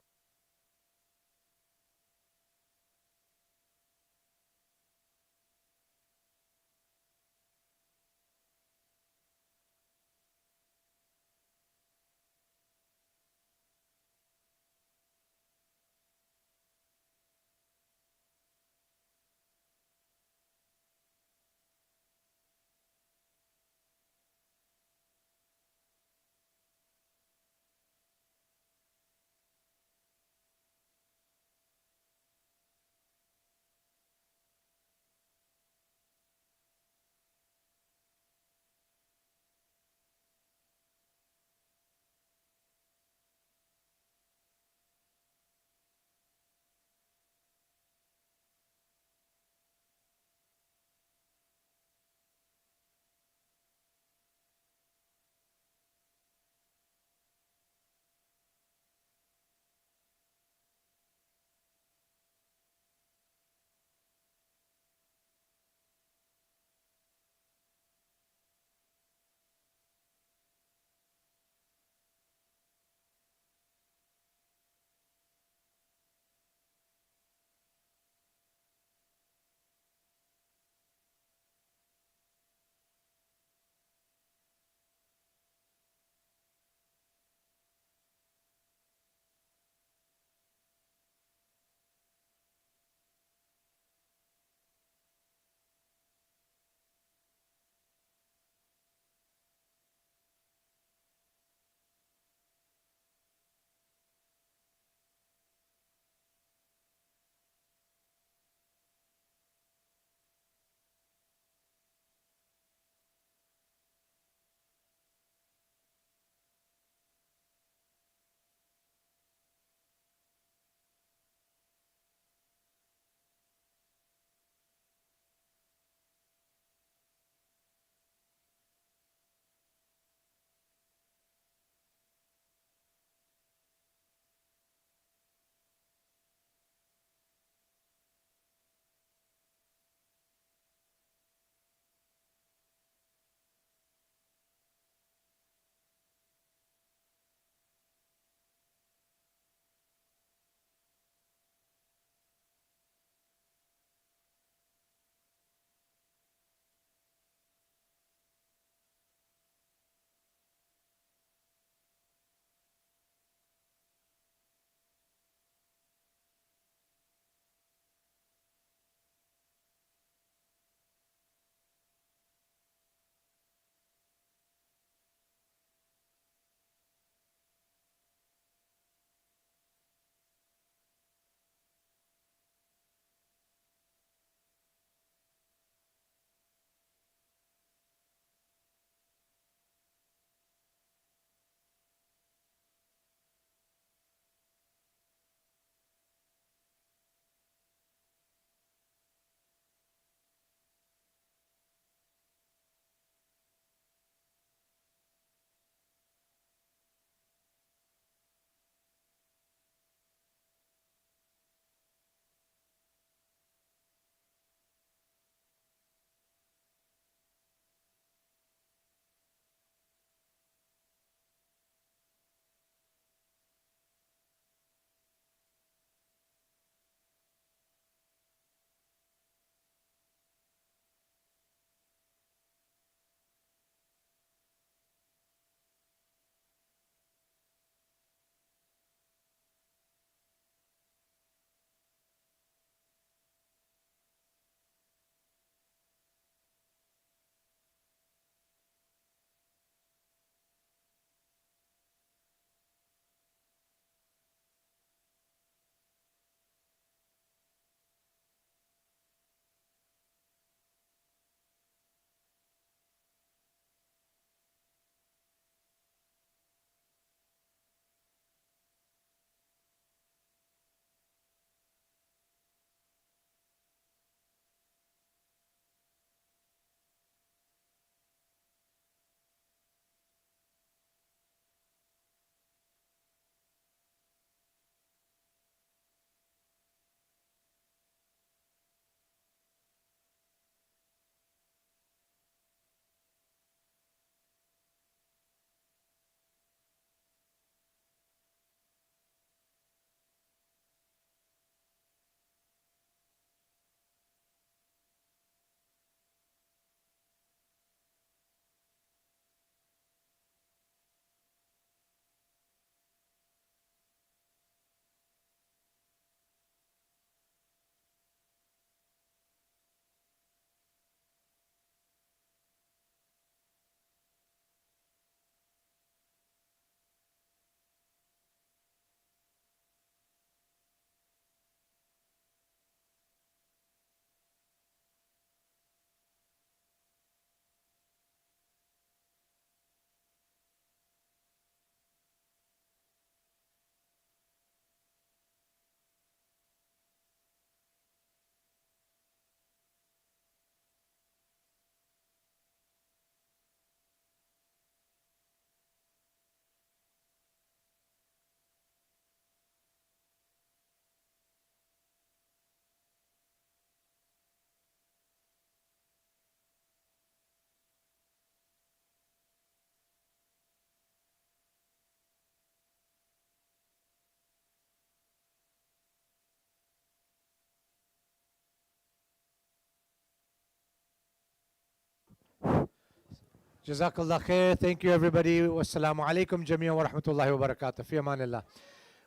Jazakallah khair. Thank you, everybody. Wassalamu alaikum jami'an wa rahmatullahi wa barakatuh. Fi amanillah.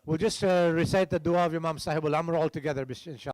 We'll just recite the dua of Imam Sahib al-Amr all together, inshallah.